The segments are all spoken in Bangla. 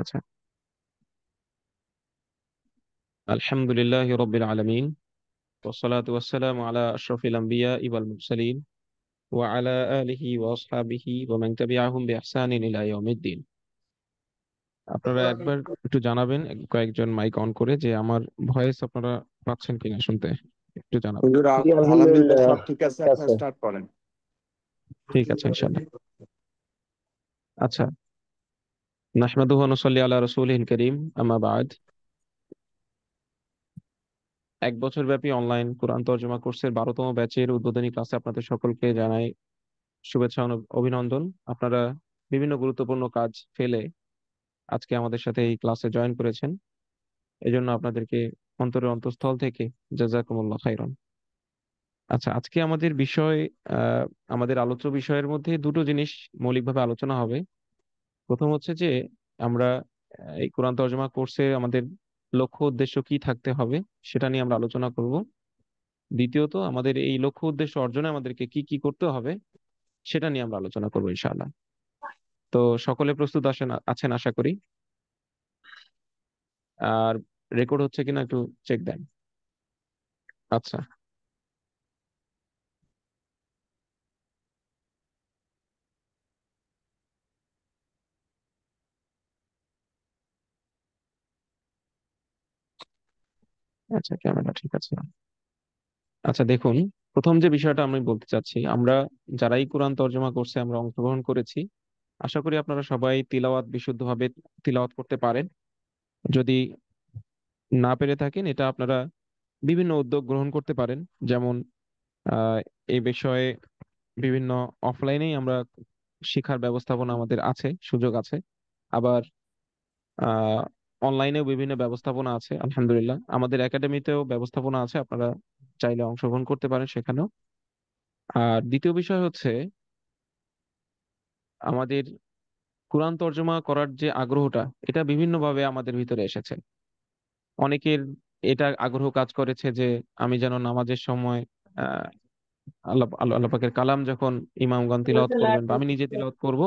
আচ্ছা। আলহামদুলিল্লাহ রব্বিল আলামিন ওয়াসসালাতু ওয়াসসালামু আলা আশরাফিল আমবিয়া ওয়াল মুরসালিন ওয়া আলা আলিহি ওয়া আসহাবিহি ওয়া মান তাবিআহুম বিইহসানিন ইলা ইয়াউমিদ্দিন। আপনারা একবার একটু জানাবেন কয়েকজন মাইক অন করে যে আমার ভয়েস আপনারা পাচ্ছেন কিনা শুনতে, একটু জানাবেন। হুজুর, জি আলহামদুলিল্লাহ আলহামদুলিল্লাহ সব ঠিক আছে, ঠিক আপনারা আছে। স্টার্ট করেন। ঠিক আছে ইনশাআল্লাহ। আচ্ছা, নাহমাদুহু ওয়া নুসাল্লি আলা রাসূলিহিল কারীম, আম্মা বা'দ। 1 বছর ব্যাপী অনলাইন কোরআন তরজমা কোর্সের 12তম ব্যাচের উদ্বোধনী ক্লাসে আপনাদের সকলকে জানাই শুভেচ্ছা ও অভিনন্দন। আপনারা বিভিন্ন গুরুত্বপূর্ণ কাজ ফেলে আজকে আমাদের সাথে এই ক্লাসে জয়েন করেছেন, এই জন্য আপনাদেরকে অন্তরের অন্তঃস্থল থেকে জাযাকুমুল্লাহ খাইরান। আচ্ছা, আজকে আমাদের বিষয়, আহ, আমাদের আলোচ্য বিষয়ের মধ্যে দুটো জিনিস মৌলিকভাবে আলোচনা হবে। প্রথম হচ্ছে যে আমরা এই কোরআন তরজমা কোর্সে আমাদের লক্ষ্য উদ্দেশ্য কি থাকতে হবে সেটা নিয়ে আমরা আলোচনা করব। দ্বিতীয়ত, আমাদের এই লক্ষ্য উদ্দেশ্য অর্জনে আমাদেরকে কি কি করতে হবে সেটা নিয়ে আমরা আলোচনা করবো ইনশাআল্লাহ। তো সকলে প্রস্তুত আছেন আশা করি। আর রেকর্ড হচ্ছে কিনা একটু চেক দেন। আচ্ছা। আচ্ছা, ক্যামেরা ঠিক আছে। আচ্ছা দেখুন, প্রথম যে বিষয়টা আমি বলতে চাচ্ছি, আমরা যারাই কোরআন তর্জমা কোর্সে আমরা অংশগ্রহণ করেছি, আশা করি আপনারা সবাই তিলাওয়াত বিশুদ্ধভাবে তিলাওয়াত করতে পারেন। যদি না পেরে থাকেন, এটা আপনারা বিভিন্ন উদ্যোগ গ্রহণ করতে পারেন। যেমন আহ, এই বিষয়ে বিভিন্ন অফলাইনেই আমরা শিক্ষার ব্যবস্থাপনা আমাদের আছে, সুযোগ আছে। আবার আহ অনলাইনেও বিভিন্ন ব্যবস্থাপনা আছে, আলহামদুলিল্লাহ আমাদের একাডেমিতেও ব্যবস্থাপনা আছে, আপনারা চাইলে অংশগ্রহণ করতে পারেন সেখানেও। আর দ্বিতীয় বিষয় হচ্ছে, আমাদের কোরআন তর্জমা করার যে আগ্রহটা, এটা বিভিন্নভাবে আমাদের ভিতরে এসেছে। অনেকের এটা আগ্রহ কাজ করেছে যে আমি যেন নামাজের সময় আহ আল্লাহ আল্লাহ আল্লাহ পাকের কালাম যখন ইমামগণ তিলাওয়াত করবেন বা আমি নিজে তিলাওয়াত করব,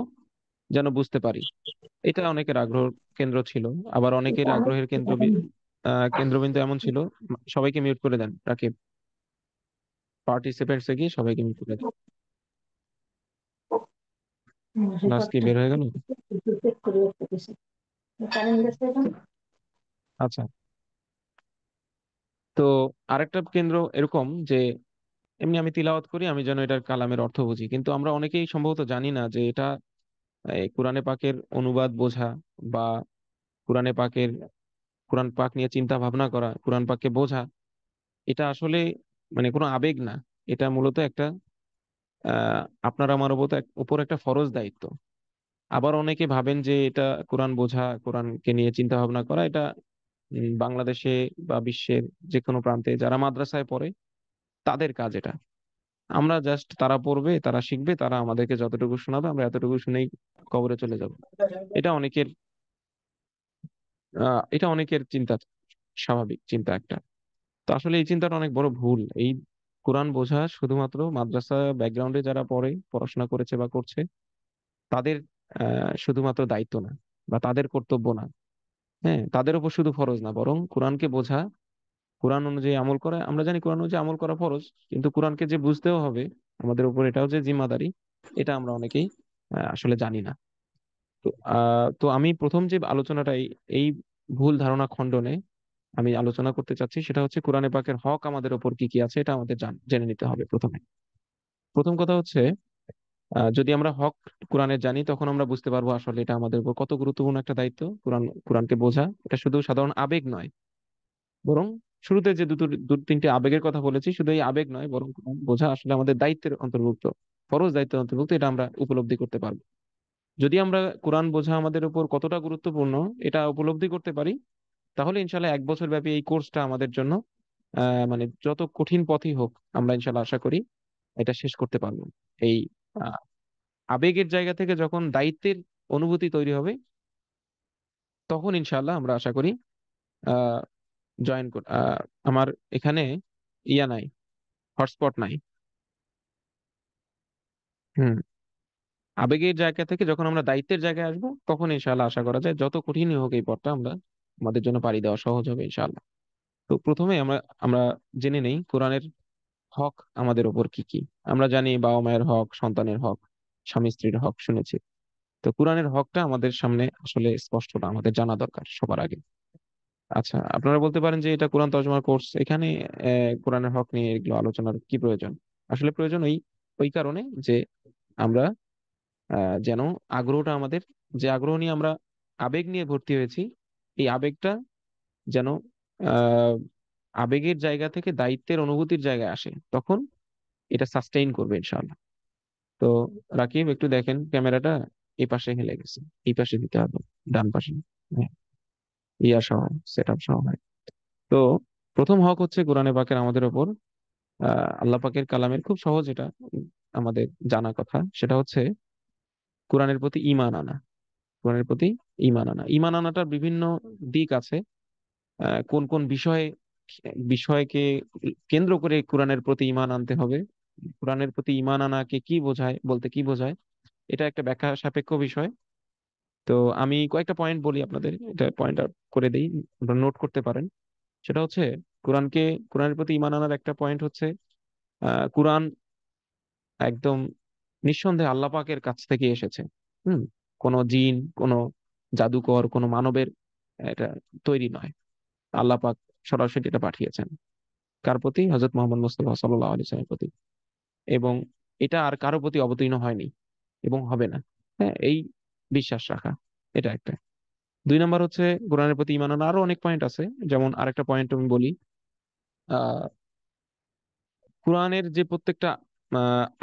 যেন বুঝতে পারি। এটা অনেকের আগ্রহ কেন্দ্র ছিল। আবার অনেকের আগ্রহের কেন্দ্রবিন্দু এমন ছিল। সবাইকে মিউট করে দেন রাকিব, পার্টিসিপেন্টস এ গিয়ে সবাইকে মিউট করে দেন। ক্লাস কি বের হয়ে গেল? আচ্ছা। তো আরেকটা কেন্দ্র এরকম যে এমনি আমি তিলাওয়াত করি, আমি যেন এটার কালামের অর্থ বুঝি, কিন্তু আমরা অনেকেই সম্ভবত জানি না যে এটা কোরআনে পাকের অনুবাদ বোঝা বা কোরআনে পাকের কোরআন পাক নিয়ে চিন্তা ভাবনা করা, কোরআন পাককে বোঝা, এটা আসলে মানে কোনো আবেগ না। এটা মূলত একটা আপনার আমার উপর একটা ফরজ দায়িত্ব। আবার অনেকে ভাবেন যে এটা কোরআন বোঝা, কোরআনকে নিয়ে চিন্তা ভাবনা করা, এটা বাংলাদেশে বা বিশ্বের যে কোনো প্রান্তে যারা মাদ্রাসায় পড়ে তাদের কাজ এটা। আমরা জাস্ট, তারা পড়বে, তারা শিখবে, তারা আমাদেরকে যতটুকু শোনাবে আমরা এতটুকু শুনেই কবরে চলে যাব। এটা অনেকের এটা অনেকের চিন্তা, স্বাভাবিক চিন্তা একটা। তো আসলে এই চিন্তাটা অনেক বড় ভুল। এই কোরআন বোঝা শুধুমাত্র মাদ্রাসা ব্যাকগ্রাউন্ডে যারা পড়ে, পড়াশোনা করেছে বা করছে, তাদের শুধুমাত্র দায়িত্ব না বা তাদের কর্তব্য না। হ্যাঁ, তাদের উপর শুধু ফরজ না, বরং কোরআনকে বোঝা, কোরআন অনুযায়ী আমল করা। আমরা জানি কোরআন অনুযায়ী আমল করা ফরজ, কিন্তু কোরআনকে যে বুঝতেও হবে আমাদের উপর, এটাও যে জিম্মাদারি, এটা আমরা অনেকেই আসলে জানি না। তো আমি প্রথম যে আলোচনাটা এই ভুল ধারণা খণ্ডনে আমি আলোচনা করতে চাচ্ছি, সেটা হচ্ছে কোরআনে পাকের হক আমাদের উপর কি কি আছে, এটা আমাদের জেনে নিতে হবে প্রথমে। প্রথম কথা হচ্ছে, যদি আমরা হক কোরআনের জানি, তখন আমরা বুঝতে পারবো আসলে এটা আমাদের উপর কত গুরুত্বপূর্ণ একটা দায়িত্ব। কোরআনকে বোঝা এটা শুধু সাধারণ আবেগ নয়, বরং শুরুতে যে দু তিনটে আবেগের কথা বলেছি, শুধু এই আবেগ নয়, বরং কোরআন বোঝা আসলে আমাদের দায়িত্বের অন্তর্ভুক্ত, ফরজ দায়িত্বের অন্তর্ভুক্ত। এটা আমরা উপলব্ধি করতে পারবো যদি আমরা কোরআন বোঝা আমাদের উপর কতটা গুরুত্বপূর্ণ এটা উপলব্ধি করতে পারি। তাহলে ইনশাল্লাহ 1 বছর ব্যাপী এই কোর্সটা আমাদের জন্য মানে যত কঠিন পথই হোক, আমরা ইনশাল্লাহ আশা করি এটা শেষ করতে পারবো। এই আহ, আবেগের জায়গা থেকে যখন দায়িত্বের অনুভূতি তৈরি হবে, তখন ইনশাল্লাহ আমরা আশা করি আহ জয়েন কর আমার এখানে ইয়া নাই, হটস্পট নাই। হুম। আবেগের জায়গা থেকে যখন আমরা দায়িত্বের জায়গায় আসবো, তখন ইনশাআল্লাহ আশা করা যায় যত কঠিনই হোক এই পথটা আমরা আমাদের জন্য পাড়ি দেওয়া সহজ হবে ইনশাআল্লাহ। তো প্রথমে আমরা আমরা জেনে নেই কোরআনের হক আমাদের ওপর কি কি। আমরা জানি বাবা মায়ের হক, সন্তানের হক, স্বামী স্ত্রীর হক শুনেছি। তো কোরআনের হকটা আমাদের সামনে আসলে স্পষ্ট না, আমাদের জানা দরকার সবার আগে। আচ্ছা, আপনারা বলতে পারেন যে এটা কোরআন তর্জমার কোর্স, এখানে কোরআনের হক নিয়ে এগুলো আলোচনার কি প্রয়োজন? আসলে প্রয়োজন ওই ওই কারণে যে আমরা যেন আগ্রহটা আমাদের, যে আগ্রহ নিয়ে আমরা আবেগ নিয়ে ভর্তি হয়েছি, এই আবেগটা যেন আহ আবেগের জায়গা থেকে দায়িত্বের অনুভূতির জায়গায় আসে, তখন এটা সাস্টেইন করবে ইনশাআল্লাহ। তো রাকিব একটু দেখেন ক্যামেরাটা এই পাশে হেলে গেছে, এই পাশে দিতে হবে, ডান পাশে। হ্যাঁ, ইয়া সহ, সেট আপ সহ, হয়। তো প্রথম হক হচ্ছে কোরআনে পাকের আমাদের ওপর, আল্লাহ পাকের কালামের খুব সহজ, এটা আমাদের জানা কথা, সেটা হচ্ছে কোরআনের প্রতি ঈমান আনা। কোরআনের প্রতি ঈমান আনা, ঈমান আনাটার বিভিন্ন দিক আছে। কোন কোন বিষয়কে কেন্দ্র করে কোরআনের প্রতি ঈমান আনতে হবে, কোরআনের প্রতি ঈমান আনাকে কি বোঝায়, বলতে কি বোঝায়, এটা একটা ব্যাখ্যা সাপেক্ষ বিষয়। তো আমি কয়েকটা পয়েন্ট বলি আপনাদের, এটা পয়েন্ট আউট করে দিই, আপনারা নোট করতে পারেন। সেটা হচ্ছে কোরআনকে, কোরআনের প্রতি ঈমান আনার একটা পয়েন্ট হচ্ছে কোরআন একদম নিঃসন্দেহে আল্লাহ পাকের কাছ থেকে এসেছে। হুম, কোনো জিন, কোনো জাদুকর, কোনো মানবের এটা তৈরি নয়। আল্লাহ পাক সরাসরি এটা পাঠিয়েছেন কার প্রতি? হযরত মুহাম্মদ মুস্তাফা সাল্লাল্লাহু আলাইহি ওয়াসাল্লামের প্রতি। এবং এটা আর কারো প্রতি অবতীর্ণ হয়নি এবং হবে না। হ্যাঁ, এই বিশ্বাস রাখা, এটা একটা। দুই নাম্বার হচ্ছে কোরআনের প্রতি ঈমান আনা, আরো অনেক পয়েন্ট আছে। যেমন আরেকটা পয়েন্ট আমি বলি, আহ কোরআনের যে প্রত্যেকটা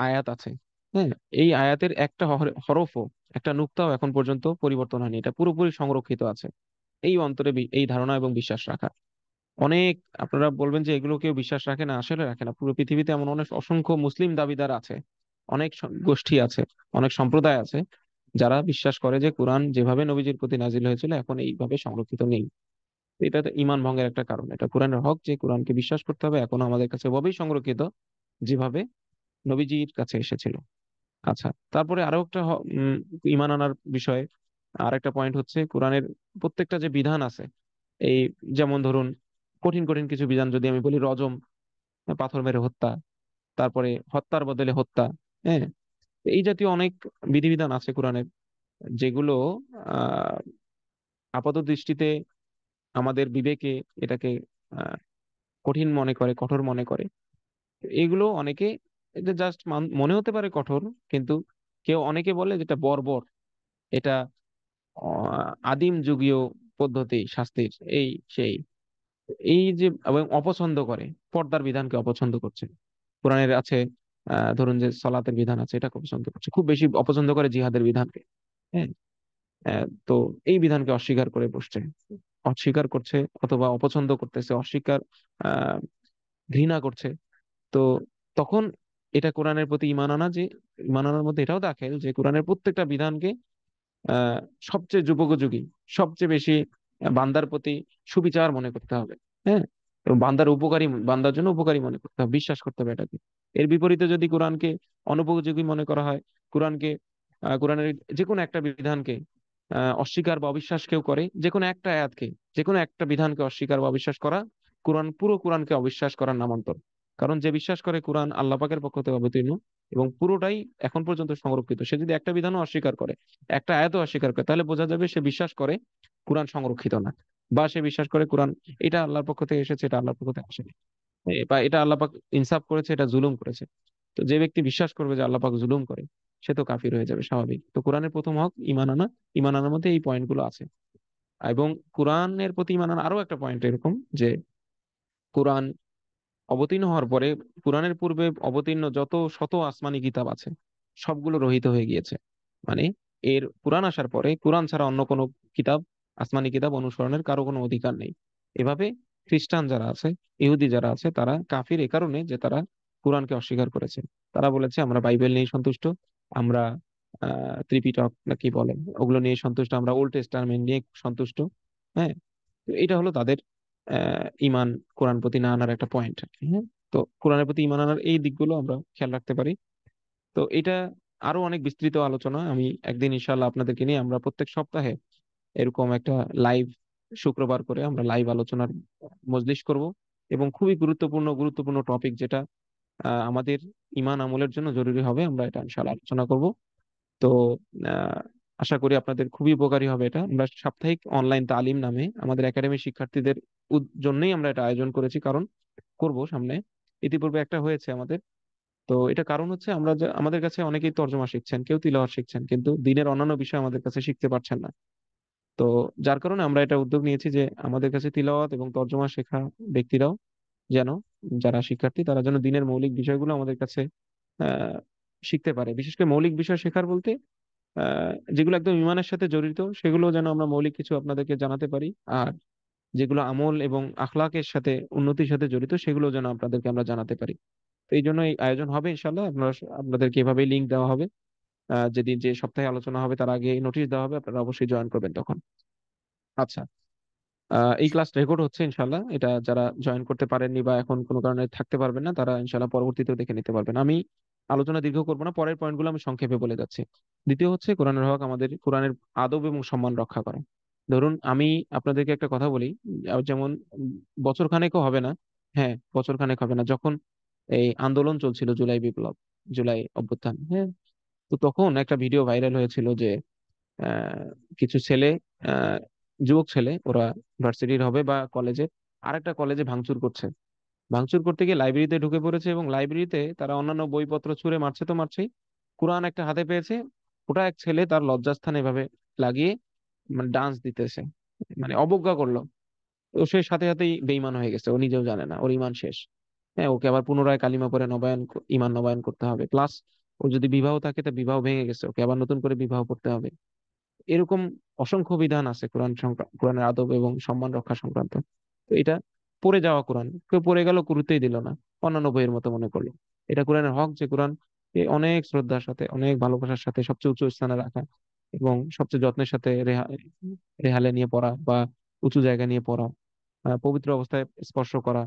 আয়াত আছে, হ্যাঁ, এই আয়াতের একটা হরফও, একটা নুক্তাও এখন পর্যন্ত পরিবর্তন হয়নি, এটা পুরোপুরি সংরক্ষিত আছে। এই অন্তরে এই ধারণা এবং বিশ্বাস রাখা অনেক। আপনারা বলবেন যে এগুলো কেউ বিশ্বাস রাখে না, আসলে রাখে না। পুরো পৃথিবীতে এমন অনেক অসংখ্য মুসলিম দাবিদার আছে, অনেক গোষ্ঠী আছে, অনেক সম্প্রদায় আছে, যারা বিশ্বাস করে যে কোরআন যেভাবে নবীজির প্রতি নাজিল হয়েছিল এখন এইভাবে সংরক্ষিত নেই। এটা তো ঈমান ভঙ্গের একটা কারণ। এটা কোরআনের হক যে কোরআনকে বিশ্বাস করতে হবে এখনো আমাদের কাছে ওভাবেই সংরক্ষিত যেভাবে নবীজির কাছে এসেছিল। আচ্ছা, তারপরে আরো একটা ঈমান আনার বিষয় আরেকটা পয়েন্ট হচ্ছে কোরআনের প্রত্যেকটা যে বিধান আছে, এই যেমন ধরুন কঠিন কঠিন কিছু বিধান যদি আমি বলি, রজম, পাথর মেরে হত্যা, তারপরে হত্যার বদলে হত্যা, হ্যাঁ, এই জাতীয় অনেক বিধিবিধান আছে কোরআনের, যেগুলো আহ আপাত দৃষ্টিতে আমাদের বিবেকে এটাকে আহ কঠিন মনে করে, কঠোর মনে করে। এগুলো অনেকে, এটা জাস্ট মনে হতে পারে কঠোর, কিন্তু কেউ অনেকে বলে যেটা বর্বর, এটা আদিম যুগীয় পদ্ধতি শাস্তির, এই সেই, এই যে, এবং অপছন্দ করে, পর্দার বিধানকে অপছন্দ করছে। কোরআনের আছে ধরুন যে সলাতের বিধান আছে, এটা অপছন্দ করছে, খুব বেশি অপছন্দ করে জিহাদের বিধানকে। হ্যাঁ, তো এই বিধানকে অস্বীকার করে বসছে, অস্বীকার করছে, অথবা অপছন্দ করতেছে, অস্বীকার, আহ ঘৃণা করছে। তো তখন এটা কোরআনের প্রতি ঈমান আনা, যে ঈমান আনার মধ্যে এটাও দাখিল যে কোরআনের প্রত্যেকটা বিধানকে আহ সবচেয়ে যুগোপযোগী, সবচেয়ে বেশি বান্দার প্রতি সুবিচার মনে করতে হবে। হ্যাঁ, এবং বান্দার উপকারী, বান্দার জন্য উপকারী মনে করতে হবে, বিশ্বাস করতে হবে এটাকে। এর বিপরীতে যদি কোরআনকে অনুপযোগী মনে করা হয়, কোরআনকে কোরআনের যে কোনো একটা বিধানকে অস্বীকার বা অবিশ্বাস কেউ করে, যে কোনো একটা আয়াতকে, যে কোনো একটা বিধানকে অস্বীকার বা অবিশ্বাস করা, পুরো কোরআনকে অবিশ্বাস করার নামান্তর। কারণ যে বিশ্বাস করে কোরআন আল্লাহ পাকের পক্ষ থেকে অবতীর্ণ এবং পুরোটাই এখন পর্যন্ত সংরক্ষিত, সে যদি একটা বিধানও অস্বীকার করে, একটা আয়াতও অস্বীকার করে, তাহলে বোঝা যাবে সে বিশ্বাস করে কোরআন সংরক্ষিত না, বা সে বিশ্বাস করে কোরআন এটা আল্লাহর পক্ষ থেকে এসেছে, এটা আল্লাহর পক্ষ থেকে আসেনি, বা এটা আল্লাহ পাক ইনসাফ করেছে, এটা জুলুম করেছে। তো যে ব্যক্তি বিশ্বাস করবে যে আল্লাহ পাক জুলুম করে, সে তো কাফির হয়ে যাবে স্বাভাবিক। তো কোরআনের প্রথম হক ঈমান আনা, ঈমান আনার মধ্যে এই পয়েন্ট গুলো আছে। এবং কোরআনের প্রতি ঈমান আনার আরো একটা পয়েন্ট এরকম যে কোরআন অবতীর্ণ হওয়ার পরে, কোরআনের পূর্বে অবতীর্ণ যত শত আসমানি কিতাব আছে সবগুলো রহিত হয়ে গিয়েছে। মানে এর কোরআন আসার পরে কোরআন ছাড়া অন্য কোনো কিতাব, আসমানি কিতাব অনুসরণের কারো কোনো অধিকার নেই। এভাবে খ্রিস্টান যারা আছে, ইহুদি যারা আছে, তারা কাফির এ কারণে যে তারা কোরআনকে অস্বীকার করেছে। তারা বলেছে আমরা বাইবেল নিয়ে সন্তুষ্ট, আমরা ত্রিপিটক না কি বলেন ওগুলো নিয়ে সন্তুষ্ট, আমরা ওল্ড টেস্টামেন্ট নিয়ে সন্তুষ্ট। হ্যাঁ, তো এটা হলো তাদের ইমান, কোরআন প্রতি না আনার একটা পয়েন্ট। হ্যাঁ, তো কোরআনের প্রতি ইমান আনার এই দিকগুলো আমরা খেয়াল রাখতে পারি। তো এটা আরো অনেক বিস্তৃত আলোচনা আমি একদিন ইনশাল্লাহ আপনাদেরকে নিয়ে আমরা প্রত্যেক সপ্তাহে এরকম একটা লাইভ, শুক্রবার করে আমরা লাইভ আলোচনার মজলিস করব, এবং খুবই গুরুত্বপূর্ণ গুরুত্বপূর্ণ টপিক যেটা আমাদের ইমান আমলের জন্য জরুরি হবে, আমরা এটা ইনশাল্লাহ আলোচনা করব। তো আহ, আশা করি আপনাদের খুবই উপকারী হবে এটা। আমরা সাপ্তাহিক অনলাইন তালিম নামে আমাদের একাডেমির শিক্ষার্থীদের জন্যই আমরা এটা আয়োজন করেছি, কারণ করব সামনে। ইতিপূর্বে একটা হয়েছে আমাদের। তো এটা কারণ হচ্ছে আমরা আমাদের কাছে অনেকেই তর্জমা শিখছেন, কেউ তিলাওয়াত শিখছেন, কিন্তু দিনের অন্যান্য বিষয় আমাদের কাছে শিখতে পারছেন না। তো যার কারণে আমরা এটা উদ্যোগ নিয়েছি যে আমাদের কাছে তিলাওয়াত এবং তর্জমা শেখা ব্যক্তিরাও যেন, যারা শিক্ষার্থী তারা যেন দিনের মৌলিক বিষয়গুলো আমাদের কাছে আহ শিখতে পারে। বিশেষ করে মৌলিক বিষয় শেখার বলতে যেগুলো একদম ইমানের সাথে জড়িত সেগুলো যেন আমরা মৌলিক কিছু আপনাদেরকে জানাতে পারি। আর যেগুলো আমল এবং আখলাকের সাথে, উন্নতির সাথে জড়িত, সেগুলো যেন আপনাদেরকে আমরা জানাতে পারি। তো এই জন্য এই আয়োজন হবে ইনশাল্লাহ। আপনারা, আপনাদেরকে এভাবেই লিঙ্ক দেওয়া হবে। যেদিন যে সপ্তাহে আলোচনা হবে তার আগে নোটিশ দেওয়া হবে, আপনারা অবশ্যই জয়েন করবেন তখন। আচ্ছা, এই ক্লাস রেকর্ড হচ্ছে ইনশাল্লাহ। এটা যারা জয়েন করতে পারেননি বা এখন কোনো কারণে থাকতে পারবেন না, তারা ইনশাল্লাহ পরবর্তীতে দেখে নিতে পারবেন। আমি আলোচনা দীর্ঘ করবো না, পরের পয়েন্টগুলো আমি সংক্ষেপে বলে যাচ্ছি। দ্বিতীয় হচ্ছে কোরআনের হক, আমাদের কোরআনের আদব এবং সম্মান রক্ষা করা। ধরুন আমি আপনাদেরকে একটা কথা বলি, যেমন বছর খানেকও হবে না, হ্যাঁ বছর খানেক হবে না, যখন এই আন্দোলন চলছিল, জুলাই বিপ্লব, জুলাই অভ্যুত্থান, হ্যাঁ, তো তখন একটা ভিডিও ভাইরাল হয়েছিল যে আহ, কিছু ছেলে, আহ, যুবক ছেলে, ওরা ভার্সিটির হবে বা কলেজে, আরেকটা কলেজে ভাঙচুর করছে। ভাঙচুর করতে গিয়ে লাইব্রেরিতে ঢুকে পড়েছে, এবং লাইব্রেরিতে তারা অন্যান্য বইপত্র ছুঁড়ে মারছে তো মারছেই, কোরআন একটা হাতে পেয়েছে, ওটা এক ছেলে তার লজ্জাস্থানে এভাবে লাগিয়ে মানে ডান্স দিতেছে, মানে অবজ্ঞা করলো। তো সে সাথে সাথেই বেঈমান হয়ে গেছে, ও নিজেও জানে না, ওর ইমান শেষ। হ্যাঁ, ওকে আবার পুনরায় কালিমা পড়ে ইমান নবায়ন করতে হবে, প্লাস ওর যদি বিবাহ থাকে তা বিবাহ ভেঙে গেছে, ওকে আবার নতুন করে বিবাহ করতে হবে। এরকম অসংখ্য বিধান আছে কোরআনের আদব এবং সম্মান রক্ষা সংক্রান্ত। তো এটা পড়ে যাওয়া কোরআন, কেউ পড়ে গেল, গুরুত্বই দিল না, অন্যান্য বইয়ের মতো মনে করলো। এটা কোরআনের হক যে কোরআন অনেক শ্রদ্ধার সাথে, অনেক ভালোবাসার সাথে সবচেয়ে উঁচু স্থানে রাখা, এবং সবচেয়ে যত্নের সাথে রেহালে নিয়ে পড়া বা উঁচু জায়গা নিয়ে পড়া, পবিত্র অবস্থায় স্পর্শ করা,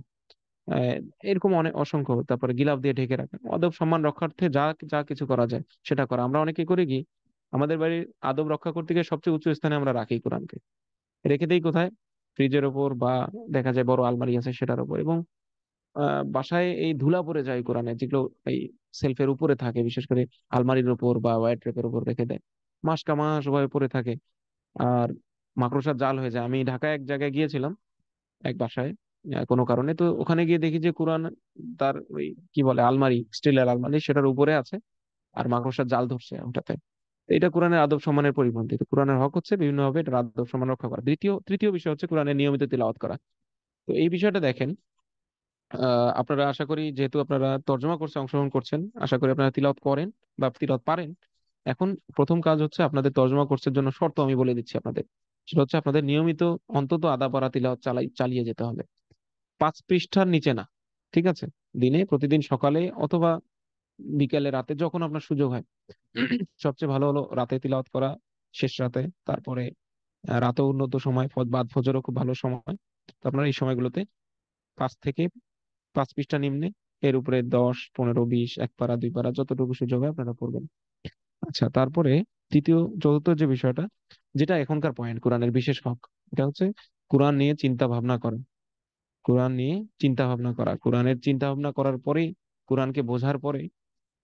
আহ, এরকম অনেক অসংখ্য। তারপরে গিলাফ দিয়ে ঢেকে রাখা, আদব সম্মান রক্ষার্থে যা যা কিছু করা যায় সেটা করা। আমরা অনেকে করি কি, আমাদের বাড়ির আদব রক্ষা করতে গিয়ে সবচেয়ে উঁচু স্থানে আমরা রাখি কোরআনকে, রেখে দেই কোথায়, ফ্রিজের ওপর, বা দেখা যায় বড় আলমারি আছে সেটার উপর। এবং বাসায় এই ধুলা পড়ে যায় কোরআনে, যেগুলো এই সেলফের উপরে থাকে, বিশেষ করে আলমারির উপর বা হোয়াইট রেপের উপর রেখে দেয়, মাস কা মাস ওভাবে পড়ে থাকে। আর মাকড়সার জাল হয়ে যায়। আমি ঢাকায় এক জায়গায় গিয়েছিলাম, এক বাসায়, কোনো কারণে, তো ওখানে গিয়ে দেখি যে কোরআন তার ওই কি বলে আলমারি, স্টিলের আলমারি, সেটার উপরে আছে, আর মাকড়সার জাল ধরছে ওটাতে। তো এটা কোরআনের আদব সম্মানের পরিপন্থী। তো কোরআনের হক হচ্ছে বিভিন্নভাবে এটার আদব সম্মান রক্ষা করা। তৃতীয় বিষয় হচ্ছে কোরআনের নিয়মিত তিলাওয়াত করা। তো এই বিষয়টা দেখেন, আপনারা আশা করি যেহেতু আপনারা তর্জমা কোর্সে অংশগ্রহণ করছেন, আশা করি আপনারা তিলাওয়াত করেন বা তিলাওয়াত পারেন। এখন প্রথম কাজ হচ্ছে আপনাদের তর্জমা কোর্সের জন্য শর্ত আমি বলে দিচ্ছি আপনাদের। সেটা হচ্ছে আপনাদের নিয়মিত অন্তত আধা পারা তিলাওয়াত চালিয়ে যেতে হবে, 5 পৃষ্ঠার নিচে না। ঠিক আছে? প্রতিদিন সকালে অথবা বিকেলে, রাতে, যখন আপনার সুযোগ হয়। সবচেয়ে ভালো হলো রাতে তিলাওয়াত করা, শেষ রাতে। তারপরে রাতেও উন্নত সময়, বাদ ফজরও খুব ভালো সময়। তো আপনারা এই সময়গুলোতে 5 থেকে 5 পৃষ্ঠা নিম্নে, এর উপরে 10, 15, 20, 1 পারা, 2 পারা, যতটুকু সুযোগ হয় আপনারা পড়বেন। আচ্ছা, তারপরে চতুর্থ যে বিষয়টা, যেটা এখনকার পয়েন্ট, কোরআনের বিশেষ হক, এটা হচ্ছে কোরআন নিয়ে চিন্তা ভাবনা করা। কোরআন নিয়ে চিন্তা ভাবনা করা, কোরআনের চিন্তা ভাবনা করার পরেই, কোরআনকে বোঝার পরে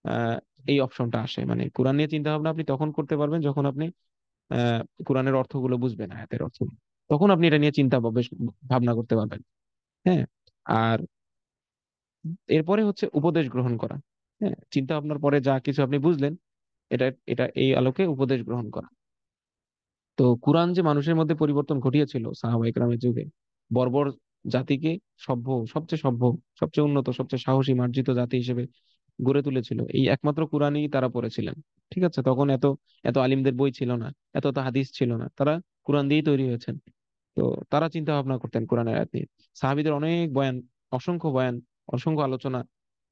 আহ এই অপশনটা আসে। মানে কোরআন নিয়ে চিন্তা ভাবনা আপনি তখন করতে পারবেন যখন আপনি আহ কোরআনের অর্থগুলো বুঝবেন, আয়াতের অর্থ, তখন আপনি এটা নিয়ে ভাবনা করতে পারবেন। হ্যাঁ। আর এরপরে হচ্ছে উপদেশ গ্রহণ করা। হ্যাঁ, চিন্তা ভাবনার পরে যা কিছু আপনি বুঝলেন, এটা এটা এই আলোকে উপদেশ গ্রহণ করা। তো কোরআন যে মানুষের মধ্যে পরিবর্তন ঘটিয়েছিল সাহাবা ইকরামের যুগে, বর্বর জাতিকে সবচেয়ে সভ্য, সবচেয়ে উন্নত, সবচেয়ে সাহসী, মার্জিত জাতি হিসেবে গড়ে তুলেছিল, এই একমাত্র কোরআনই তারা পড়েছিলেন। ঠিক আছে? তখন এত এত আলিমদের বই ছিল না, এত এত হাদিস ছিল না, তারা কোরআন দিয়েই তৈরি হয়েছেন। তো তারা চিন্তা ভাবনা করতেন কোরআনের আয়াত নিয়ে। সাহাবীদের অনেক বয়ান, অসংখ্য বয়ান, অসংখ্য আলোচনা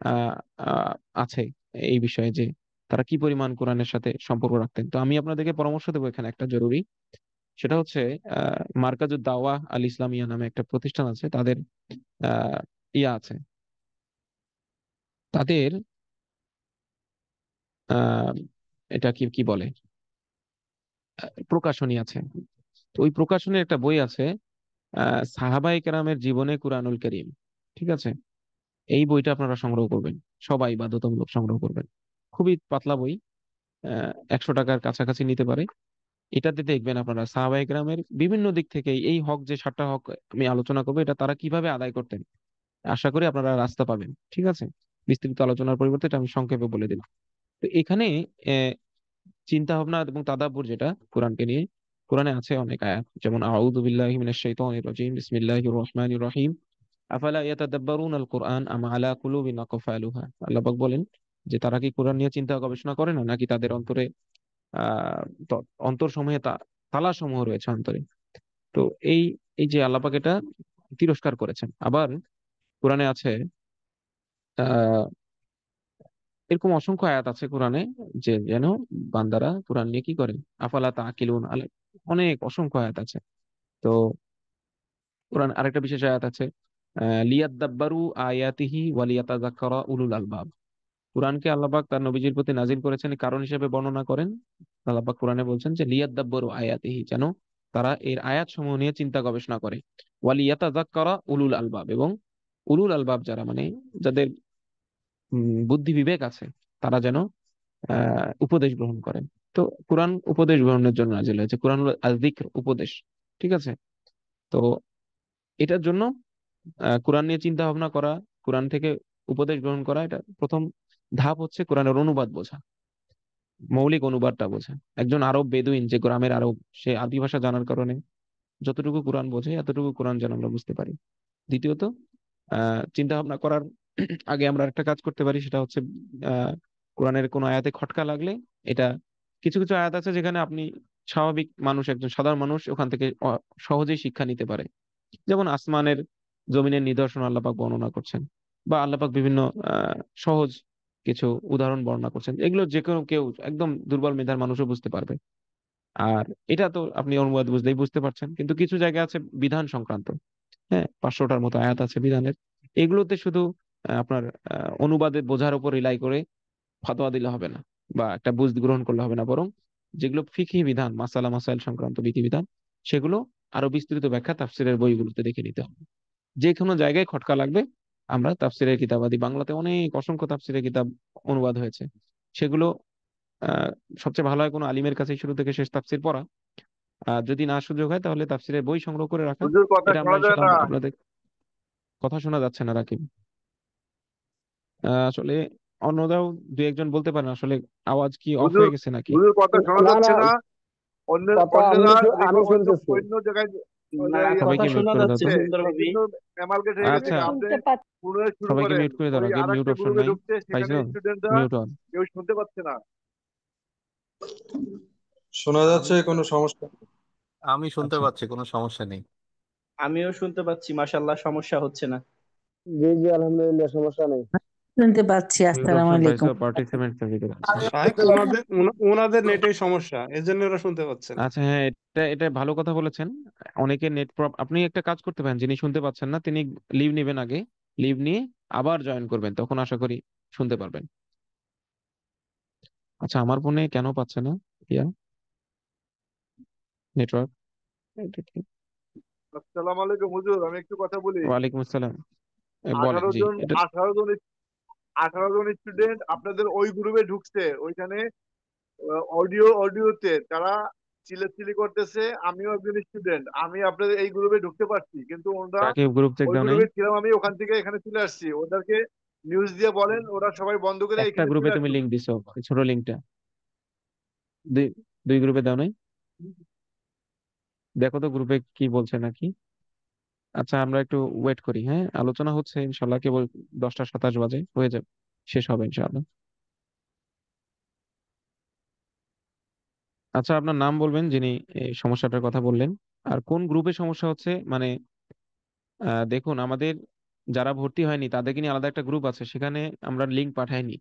আহ আহ, আছে এই বিষয়ে, যে তারা কি পরিমাণ কোরআনের সাথে সম্পর্ক রাখতেন। তো আমি আপনাদেরকে পরামর্শ দেবো এখানে একটা জরুরি, সেটা হচ্ছে মার্কাজুদ দাওয়া আল ইসলামিয়া নামে একটা প্রতিষ্ঠান আছে, তাদের আহ ইয়া আছে, তাদের এটা কি কি বলে, প্রকাশনী আছে। তো ওই প্রকাশনীর একটা বই আছে, সাহাবায়ে কেরামের জীবনে কুরআনুল কারীম। ঠিক আছে, এই বইটা আপনারা সংগ্রহ করবেন, সবাই বাধ্যতামূলক সংগ্রহ করবেন। খুবই পাতলা বই, 100 টাকার কাছাকাছি নিতে পারে। এটাতে দেখবেন আপনারা সাহাবায়ে কেরামের বিভিন্ন দিক থেকে এই হক, যে 7টা হক আমি আলোচনা করবো, এটা তারা কিভাবে আদায় করতেন। আশা করি আপনারা রাস্তা পাবেন। ঠিক আছে, বিস্তারিত আলোচনার পরিবর্তে এটা আমি সংক্ষেপে বলে দিলাম। তো এখানে চিন্তা ভাবনা এবং তাদাব্বুর যেটা কোরআনকে নিয়ে, কোরআনে আছে অনেক আয়াত, যেমন আউযু বিল্লাহি মিনাশ শাইতানির রাজিম বিসমিল্লাহির রহমানির রহিম আফালা ইয়াতাদাব্বারুনাল কুরআন আম আলা কুলুবিন আকফালুহা। আল্লাহ পাক বলেন যে তারা কি কোরআন নিয়ে চিন্তা গবেষণা করে না, নাকি তাদের অন্তরে অন্তর সমূহে তালা সমূহ রয়েছে অন্তরে। তো এই এই যে আল্লাহ পাক এটা তিরস্কার করেছেন। আবার কোরআনে আছে আহ এরকম অসংখ্য আয়াত আছে কোরআনে, যে যেন বান্দারা কোরআন নিয়ে কি করে, আফালা তাকিলুন অনেক অসংখ্য আয়াত আছে। তো কোরআন আরেকটা বিশেষ আয়াত আছে, লিয়াদাব্বারু আয়াতিহি ওয়া লিয়াতাযাক্কারা উলুল আলবাব। কোরআনকে আল্লাহ পাক তার নবীজির প্রতি নাজিল করেছেন এই কারণ হিসেবে বর্ণনা করেন। আল্লাহ পাক কোরআনে বলছেন যে লিয়াদাব্বারু আয়াতিহি, যেন তারা এর আয়াত সমূহ নিয়ে চিন্তা গবেষণা করে। ওয়া লিয়াতাযাক্কারা উলুল আলবাব, এবং উলুল আলবাব যারা, মানে যাদের বুদ্ধি বিবেক আছে, তারা যেন উপদেশ গ্রহণ করেন। তো কোরআন উপদেশ গ্রহণের জন্য নাজিল হয়েছে, কোরআন হলো আয-যিকর, উপদেশ। ঠিক আছে, তো এটার জন্য কোরআন নিয়ে চিন্তা ভাবনা করা, কোরআন থেকে উপদেশ গ্রহণ করা, এটা প্রথম ধাপ হচ্ছে কোরআনের অনুবাদ বোঝা, মৌলিক অনুবাদটা বোঝা। একজন আরব বেদুইন, যে গ্রামের আরব, সে আরবি ভাষা জানার কারণে যতটুকু কোরআন বোঝে এতটুকু কোরআন যেন আমরা বুঝতে পারি। দ্বিতীয়ত, চিন্তা ভাবনা করার আগে আমরা একটা কাজ করতে পারি, সেটা হচ্ছে আহ কোরআনের কোনো আয়াতে খটকা লাগলে, এটা কিছু কিছু আয়াত আছে যেখানে আপনি স্বাভাবিক মানুষ, একজন সাধারণ মানুষ ওখান থেকে সহজেই শিক্ষা নিতে পারে। যেমন আসমানের জমিনের নিদর্শন আল্লাহ পাক বর্ণনা করছেন, বা আল্লাহ পাক বিভিন্ন সহজ কিছু উদাহরণ বর্ণনা করছেন, এগুলো যে কোনো কেউ, একদম দুর্বল মেধার মানুষও বুঝতে পারবে। আর এটা তো আপনি অনুবাদ বুঝলেই বুঝতে পারছেন, কিন্তু কিছু জায়গা আছে বিধান সংক্রান্ত, হ্যাঁ, 500টার মতো আয়াত আছে বিধানের। এগুলোতে শুধু আপনার অনুবাদে বোঝার উপর রিলাই করে ফতোয়া দিলে হবে না, বা একটা বুঝ গ্রহণ করলে হবে না, বরং যেগুলো ফিকহি বিধান, মাসালা মাসাইল সংক্রান্ত বিধিবিধান, সেগুলো আরো বিস্তৃত ব্যাখ্যা তাফসিরের বইগুলোতে দেখে নিতে হবে। যে কোনো জায়গায় খটকা লাগবে, আমরা তাফসিরের কিতাবাদি, বাংলাতে অনেক অসংখ্য তাফসিরের কিতাব অনুবাদ হয়েছে, সেগুলো আহ সবচেয়ে ভালো হয় কোনো আলিমের কাছে শুরু থেকে শেষ তাফসির পড়া। আর যদি না সুযোগ হয় তাহলে তাফসিরের বই সংগ্রহ করে রাখা। হুজুর কথা এটা আমরা শোনা যায় ইনশাল্লাহ না। আপনাদের কথা শোনা যাচ্ছে না রাকিব। আসলে অন্যরাও দু একজন বলতে পারেন, আসলে আওয়াজ কি অফ হুজুর হয়ে গেছে নাকি? হুজুর কথা শোনা না না, যাচ্ছে না। অন্য কথা অন্যরা আমি অন্য শুনতেছি। অন্য জায়গায় না না, কথা সবাইকে মিউট শোনা করে দাও যাচ্ছে তো। সুন্দরভাবে। এই জন্য অ্যামালগেট হয়ে গেছে। আচ্ছা, আপনি শুনতে পাচ্ছি। পুনরায় শুরু সবাইকে করেন। মিউট করে দাও, ওই রাকিব আর মিউট একটা অপশন গ্রুপে নাই, ঢুকছে, সেখানে পাইছো? স্টুডেন্টরা মিউট অন। কেউ শুনতে পাচ্ছে না। শোনা যাচ্ছে, কোনো সমস্যা নেই। আমি শুনতে আচ্ছা, পাচ্ছি, কোনো সমস্যা নেই। আমিও শুনতে পাচ্ছি, মাশাআল্লাহ, সমস্যা হচ্ছে না। জি জি, আলহামদুলিল্লাহ, সমস্যা নেই। শুনতে পাচ্ছি। মিউট আসসালামু অপশন পাইছো, আলাইকুম। পার্টিসিপেন্টস এর ভিতরে আছে। শায়েখ, ওনাদের নেটের সমস্যা, এজন্য ওরা শুনতে পাচ্ছে না। আচ্ছা, হ্যাঁ, এটা এটা ভালো কথা বলেছেন। অনেকের নেট আপনি একটা কাজ করতে পারেন, যিনি শুনতে পাচ্ছেন না তিনি লিভ নেবেন আগে, লিভ নিয়ে আবার জয়েন করবেন, তখন আশা করি শুনতে পারবেন। আচ্ছা, আমার ফোনে কেন পাচ্ছে না ইয়া নেটওয়ার্ক? আসসালামু আলাইকুম হুজুর, আমি একটু কথা বলি। ওয়ালাইকুম আসসালাম। বলেন, আঠারো জি জন এটা। 18 জন 18 জন স্টুডেন্ট আপনাদের ওই গ্রুপে ঢুকছে। ওইখানে অডিওতে তারা চিল্লাচিল্লি করতেছে। আমিও একজন স্টুডেন্ট, আমি আপনাদের এই গ্রুপে ঢুকতে পারছি, কিন্তু ওরা রাকিব গ্রুপ চেক ওই দাও নাই? গ্রুপে ছিলাম আমি, ওখান থেকে এখানে চলে আসছি। ওদেরকে নিউজ দিয়ে বলেন ওরা সবাই বন্ধ করে একটা এখানে গ্রুপে চলে তুমি আসুক। লিংক দিছো, ওই ছোট লিংকটা। দুই দুই গ্রুপে দাও নাই? দেখো তো গ্রুপে কি বলছে নাকি। আচ্ছা, আমরা একটু ওয়েট করি, হ্যাঁ, আলোচনা হচ্ছে ইনশাল্লাহ, কেবল 10টা 27 বাজে হয়ে যাবে, শেষ হবে ইনশাল্লাহ। আচ্ছা, আপনার নাম বলবেন যিনি এই সমস্যাটার কথা বললেন, আর কোন গ্রুপে সমস্যা হচ্ছে, মানে দেখুন, আমাদের যারা ভর্তি হয়নি তাদেরকে নিয়ে আলাদা একটা গ্রুপ আছে, সেখানে আমরা লিংক পাঠাইনি।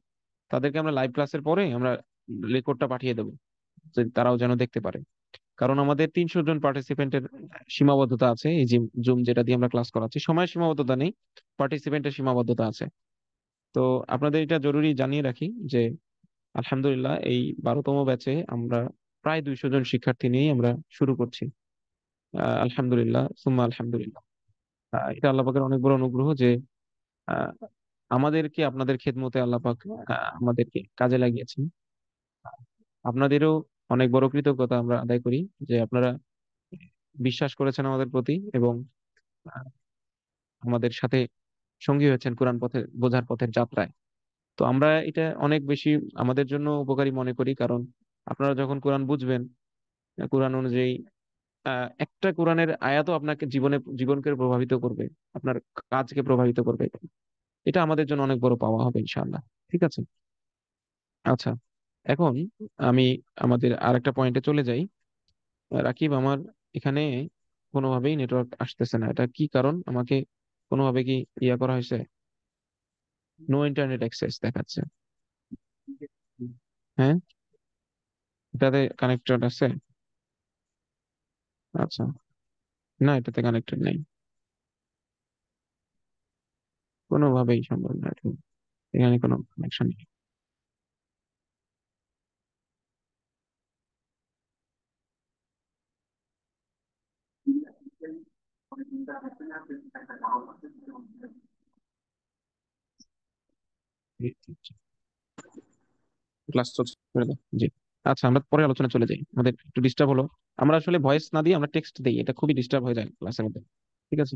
তাদেরকে আমরা লাইভ ক্লাসের পরে আমরা রেকর্ডটা পাঠিয়ে দেবো, যে তারাও যেন দেখতে পারে। কারণ আমাদের 300 জন পার্টিসিপেন্টের সীমাবদ্ধতা আছে, এই যে জুম যেটা দিয়ে আমরা ক্লাস করাচ্ছি, সময় সীমাবদ্ধতা নেই, পার্টিসিপেন্টের সীমাবদ্ধতা আছে। তো আপনাদের এটা জরুরি জানিয়ে রাখি যে আলহামদুলিল্লাহ এই 12তম ব্যাচে আমরা প্রায় 200 জন শিক্ষার্থী নিয়েই আমরা শুরু করছি। আলহামদুলিল্লাহ সুম্মা আলহামদুলিল্লাহ। এটা আল্লাহ পাকের অনেক বড় অনুগ্রহ যে আহ, আমাদেরকে আপনাদের খেদমতে আল্লাহ পাক আমাদেরকে কাজে লাগিয়েছেন। আপনাদেরও অনেক বড় কৃতজ্ঞতা আমরা আদায় করি যে আপনারা বিশ্বাস করেছেন আমাদের প্রতি এবং আহ, আমাদের সাথে সঙ্গী হয়েছেন কোরআন পথে বোঝার পথের যাত্রায়। তো আমরা এটা অনেক বেশি আমাদের জন্য উপকারী মনে করি, কারণ আপনারা যখন কোরআন বুঝবেন, কোরআন অনুযায়ী একটা কোরআনের আয়াতও আপনাকে জীবনকে প্রভাবিত করবে, আপনার কাজকে প্রভাবিত করবে। এটা আমাদের জন্য অনেক বড় পাওয়া হবে ইনশাআল্লাহ। ঠিক আছে। আচ্ছা, এখন আমি আমাদের আরেকটা পয়েন্টে চলে যাই। রাকিব, আমার এখানে কোনোভাবেই নেটওয়ার্ক আসতেছে না, এটা কি কারণ? আমাকে কোনোভাবে কি ইয়া করা হয়েছে? নো ইন্টারনেট অ্যাক্সেস দেখাচ্ছে। হ্যাঁ, এটাতে কানেক্টেড আছে? আচ্ছা, না এটাতে কানেক্টেড নেই, কোনোভাবেই সম্ভব না এটা। এখানে কোনো কানেকশন নেই। ক্লাস চলছে, করে দাও। জি। আচ্ছা, আমরা পরে আলোচনা চলে যাই, আমাদের একটু ডিস্টার্ব হলো। আমরা আসলে ভয়েস না দিয়ে আমরা টেক্সট দিই, এটা খুবই ডিস্টার্ব হয়ে যায় ক্লাসের মধ্যে। ঠিক আছে,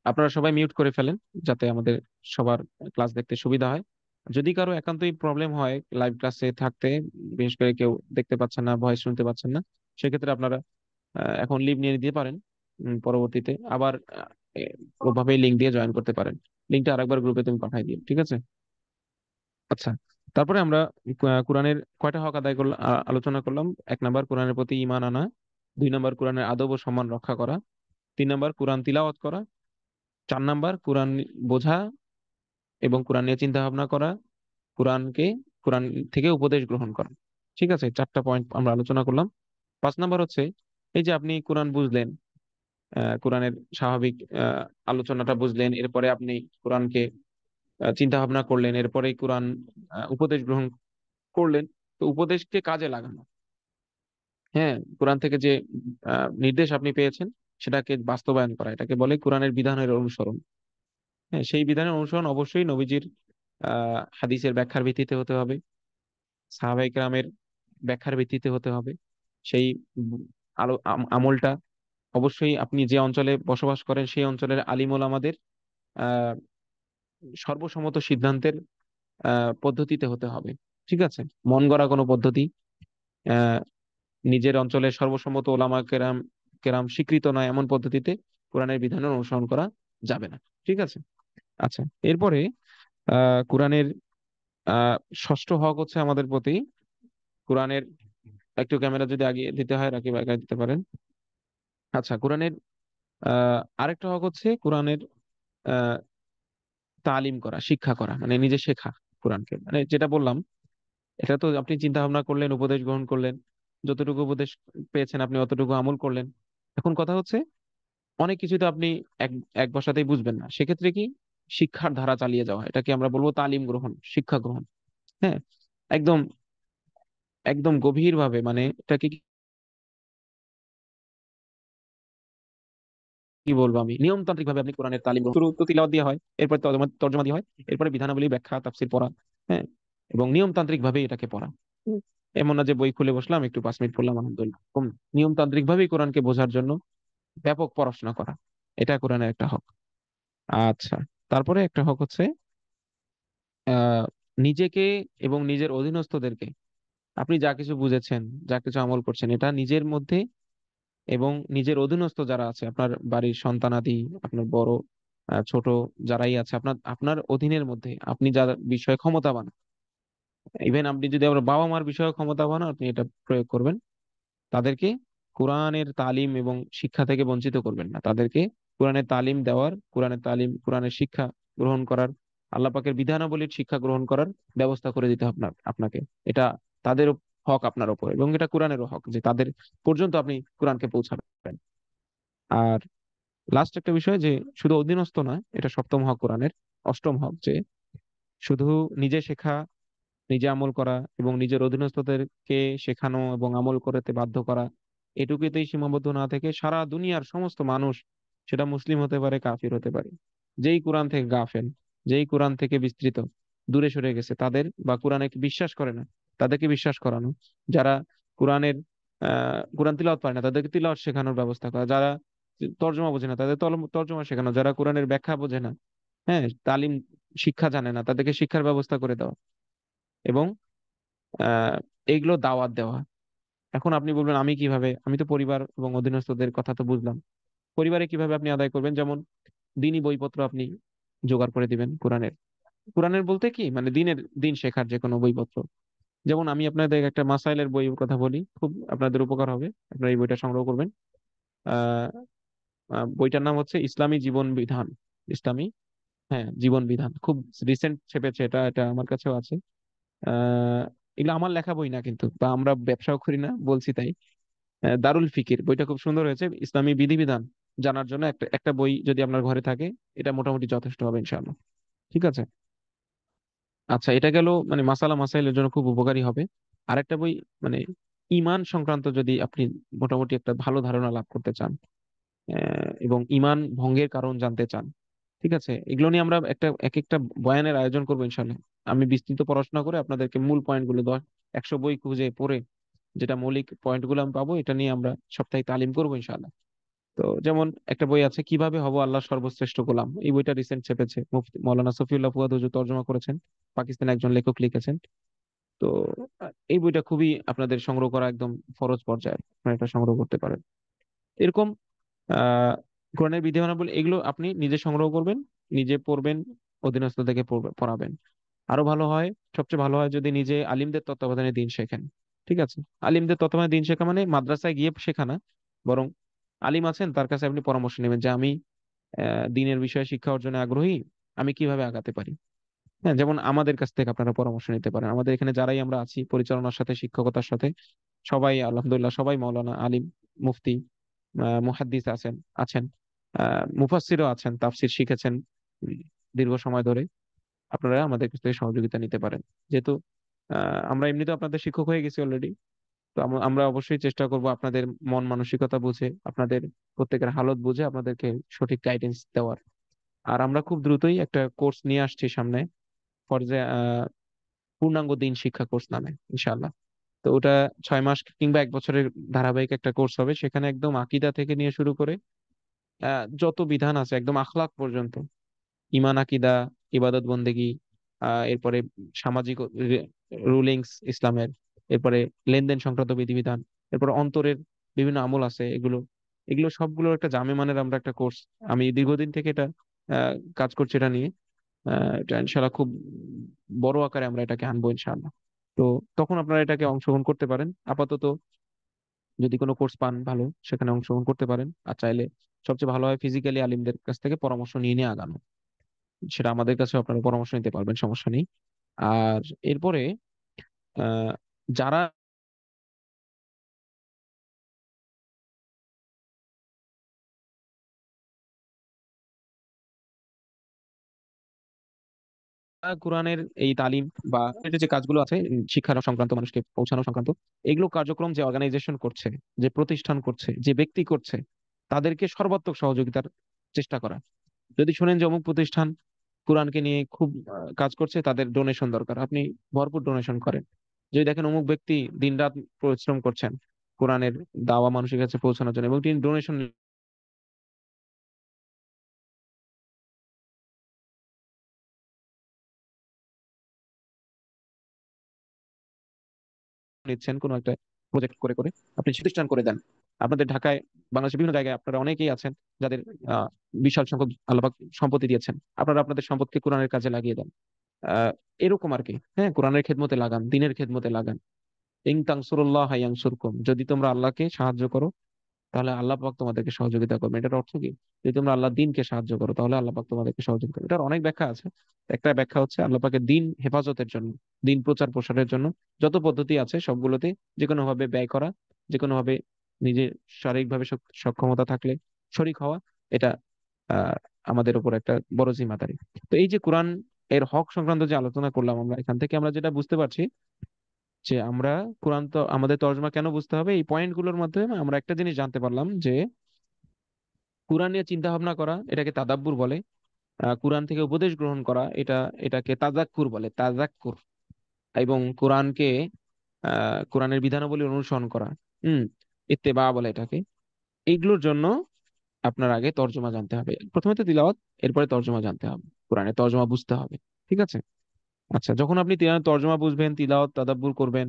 আপনারা সবাই মিউট করে ফেলেন যাতে আমাদের সবার ক্লাস দেখতে সুবিধা হয়। যদি কারো একান্তই প্রবলেম হয় লাইভ ক্লাসে থাকতে, বিশেষ করে কেউ দেখতে পাচ্ছেন না, ভয়েস শুনতে পাচ্ছেন না, সেক্ষেত্রে আপনারা এখন লিভ নিয়ে নিতে পারেন। পরবর্তীতে আবার ওভাবেই লিঙ্ক দিয়ে জয়েন করতে পারেন। লিঙ্কটা আরেকবার গ্রুপে তুমি পাঠিয়ে দিও, ঠিক আছে? আচ্ছা, তারপরে আমরা কোরআনের কয়টা হক আদায় করলাম, আলোচনা করলাম। 1 নাম্বার কোরআনের প্রতি ঈমান আনা, 2 নাম্বার কোরআনের আদব ও সম্মান রক্ষা করা, 3 নাম্বার কোরআন তিলাওয়াত করা, 4 নাম্বার কোরআন বোঝা এবং কোরআন নিয়ে চিন্তা ভাবনা করা, কোরআনকে কোরআন থেকে উপদেশ গ্রহণ করা। ঠিক আছে, 4টা পয়েন্ট আমরা আলোচনা করলাম। 5 নাম্বার হচ্ছে এই যে আপনি কোরআন বুঝলেন, কোরআনের স্বাভাবিক আলোচনাটা বুঝলেন, এরপরে আপনি কোরআনকে চিন্তা ভাবনা করলেন, এরপরে কোরআন উপদেশ গ্রহণ করলেন। তো উপদেশকে কাজে লাগানো, হ্যাঁ, কোরআন থেকে যে নির্দেশ আপনি পেয়েছেন সেটাকে বাস্তবায়ন করা, এটাকে বলে কোরআনের বিধানের অনুসরণ। হ্যাঁ, সেই বিধানের অনুসরণ অবশ্যই নবীজির হাদিসের ব্যাখ্যার ভিত্তিতে হতে হবে, সাহাবায়ে কেরামের ব্যাখ্যার ভিত্তিতে হতে হবে। সেই উম, আমলটা অবশ্যই আপনি যে অঞ্চলে বসবাস করেন সেই অঞ্চলের আলিম ওলামাদের আহ সর্বসম্মত সিদ্ধান্তের পদ্ধতিতে হতে হবে। ঠিক আছে, মন গড়া কোনো পদ্ধতি, আহ নিজের অঞ্চলের সর্বসম্মত ওলামা কেরাম কেরাম স্বীকৃত নয় এমন পদ্ধতিতে কোরআনের বিধানের অনুসরণ করা যাবে না। ঠিক আছে। আচ্ছা, এরপরে কোরআনের আহ ষষ্ঠ হক হচ্ছে আমাদের প্রতি কোরআনের, একটু ক্যামেরা যদি আগিয়ে দিতে হয় রাকিব আগায় দিতে পারেন। আচ্ছা, কোরআনের আরেকটা হক হচ্ছে কোরআনের আহ তালিম করা, শিক্ষা করা, মানে নিজে শেখা কোরআনকে, মানে যেটা বললাম, এটা তো আপনি চিন্তা ভাবনা করলেন, উপদেশ গ্রহণ করলেন, যতটুকু উপদেশ পেয়েছেন আপনি অতটুকু আমল করলেন। এখন কথা হচ্ছে অনেক কিছু তো আপনি এক এক বসাতেই বুঝবেন না, সেক্ষেত্রে কি শিক্ষার ধারা চালিয়ে যাওয়া, এটাকে আমরা বলবো তালিম গ্রহণ, শিক্ষা গ্রহণ। হ্যাঁ, একদম একদম গভীর ভাবে, মানে এটাকে কি বলবো আমি, নিয়মতান্ত্রিক ভাবে আপনি কোরআনের তালিম গ্রহণ, শুরু তো তিলাওয়াত দেওয়া হয়, এরপর তর্জমা তর্জমা দেওয়া হয়, এরপরে বিধানাবলী ব্যাখ্যা তাফসীর পড়া। হ্যাঁ, এবং নিয়মতান্ত্রিক ভাবে এটাকে পড়া। এমন না যে বই খুলে বসলাম একটু 5 মিনিট পড়লাম আলহামদুলিল্লাহ, নিয়মতান্ত্রিক ভাবেই কোরআনকে বোঝার জন্য ব্যাপক পড়াশোনা করা, এটা কোরআনের একটা হক। আচ্ছা, তারপরে একটা হক হচ্ছে আহ নিজেকে এবং নিজের অধীনস্থদেরকে, আপনি যা কিছু বুঝেছেন, যা কিছু আমল করছেন, এটা নিজের মধ্যে এবং নিজের অধীনস্থ যারা আছে, আপনার বাড়ির সন্তানাদি, আপনার বড় ছোট যারাই আছে আপনার আপনার অধীনের মধ্যে, আপনি যার বিষয়ে ক্ষমতাবান, ইভেন আপনি যদি আপনার বাবা মার বিষয়ে ক্ষমতাবান হন, আপনি এটা প্রয়োগ করবেন। তাদেরকে কোরআনের তালিম এবং শিক্ষা থেকে বঞ্চিত করবেন না, তাদেরকে কোরআনের তালিম দেওয়ার, কোরআনের তালিম, কোরআনের শিক্ষা গ্রহণ করার, আল্লাহ পাকের বিধানাবলীর শিক্ষা গ্রহণ করার ব্যবস্থা করে দিতে হবে আপনাকে। এটা তাদের হক আপনার উপর, এবং এটা কোরআনেরও হক যে তাদের পর্যন্ত আপনি কোরআনকে পৌঁছাবেন। আর লাস্ট একটা বিষয় যে শুধু অধীনস্থ নয়, এটা সপ্তম হক কোরআনের, অষ্টম হক যে শুধু নিজে শেখা নিজে আমল করা এবং নিজের অধীনস্থদেরকে শেখানো এবং আমল করতে বাধ্য করা, এটুকুতেই সীমাবদ্ধ না থেকে সারা দুনিয়ার সমস্ত মানুষ, সেটা মুসলিম হতে পারে কাফির হতে পারে, যেই কোরআন থেকে গাফেল, যেই কোরআন থেকে বিস্তৃত দূরে সরে গেছে তাদের, বা কোরআনে বিশ্বাস করে না তাদেরকে বিশ্বাস করানো, যারা কোরআনের কোরআন তিলাওয়াত পারে না তাদেরকে তিলাওয়াত শেখানোর ব্যবস্থা করা, যারা তর্জমা বোঝে না তাদের তর্জমা শেখানো, যারা কোরআনের ব্যাখ্যা বোঝে না, হ্যাঁ, তালিম শিক্ষা জানে না তাদেরকে শিক্ষার ব্যবস্থা করে দেওয়া, এবং আহ এইগুলো দাওয়াত দেওয়া। এখন আপনি বলবেন আমি কিভাবে, আমি তো পরিবার এবং অধীনস্থদের কথা তো বুঝলাম, পরিবারে কিভাবে আপনি আদায় করবেন? যেমন দিনী বইপত্র আপনি জোগাড় করে দিবেন কোরআনের, কোরআনের বলতে কি মানে দিনের দিন শেখার যে কোনো বইপত্র। যেমন আমি আপনাদের একটা মাসাইলের বইয়ের কথা বলি, খুব আপনাদের উপকার হবে, আপনারা এই বইটা সংগ্রহ করবেন। আহ বইটার নাম হচ্ছে ইসলামী জীবন বিধান। ইসলামী, হ্যাঁ, জীবন বিধান, খুব রিসেন্ট ছেপেছে এটা, এটা আমার কাছেও আছে। আহ এগুলো আমার লেখা বই না কিন্তু, বা আমরা ব্যবসাও করি না বলছি তাই। দারুল ফিকির বইটা খুব সুন্দর হয়েছে, ইসলামী বিধিবিধান জানার জন্য একটা একটা বই যদি আপনার ঘরে থাকে, এটা মোটামুটি যথেষ্ট হবে ইনশাআল্লাহ। ঠিক আছে। আচ্ছা, এটা গেল মানে মাসালা মাসাইলের জন্য খুব উপকারী হবে। আরেকটা বই মানে ইমান সংক্রান্ত, যদি আপনি মোটামুটি একটা ভালো ধারণা লাভ করতে চান, এবং ইমান ভঙ্গের কারণ জানতে চান, ঠিক আছে, এগুলো নিয়ে আমরা একটা এক একটা বয়ানের আয়োজন করবো ইনশাল্লাহ। আমি বিস্তৃত পড়াশোনা করে আপনাদেরকে মূল পয়েন্ট গুলো 100 বই খুঁজে পড়ে যেটা মৌলিক পয়েন্ট গুলো আমি পাবো, এটা নিয়ে আমরা সপ্তাহে তালিম করবো ইনশাল্লাহ। তো যেমন একটা বই আছে কিভাবে হব আল্লাহ সর্বশ্রেষ্ঠ গোলাম, এই বইটা রিসেন্ট ছেপেছে, মুফতি মৌলানা সফিউল্লাহ ফুয়াদ হুজুর তর্জমা করেছেন, পাকিস্তানের একজন লেখক লিখেছেন। তো এই বইটা খুবই আপনাদের সংগ্রহ করা একদম ফরজ পর্যায়ে, আপনারা এটা সংগ্রহ করতে পারেন। এরকম আহ কোরআনের বিধিমালাবলী এগুলো আপনি নিজে সংগ্রহ করবেন, নিজে পড়বেন, অধীনস্থ থেকে পড়াবেন। আরো ভালো হয়, সবচেয়ে ভালো হয় যদি নিজে আলিমদের তত্ত্বাবধানে দিন শেখেন। ঠিক আছে। আলিমদের তত্ত্বাবধানে দিন শেখা মানে মাদ্রাসায় গিয়ে শেখা না, বরং আলিম আছেন তার কাছে আপনি পরামর্শ নেবেন যে আমি দিনের বিষয়ে শিক্ষা অর্জনে আগ্রহী, আমি কিভাবে আগাতে পারি। হ্যাঁ, যেমন আমাদের কাছ থেকে আপনারা পরামর্শ নিতে পারেন। আমাদের এখানে যারাই আমরা আছি পরিচালনার সাথে, শিক্ষকতার সাথে, সবাই আলহামদুলিল্লাহ সবাই মাওলানা, আলিম, মুফতি, মুহাদ্দিস আছেন আছেন মুফাসসিরও আছেন, তাফসির শিখেছেন দীর্ঘ সময় ধরে। আপনারা আমাদের কাছ থেকে সহযোগিতা নিতে পারেন। যেহেতু আমরা এমনিতেও আপনাদের শিক্ষক হয়ে গেছি অলরেডি, তো আমরা অবশ্যই চেষ্টা করব আপনাদের মন মানসিকতা বুঝে, আপনাদের প্রত্যেকের হালত বুঝে আপনাদেরকে সঠিক গাইডেন্স দেওয়ার। আর আমরা খুব দ্রুতই একটা কোর্স নিয়ে আসছি সামনে, পর্যায়ে পূর্ণাঙ্গ দিন শিক্ষা কোর্স নামে ইনশাআল্লাহ। তো ওটা 6 মাস কিংবা 1 বছরের ধারাবাহিক একটা কোর্স হবে, সেখানে একদম আকীদা থেকে নিয়ে শুরু করে যত বিধান আছে একদম আখলাক পর্যন্ত, ইমান, আকীদা, ইবাদত বন্দেগী, এরপরে সামাজিক রুলিংস ইসলামের, এরপরে লেনদেন সংক্রান্ত বিধিবিধান, এরপরে অন্তরের বিভিন্ন আমল আছে, এগুলো এগুলো সবগুলোর একটা জামে মানের আমরা একটা কোর্স, আমি দীর্ঘদিন থেকে এটা কাজ করছি এটা নিয়ে। এটা ইনশাল্লাহ খুব বড় আকারে আমরা এটাকে আনবো ইনশাল্লাহ। তো তখন আপনারা এটাকে অংশগ্রহণ করতে পারেন। আপাতত যদি কোনো কোর্স পান ভালো, সেখানে অংশগ্রহণ করতে পারেন। আর চাইলে সবচেয়ে ভালো হয় ফিজিক্যালি আলিমদের কাছ থেকে পরামর্শ নিয়ে নিয়ে আগানো, সেটা আমাদের কাছে আপনারা পরামর্শ নিতে পারবেন, সমস্যা নেই। আর এরপরে আহ যারা কোরআনের এই তালিম বা এর যে কাজগুলো আছে, শিক্ষা সংক্রান্ত, মানুষকে পৌঁছানো সংক্রান্ত, এগুলো কার্যক্রম যে অর্গানাইজেশন করছে, যে প্রতিষ্ঠান করছে, যে ব্যক্তি করছে, তাদেরকে সর্বাত্মক সহযোগিতার চেষ্টা করা। যদি শুনেন যে অমুক প্রতিষ্ঠান কোরআনকে নিয়ে খুব কাজ করছে, তাদের ডোনেশন দরকার, আপনি ভরপুর ডোনেশন করেন। যদি দেখেন অমুক ব্যক্তি দিনরাত পরিশ্রম করছেন কোরআনের দাওয়া মানুষের কাছে পৌঁছানোর জন্য, এবং তিনি ডোনেশন নিচ্ছেন কোনো একটা প্রজেক্ট করে করে, আপনি প্রতিষ্ঠান করে দেন। আপনাদের ঢাকায়, বাংলাদেশের বিভিন্ন জায়গায় আপনারা অনেকেই আছেন যাদের আহ বিশাল সংখ্যক আল্লাহ পাক সম্পত্তি দিয়েছেন, আপনারা আপনাদের সম্পদকে কোরআনের কাজে লাগিয়ে দেন। এরকম আর কি, হ্যাঁ, কোরআনের খেদমতে লাগান, দিনের খেদমতে লাগান। ইন তানসুরুল্লাহ ইয়ানসুরকুম, যদি তোমরা আল্লাহকে সাহায্য করো তাহলে আল্লাহ পাক তোমাদেরকে সহযোগিতা করবে। এটার অর্থ কি? যদি তোমরা আল্লাহ দিনকে সাহায্য করো তাহলে আল্লাহ পাক তোমাদেরকে সহযোগিতা করবে। এটার অনেক ব্যাখ্যা আছে। একটা ব্যাখ্যা হচ্ছে আল্লাহ পাকের দিন হেফাজতের জন্য, দিন প্রচার প্রসারের জন্য যত পদ্ধতি আছে সবগুলোতে যে কোনো ভাবে ব্যয় করা, যে কোনো ভাবে নিজের শারীরিকভাবে সক্ষমতা থাকলে শরিক হওয়া, এটা আহ আমাদের উপর একটা বড় জিম্মাদারি। তো এই যে কোরআন এর হক সংক্রান্ত যে আলোচনা করলাম আমরা, এখান থেকে আমরা যেটা বুঝতে পারছি যে আমরা কোরআন তো আমাদের তর্জমা কেন বুঝতে হবে, এই পয়েন্টগুলোর মাধ্যমে আমরা একটা জিনিস জানতে পারলাম যে কোরআন নিয়ে চিন্তা ভাবনা করা এটাকে তাদাব্বুর বলে। কোরআন থেকে উপদেশ গ্রহণ করা এটাকে তাজাক্কুর বলে, তাজাক্কুর। এবং কোরআনকে কোরআনের বিধানাবলী অনুসরণ করা, হুম, ইত্তেবা বলে এটাকে। এইগুলোর জন্য আপনার আগে তর্জমা জানতে হবে, প্রথমে তো তিলাওয়াত, এরপরে তর্জমা জানতে হবে, কোরআনের তর্জমা বুঝতে হবে। ঠিক আছে? আচ্ছা, যখন আপনি তর্জমা বুঝবেন, তিলাওয়াত তাদাব্বুর করবেন,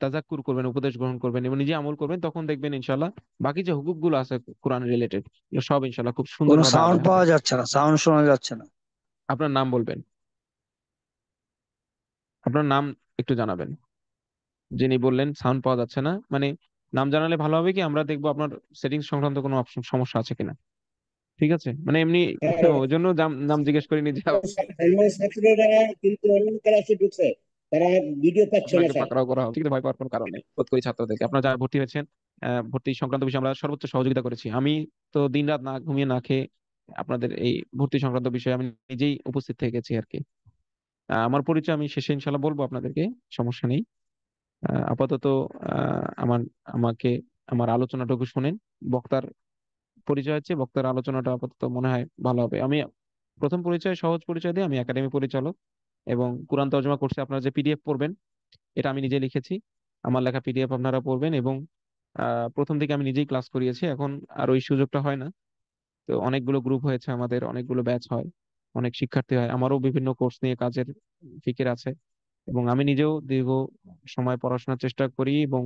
তাজাক্কুর করবেন, উপদেশ গ্রহণ করবেন এবং নিজে আমল করবেন, তখন দেখবেন ইনশাল্লাহ বাকি যে হুকুক গুলো আছে কোরআন রিলেটেড, সব ইনশাল্লাহ খুব কোনো সুন্দরভাবে সাউন্ড আদায় হবে। পাওয়া যাচ্ছে না, সাউন্ড শোনা যাচ্ছে না। আপনার নাম বলবেন, আপনার নাম একটু জানাবেন। যিনি বললেন সাউন্ড পাওয়া যাচ্ছে না, মানে নাম জানালে ভালো হবে, কি আমরা দেখবো আপনার সেটিংস সংক্রান্ত কোনো অপশন সমস্যা আছে কিনা। ঠিক আছে? মানে এমনি ওই জন্য নাম জিজ্ঞেস করিনি যে ছাত্ররা কিন্তু অনলাইন ক্লাসে ঢুকছে, তারা ভিডিও পাচ্ছে না আপনাকে স্যার। পাকড়াও করা হবে। ঠিক আছে, ভয় পাওয়ার কোনো কারণ নেই। বোধ করি ছাত্রদেরকে, আপনারা যারা ভর্তি হয়েছেন, ভর্তি সংক্রান্ত বিষয়ে আমরা সর্বোচ্চ সহযোগিতা করেছি। আমি তো দিনরাত না ঘুমিয়ে না খেয়ে আপনাদের এই ভর্তি সংক্রান্ত বিষয়ে আমি নিজেই উপস্থিত থেকেছি আর কি। আমার পরিচয় আমি শেষে ইনশাল্লাহ বলবো আপনাদেরকে, সমস্যা নেই। আপাতত আমার আমাকে আমার আলোচনাটুকু শুনেন। বক্তার পরিচয় হচ্ছে, বক্তার আলোচনাটা আপাতত মনে হয় ভালো হবে। আমি প্রথম পরিচয়, সহজ পরিচয় দিই, আমি একাডেমি পরিচালক এবং কোরআন তর্জমা কোর্সে আপনারা যে পিডিএফ পড়বেন, এটা আমি নিজে লিখেছি। আমার লেখা পিডিএফ আপনারা পড়বেন এবং প্রথম থেকে আমি নিজেই ক্লাস করিয়েছি, এখন আর ওই সুযোগটা হয় না। তো অনেকগুলো গ্রুপ হয়েছে আমাদের, অনেকগুলো ব্যাচ হয়, অনেক শিক্ষার্থী হয়, আমারও বিভিন্ন কোর্স নিয়ে কাজের ফিকির আছে। এবং আমি নিজেও দীর্ঘ সময় পড়াশোনার চেষ্টা করি এবং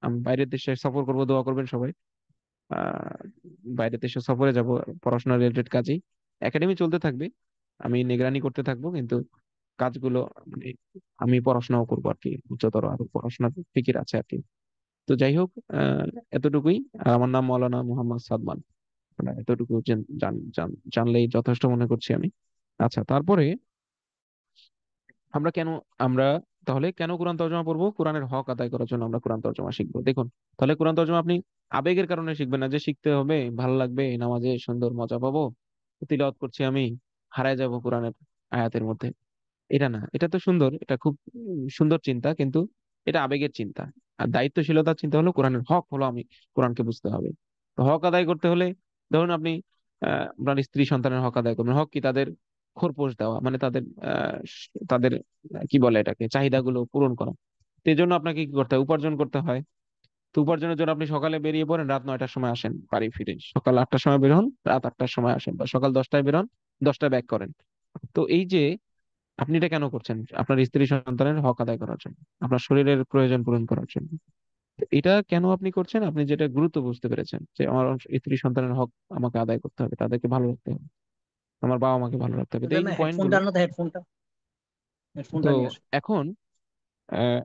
আমি বাইরের দেশে সফর করব, দোয়া করবেন সবাই। আহ বাইরের দেশে সফরে যাব পড়াশোনা রিলেটেড কাজেই। একাডেমি চলতে থাকবে, আমি নিগরানি করতে থাকবো, কিন্তু কাজগুলো মানে আমি পড়াশোনাও করবো আর কি, উচ্চতর আরো পড়াশোনার ফিকির আছে আর কি। তো যাই হোক, এতটুকুই। আর আমার নাম মাওলানা মুহাম্মদ সাদমান। এতটুকু জানলেই যথেষ্ট মনে করছি আমি। আচ্ছা, তারপরে আমরা কেন আমরা তাহলে কেন কোরআন তর্জমা পড়বো? কোরআনের হক আদায় করার জন্য আমরা কোরআন তর্জমা শিখবো। দেখুন, তাহলে কোরআন তর্জমা আপনি আবেগের কারণে শিখবেন না, যে শিখতে হবে, ভালো লাগবে, নামাজে সুন্দর মজা পাবো, তিলাওয়াত করছি আমি, হারায় যাব কোরআনের আয়াতের মধ্যে। এটা না, এটা তো সুন্দর, এটা খুব সুন্দর চিন্তা, কিন্তু এটা আবেগের চিন্তা। আর দায়িত্বশীলতার চিন্তা হলো কোরআনের হক হলো আমি কোরআনকে বুঝতে হবে। তো হক আদায় করতে হলে ধরুন আপনি আপনার স্ত্রী সন্তানের হক আদায় করবেন। হক কি? তাদের খোরপোশ দেওয়া, মানে তাদের কি বলে এটাকে, চাহিদাগুলো পূরণ করা। তো এই জন্য আপনাকে কি করতে হয়? উপার্জন করতে হয়। তো উপার্জনের জন্য আপনি সকালে বেরিয়ে পড়েন, রাত 9টার সময় আসেন বাড়ি ফিরে, সকাল 8টার সময় বের হন, রাত 8টার সময় আসেন, বা সকাল 10টায় বের হন, 10টায় ব্যাক করেন। তো এই যে আপনি এটা কেন করছেন? আপনার স্ত্রী সন্তানের হক আদায় করার জন্য, আপনার শরীরের প্রয়োজন পূরণ করার জন্য। তো এটা কেন আপনি করছেন? আপনি যেটা গুরুত্ব বুঝতে পেরেছেন যে আমার স্ত্রী সন্তানের হক আমাকে আদায় করতে হবে, তাদেরকে ভালো রাখতে হবে, আমার বাবা মাকে ভালো রাখতে হবে। তো এই যে পয়েন্ট হেডফোনটা গুলো, আনো তো, হেডফোনটা তো হেডফোনটা নিয়ে আসো। এখন আহ,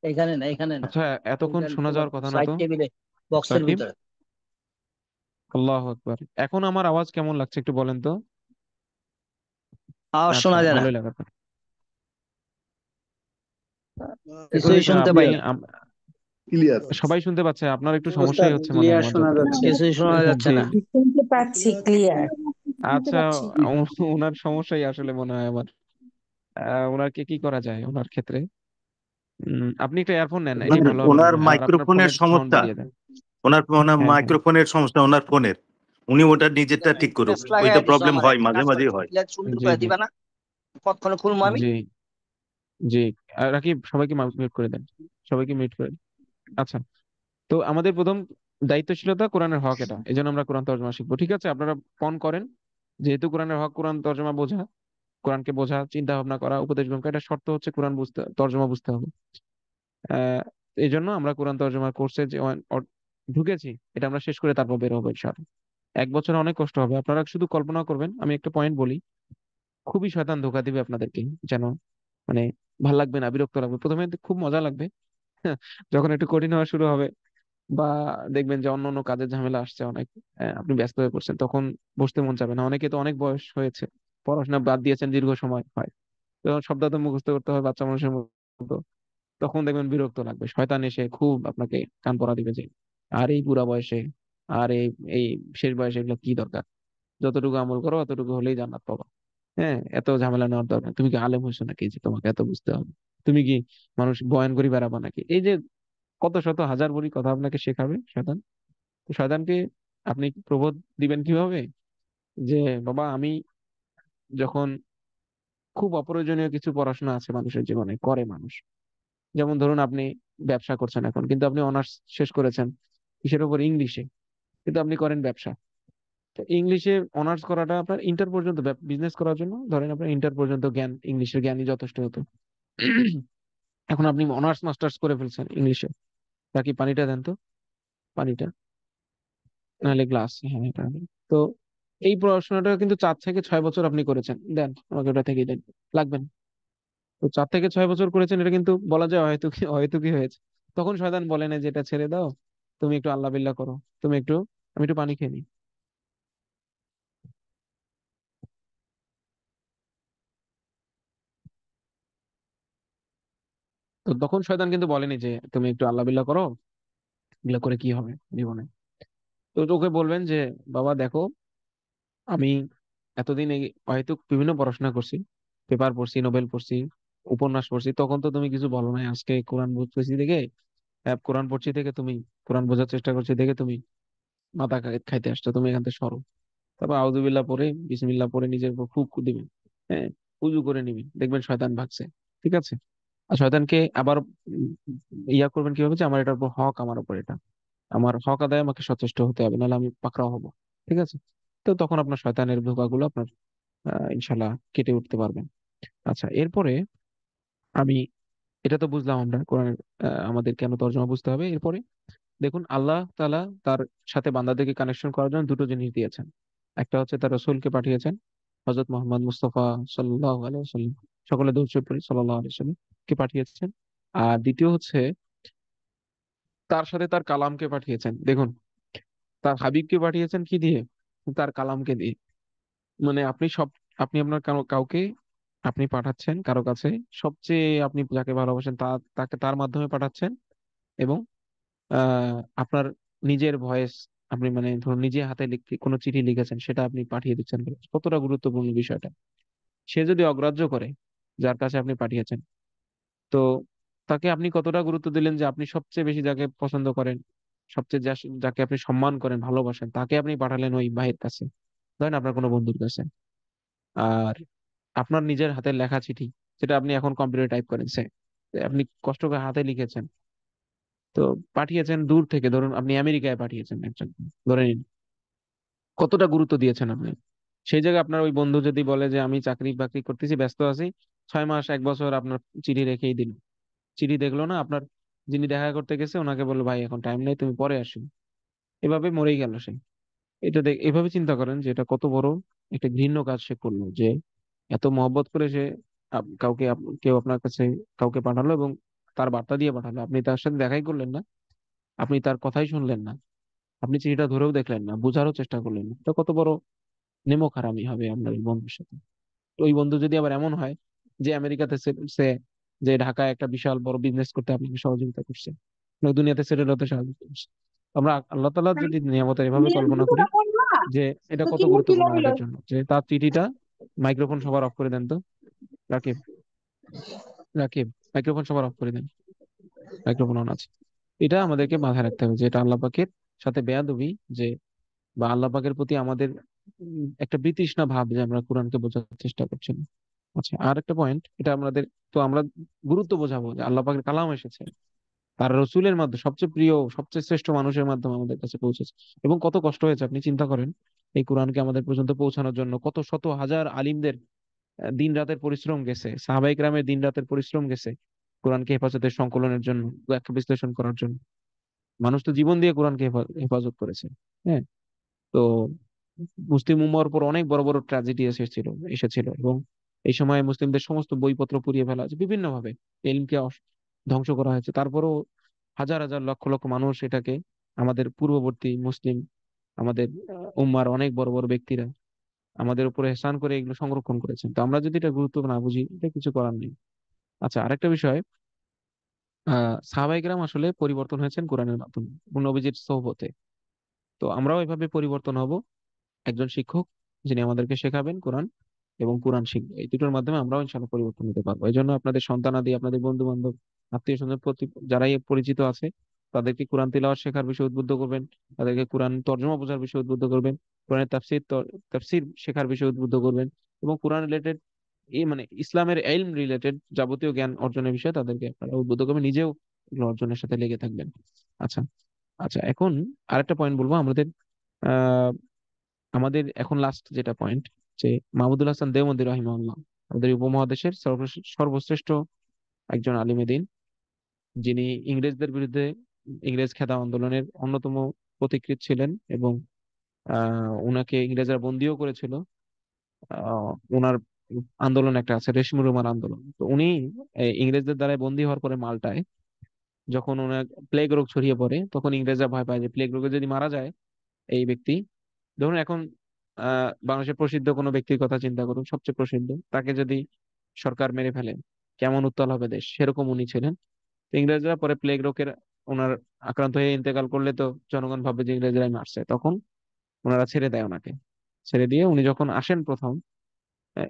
এখানে না, এখানে না, আচ্ছা, এতক্ষণ ওইখানে শোনা তোমার যাওয়ার কথা না সাইড তো। টেবিলে, বক্সের সাকিব, ভিতরে। আল্লাহ আকবার। এখন আমার আওয়াজ কেমন লাগছে একটু বলেন তো। আওয়াজ আচ্ছা, শোনা যায় না, ভালোই লাগার কথা। কিছুই আচ্ছা, শুনতে আপনি পাই না। ক্লিয়ার। সবাই শুনতে পাচ্ছে, আপনার একটু ওস্তাদ সমস্যাই হচ্ছে মনে হয় ক্লিয়ার আমার শোনা যতটুকু। যাচ্ছে। কিছুই শোনা যাচ্ছে জি, না। শুনতে পাচ্ছি ক্লিয়ার, শুনতে আচ্ছা, পাচ্ছি। ওনার সমস্যাই আসলে মনে হয় আমার। ওনাকে কি করা যায় ওনার ক্ষেত্রে? আপনি একটা ইয়ারফোন নেন, এটাই ভালো হবে ওনার মনে হয়, আর আপনার মাইক্রোফোনের ফোনের সাউন্ড সমস্যা, বাড়িয়ে দেন। ওনার হ্যাঁ, হ্যাঁ, মাইক্রোফোনের সমস্যা, ওনার ফোনের। উনি ওটা নিজেরটা ঠিক করুক, টেস্ট লাগাই ওইটা দিছো প্রবলেম আমার, হয়, একটা মাঝে কাজ করে মাঝে একটু হয়। ক্লিয়ার সুন্দর জি, করে জি, দিবা না? কতক্ষণে খুলবো আমি? জি, জি। রাকিব, সবাইকে মিউট করে দেন, সবাইকে মিউট করে দেন। আচ্ছা, তো আমাদের প্রথম দায়িত্বশীলতা কোরআনের হক, এটা এই জন্য আমরা কোরআন তর্জমা শিখবো। ঠিক আছে, আপনারা পণ করেন, যেহেতু কোরআনের হক কোরআন তর্জমা বোঝা, কোরআনকে বোঝা, চিন্তা ভাবনা করা, উপদেশ গ্রহণ করা, এটা শর্ত হচ্ছে কোরআন বুঝতে, তর্জমা বুঝতে হবে। আহ এই জন্য আমরা কোরআন তর্জমার কোর্সে যে ঢুকেছি, এটা আমরা শেষ করে তারপর বের হবো ইনশাআল্লাহ। 1 বছর অনেক কষ্ট হবে, আপনারা শুধু কল্পনা করবেন। আমি একটা পয়েন্ট বলি, খুবই শয়তান ধোঁকা দিবে আপনাদেরকে, যেন মানে ভাল লাগবে না, বিরক্ত লাগবে প্রথমে, খুব মজা লাগবে। যখন একটু কঠিন হওয়া শুরু হবে, বা দেখবেন যে অন্য অন্য কাজের ঝামেলা আসছে অনেক, আপনি ব্যস্ত হয়ে পড়ছেন, তখন বসতে মন চাবে না। অনেকে তো অনেক বয়স হয়েছে, পড়াশোনা বাদ দিয়েছেন, দীর্ঘ সময় হয়, তখন শব্দ তো মুখস্থ করতে হয় বাচ্চা মানুষের মতো, তখন দেখবেন বিরক্ত লাগবে, শয়তান এসে খুব আপনাকে কান পড়া দিবে যে আর এই বুড়া বয়সে, আর এই এই শেষ বয়সে এগুলো কি দরকার, যতটুকু আমল করো অতটুকু হলেই জান্নাত পাবা। হ্যাঁ, এত ঝামেলা নেওয়ার দরকার, তুমি কি আলেম হয়েছো নাকি যে তোমাকে এত বুঝতে হবে? তুমি কি মানুষ বয়ান করি বেড়াবা নাকি? এই যে কত শত হাজার বড়ি কথা আপনাকে শেখাবে শয়তান। তো শয়তানকে আপনি প্রবোধ দিবেন কিভাবে? যে বাবা আমি যখন খুব অপ্রয়োজনীয় কিছু পড়াশোনা আছে মানুষের জীবনে করে মানুষ, যেমন ধরুন আপনি ব্যবসা করছেন এখন, কিন্তু আপনি অনার্স শেষ করেছেন কিসের উপর? ইংলিশে, কিন্তু আপনি করেন ব্যবসা। তো ইংলিশে অনার্স করাটা আপনার ইন্টার পর্যন্ত, বিজনেস করার জন্য ধরেন আপনার ইন্টার পর্যন্ত জ্ঞান, ইংলিশের জ্ঞানই যথেষ্ট হতো। এখন আপনি অনার্স মাস্টার্স করে ফেলছেন ইংলিশে। বাকি পানিটা দেন তো, পানিটা, নাহলে গ্লাস, হ্যাঁ এটা নিন। তো এই পড়াশোনাটা কিন্তু 4 থেকে 6 বছর আপনি করেছেন, দেন আমাকে ওটা থেকেই দেন, লাগবে না। তো 4 থেকে 6 বছর করেছেন, এটা কিন্তু বলা যায় হয়তো কি, হয়তো কি হয়েছে। তখন শয়তান বলে না যে এটা ছেড়ে দাও, তুমি একটু আল্লাহ বিল্লাহ করো, তুমি একটু, আমি একটু পানি খেয়ে নিই। তো তখন শয়তান কিন্তু বলেনি যে তুমি একটু আল্লাহ বিল্লাহ করো, এগুলো করে কি হবে জীবনে। তো ওকে বলবেন যে বাবা দেখো, আমি এতদিন এই হয়তো বিভিন্ন পড়াশোনা করছি, পেপার পড়ছি, নোবেল পড়ছি, উপন্যাস পড়ছি, তখন তো তুমি কিছু বলো নাই। আজকে কোরআন বুঝতেছি দেখে, কোরআন পড়ছি দেখে তুমি, কোরআন বোঝার চেষ্টা করছি দেখে তুমি মাথা খাইতে আসছো, তুমি এখান থেকে সরো। তারপর আউযুবিল্লাহ পরে, বিসমিল্লাহ পরে নিজের উপর ফুক দিবেন, হ্যাঁ, উজু করে নিবেন, দেখবেন শয়তান ভাগছে। ঠিক আছে? আর শয়তানকে আবার ইয়া করবেন কিভাবে, যে আমার এটার উপর হক, আমার উপর এটা, আমার হক আদায় আমাকে সচেষ্ট হতে হবে, নাহলে আমি পাকড়াও হব। ঠিক আছে? তো তখন আপনার শয়তানের ধোঁকাগুলো আপনার ইনশাল্লাহ কেটে উঠতে পারবেন। আচ্ছা, এরপরে আমি, এটা তো বুঝলাম আমরা কোরআনের আমাদের কেন তর্জমা বুঝতে হবে। এরপরে দেখুন, আল্লাহ তাআলা তার সাথে বান্দাদেরকে কানেকশন করার জন্য দুটো জিনিস দিয়েছেন। একটা হচ্ছে তার রসূলকে পাঠিয়েছেন, হযরত মুহাম্মদ মুস্তাফা সাল্লাল্লাহু আলাইহি ওয়াসাল্লাম, সকলে দরুদ শরীফ পড়ি, সাল্লাল্লাহু আলাইহি ওয়াসাল্লাম কে পাঠিয়েছেন। আর দ্বিতীয় হচ্ছে তার সাথে তার কালামকে পাঠিয়েছেন। দেখুন, তার হাবিবকে পাঠিয়েছেন কি দিয়ে? তার কালামকে দিয়ে। মানে আপনি সব, আপনি আপনার কাউকে আপনি পাঠাচ্ছেন কারো কাছে, সবচেয়ে আপনি যাকে ভালোবাসেন তাকে তার মাধ্যমে পাঠাচ্ছেন। এবং আপনার নিজের ভয়েস, আপনি মানে ধরুন নিজে হাতে লিখে কোনো চিঠি লিখেছেন, সেটা আপনি পাঠিয়ে দিচ্ছেন। কতটা গুরুত্বপূর্ণ বিষয়টা। সে যদি অগ্রাহ্য করে যার কাছে আপনি পাঠিয়েছেন, তো তাকে আপনি কতটা গুরুত্ব দিলেন, যে আপনি সবচেয়ে বেশি যাকে পছন্দ করেন, সবচেয়ে যাকে আপনি সম্মান করেন, ভালোবাসেন, তাকে আপনি পাঠালেন ওই ভাইয়ের কাছে, ধরেন আপনার কোনো বন্ধুর কাছে। আর আপনার নিজের হাতের লেখা চিঠি, যেটা আপনি এখন কম্পিউটার টাইপ করেন, সে আপনি কষ্ট করে হাতে লিখেছেন, তো পাঠিয়েছেন দূর থেকে, ধরুন আপনি আমেরিকায় পাঠিয়েছেন একজন, ধরে নিন, কতটা গুরুত্ব দিয়েছেন আপনি। সেই জায়গায় আপনার ওই বন্ধু যদি বলে যে আমি চাকরি বাকরি করতেছি, ব্যস্ত আছি, 6 মাস 1 বছর আপনার চিঠি রেখেই দিন, চিঠি দেখলো না, আপনার যিনি দেখা করতে গেছে ওনাকে বললো ভাই এখন টাইম নেই, তুমি পরে আসো, এভাবে মরেই গেল সে। এটা এভাবে চিন্তা করেন যে এটা কত বড় একটা ঘৃণ্য কাজ সে করলো, যে এত মহব্বত করে সে কাউকে কেউ আপনার কাছে কাউকে পাঠালো, এবং তার বার্তা দিয়ে পাঠালো, আপনি তার সাথে দেখাই করলেন না, আপনি তার কথাই শুনলেন না, আপনি চিঠিটা ধরেও দেখলেন না, বোঝারও চেষ্টা করলেন না। এটা কত বড় নেমো খারামি হবে আপনার এই বন্ধুর সাথে। তো ওই বন্ধু যদি আবার এমন হয় যে আমেরিকাতে সে যে ঢাকায় একটা বিশাল বড় বিজনেস করতে আপনাকে সহযোগিতা করছে, আপনাকে দুনিয়াতে সেটেল হতে সহযোগিতা করছে, আমরা আল্লাহ তাআলা যদি নিয়ামতের এভাবে কল্পনা করি, যে এটা কত গুরুত্বপূর্ণ আমাদের জন্য, যে তার চিঠিটা, মাইক্রোফোন সবার অফ করে দেন তো, রাকিব, রাকিব, মাইক্রোফোন সবার অফ করে দেন, মাইক্রোফোন অন আছে। এটা আমাদেরকে মাথায় রাখতে হবে যে এটা আল্লাহ পাকের সাথে বেয়াদবি, যে বা আল্লাহ পাকের প্রতি আমাদের একটা বিতৃষ্ণা ভাব, যে আমরা কোরআনকে বোঝার চেষ্টা করছি না। আচ্ছা, আর একটা পয়েন্ট, এটা আমাদের, তো আমরা গুরুত্ব বোঝাবো যে আল্লাহ পাকের কালাম এসেছে, তার রসুলের মাধ্যমে, সবচেয়ে প্রিয় সবচেয়ে শ্রেষ্ঠ মানুষের মাধ্যমে আমাদের কাছে পৌঁছেছে। এবং কত কষ্ট হয়েছে আপনি চিন্তা করেন, এই কোরআনকে আমাদের পর্যন্ত পৌঁছানোর জন্য কত শত হাজার আলিমদের দিন রাতের পরিশ্রম গেছে, সাহাবায়ে কেরামের দিন রাতের পরিশ্রম গেছে কোরআনকে হেফাজতের সংকলনের জন্য, ব্যাখ্যা বিশ্লেষণ করার জন্য। মানুষ তো জীবন দিয়ে কোরআনকে হেফাজত করেছে। হ্যাঁ। তো মুসলিম উম্মাহর উপর অনেক বড় বড় ট্র্যাজেডি এসেছিল, এবং এই সময় মুসলিমদের সমস্ত বইপত্র পুড়িয়ে ফেলা হয়েছে বিভিন্ন ভাবে, এলমকে ধ্বংস করা হয়েছে। তারপরও হাজার হাজার লক্ষ লক্ষ মানুষ এটাকে, আমাদের পূর্ববর্তী মুসলিম, আমাদের উম্মার অনেক বড় বড় ব্যক্তিরা আমাদের উপরে এহসান করে এগুলো সংরক্ষণ করেছেন। তো আমরা যদি এটা গুরুত্ব না বুঝি, এটা কিছু করার নেই। আচ্ছা, আরেকটা বিষয়, সাহাবায়ে কেরাম আসলে পরিবর্তন হয়েছেন কোরআনের মাধ্যমে এবং নবীজির সোহবতে। তো আমরাও এভাবে পরিবর্তন হব, একজন শিক্ষক যিনি আমাদেরকে শেখাবেন কোরআন, এবং কোরআন শিখবো। এই দুটোর মাধ্যমে আমরাও ইনশাল্লাহ পরিবর্তন হতে পারবো। এই জন্য আপনাদের সন্তানাদি, আপনাদের বন্ধু বান্ধব, আত্মীয় স্বজন প্রতি যারাই পরিচিত আছে, তাদেরকে কোরআন তিলাওয়াত শেখার বিষয়ে উদ্বুদ্ধ করবেন, তাদেরকে কোরআন তর্জমা বোঝার বিষয়ে উদ্বুদ্ধ করবেন, কোরআনের তাফসীর শেখার বিষয়ে উদ্বুদ্ধ করবেন, এবং কোরআন রিলেটেড এই মানে ইসলামের ইলম রিলেটেড যাবতীয় জ্ঞান অর্জনের বিষয়ে তাদেরকে আপনারা উদ্বুদ্ধ করবেন, নিজেও এগুলো অর্জনের সাথে লেগে থাকবেন। আচ্ছা, আচ্ছা, এখন আরেকটা পয়েন্ট বলবো আমাদের। আহ আমাদের এখন লাস্ট যেটা পয়েন্ট, যে মাহমুদুল হাসান দেওবন্দি রাহিমাহুল্লাহ, আমাদের এই উপমহাদেশের সর্বশ্রেষ্ঠ একজন আলিমে দ্বীন, যিনি ইংরেজদের বিরুদ্ধে ইংরেজ খেদা আন্দোলনের অন্যতম পথিকৃৎ ছিলেন, এবং উনাকে ইংরেজরা বন্দিও করেছিল। ওনার আন্দোলন একটা আছে রেশমি রুমাল আন্দোলন। তো উনি ইংরেজদের দ্বারা বন্দী হওয়ার পরে মাল্টায় যখন ওনার প্লেগ রোগ ছড়িয়ে পড়ে, তখন ইংরেজরা ভয় পায় যে প্লেগ রোগে যদি মারা যায় এই ব্যক্তি, ধরুন এখন বাংলাদেশের প্রসিদ্ধ কোনো ব্যক্তির কথা চিন্তা করুন, সবচেয়ে প্রসিদ্ধ, তাকে যদি সরকার মেরে ফেলে কেমন উত্তাল হবে দেশ, সেরকম উনি ছিলেন। তো ইংরেজরা পরে প্লেগ রোগের ওনার আক্রান্ত হয়ে ইন্তেকাল করলে তো জনগণ ভাববে যে ইংরেজরাই মারছে, তখন ওনারা ছেড়ে দেয় ওনাকে। ছেড়ে দিয়ে উনি যখন আসেন প্রথম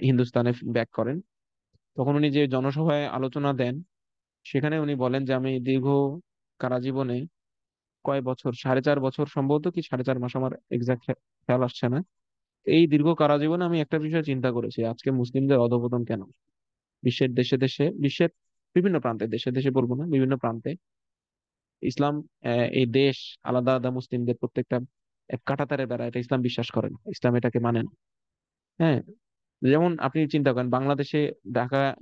হিন্দুস্তানে ব্যাক করেন, তখন উনি যে জনসভায় আলোচনা দেন, সেখানে উনি বলেন যে আমি দীর্ঘ কারাজীবনে কয় বছর, 4.5 বছর সম্ভবত, কি 4.5 মাস, আমার এক্সাক্ট খেয়াল আসছে না। এই দীর্ঘ কারাজীবনে আমি একটা বিষয় চিন্তা করেছি, আজকে মুসলিমদের অধঃপতন কেন। বিশ্বের দেশে দেশে, বিশ্বের বিভিন্ন প্রান্তে, দেশে দেশে বলবো না, বিভিন্ন প্রান্তে ইসলাম, এই দেশ আলাদা আলাদা মুসলিমদের প্রত্যেকটা এক কাঁটাতারের বেড়া, এটা ইসলাম বিশ্বাস করে না, ইসলাম এটাকে মানে না। হ্যাঁ, যেমন আপনি চিন্তা করেন, বাংলাদেশে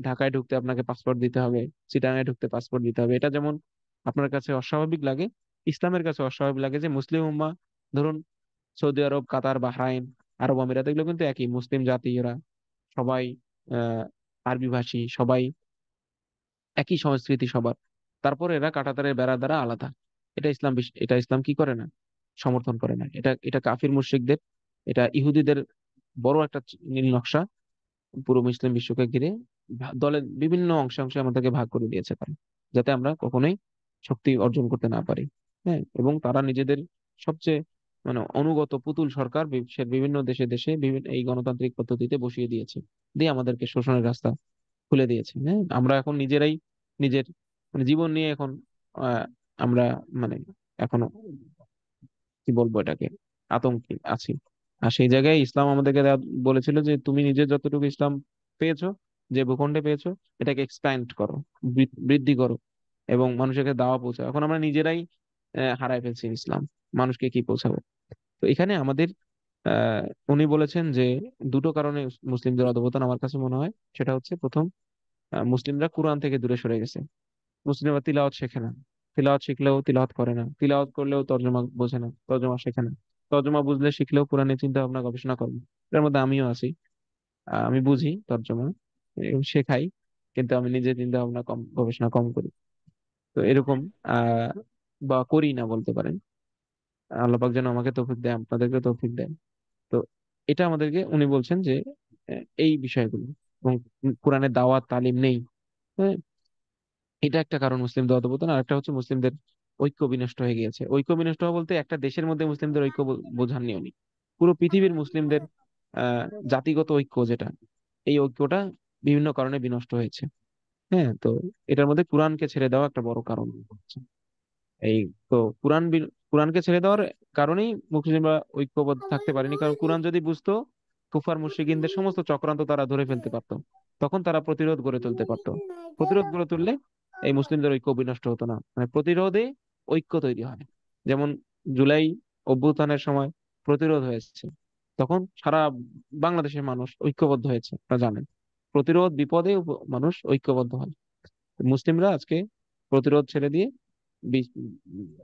ঢাকায় ঢুকতে আপনাকে পাসপোর্ট দিতে হবে, চিটাগাঙে ঢুকতে পাসপোর্ট দিতে হবে। এটা যেমন আপনার কাছে অস্বাভাবিক লাগে, ইসলামের কাছে অস্বাভাবিক লাগে যে মুসলিম উম্মাহ, ধরুন সৌদি আরব, কাতার, বাহরাইন, আরব আমিরাত, এগুলো কিন্তু একই মুসলিম জাতি, এরা সবাই আহ আরবি ভাষী, সবাই একই সংস্কৃতি সবার। তারপর এরা কাঁটাতারের বেড়া দ্বারা আলাদা। এটা ইসলাম কি করে না, সমর্থন করে না। এটা এটা কাফির মুশরিকদের, এটা ইহুদিদের বড় একটা নীল নকশা পুরো মুসলিম বিশ্বকে ঘিরে। দলের বিভিন্ন অংশে অংশে আমাদেরকে ভাগ করে দিয়েছে তারা, যাতে আমরা কখনোই শক্তি অর্জন করতে না পারি। হ্যাঁ, এবং তারা নিজেদের সবচেয়ে অনুগত পুতুল সরকার বিশ্বের বিভিন্ন দেশে দেশে বিভিন্ন এই গণতান্ত্রিক পদ্ধতিতে বসিয়ে দিয়েছে, দিয়ে আমাদেরকে শোষণের রাস্তা খুলে দিয়েছে। হ্যাঁ, আমরা এখন নিজেরাই নিজের জীবন নিয়ে এখন আহ, আমরা মানে এখনো কি বলবো এটাকে, আতঙ্কে আছি। আর সেই জায়গায় ইসলাম আমাদেরকে বলেছিল যে তুমি নিজে যতটুকু ইসলাম পেয়েছো, যে ভূখণ্ডে পেয়েছো, এটাকে এক্সপ্যান্ড করো, বৃদ্ধি করো, এবং মানুষকে দাওয়া পৌঁছাও। এখন আমরা নিজেরাই হারায় ফেলছি ইসলাম, মানুষকে কি পৌঁছাবো। তো এখানে আমাদের আহ উনি বলেছেন যে দুটো কারণে মুসলিমদের অধঃপতন আমার কাছে মনে হয়। সেটা হচ্ছে, প্রথম, মুসলিমরা কোরআন থেকে দূরে সরে গেছে। মুসলিমরা তিলাওয়াত শেখে না, তিলাওয়াত শিখলেও তিলাওয়াত করে না, তিলাওয়াত করলেও তর্জমা বোঝে না, তর্জমা শেখে না, তর্জমা বুঝলে শিখলেও কোরআনের চিন্তা ভাবনা গবেষণা করে না। এর মধ্যে আমিও আছি। আমি বুঝি তর্জমা এবং শেখাই, কিন্তু আমি নিজে চিন্তা ভাবনা কম, গবেষণা কম করি। তো এরকম আহ বা করি না বলতে পারেন। আল্লাহ পাক যেন আমাকে তৌফিক দেয়, আপনাদেরকে তৌফিক দেয়। তো এটা আমাদেরকে উনি বলছেন যে এই বিষয়গুলো, এবং কোরআনের দাওয়াত তালিম নেই। হ্যাঁ, এটা একটা কারণ মুসলিমদের অধঃপতন। আর একটা হচ্ছে মুসলিমদের ঐক্য বিনষ্ট হয়ে গিয়েছে। ঐক্য বিনষ্ট হওয়া বলতে একটা দেশের মধ্যে মুসলিমদের ঐক্য বোঝাননি উনি, পুরো পৃথিবীর মুসলিমদের আহ জাতিগত ঐক্য যেটা, এই ঐক্যটা বিভিন্ন কারণে বিনষ্ট হয়েছে। হ্যাঁ, তো এটার মধ্যে কোরআনকে ছেড়ে দেওয়া একটা বড় কারণ হচ্ছে এই। তো কোরআনকে ছেড়ে দেওয়ার কারণেই মুসলিমরা ঐক্যবদ্ধ থাকতে পারেনি, কারণ কোরআন যদি বুঝতো, কুফার মুশরিকিনদের সমস্ত চক্রান্ত তারা ধরে ফেলতে পারতো, তখন তারা প্রতিরোধ গড়ে তুলতে পারতো। প্রতিরোধ গড়ে তুললে এই মুসলিমদের ঐক্য বিনষ্ট হতো না, প্রতিরোধে ঐক্য তৈরি হয়। যেমন জুলাই অভ্যুত্থানের সময় প্রতিরোধ হয়েছে, তখন সারা বাংলাদেশের মানুষ ঐক্যবদ্ধ হয়েছে, আপনারা জানেন। প্রতিরোধ বিপদে মানুষ ঐক্যবদ্ধ হয়। মুসলিমরা আজকে প্রতিরোধ ছেড়ে দিয়ে বি-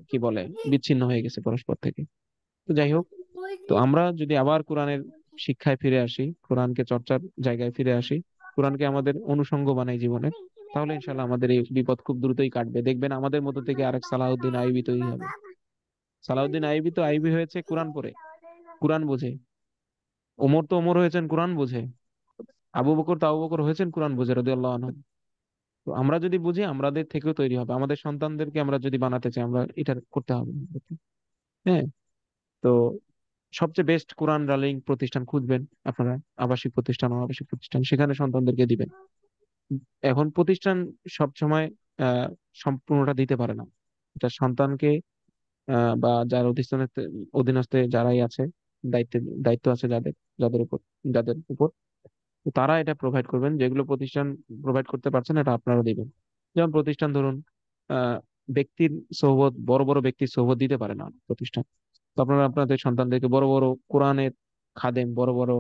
কি বলে বিচ্ছিন্ন হয়ে গেছে পরস্পর থেকে। তো যাই হোক, তো আমরা যদি আবার কোরআনের শিক্ষায় ফিরে আসি, কোরআনকে চর্চার জায়গায় ফিরে আসি, কোরআনকে আমাদের অনুষঙ্গ বানাই জীবনে, তাহলে ইনশাল্লাহ আমাদের এই বিপদ খুব দ্রুতই কাটবে। দেখবেন আমাদের মধ্যে থেকে আরেক সালাউদ্দিন আইবি তৈরি হবে। সালাউদ্দিন আইবি তো আইবি হয়েছে কোরআন পড়ে, কোরআন বোঝে। ওমর তো ওমর হয়েছেন কোরআন বোঝে। আবু বকর তো আবু বকর হয়েছেন কোরআন বোঝে, রাদিয়াল্লাহু আনহু। তো আমরা যদি বুঝি, আমাদের থেকেও তৈরি হবে। আমাদের সন্তানদেরকে আমরা যদি বানাতে চাই, আমরা এটা করতে হবে। হ্যাঁ, তো সবচেয়ে বেস্ট কোরআন রানিং প্রতিষ্ঠান খুঁজবেন আপনারা, আবাসিক প্রতিষ্ঠান, অনাবাসিক প্রতিষ্ঠান, সেখানে সন্তানদেরকে দিবেন। এখন প্রতিষ্ঠান সব সময় সম্পূর্ণটা দিতে পারে না। এটা সন্তানকে বা যার অধীনস্থ অধীনস্থে যারাই আছে, দায়িত্বে দায়িত্ব আছে যাদের, যাদের উপর তো তারা এটা প্রোভাইড করবেন। যেগুলো প্রতিষ্ঠান প্রোভাইড করতে পারছেন এটা আপনারা দিবেন। যেমন প্রতিষ্ঠান ধরুন আহ ব্যক্তির সোহবত, বড় বড় ব্যক্তির সোহবত দিতে পারে না প্রতিষ্ঠান, তো আপনারা আপনাদের সন্তানদেরকে বড় বড় কোরআনের খাদেম, বড় বড়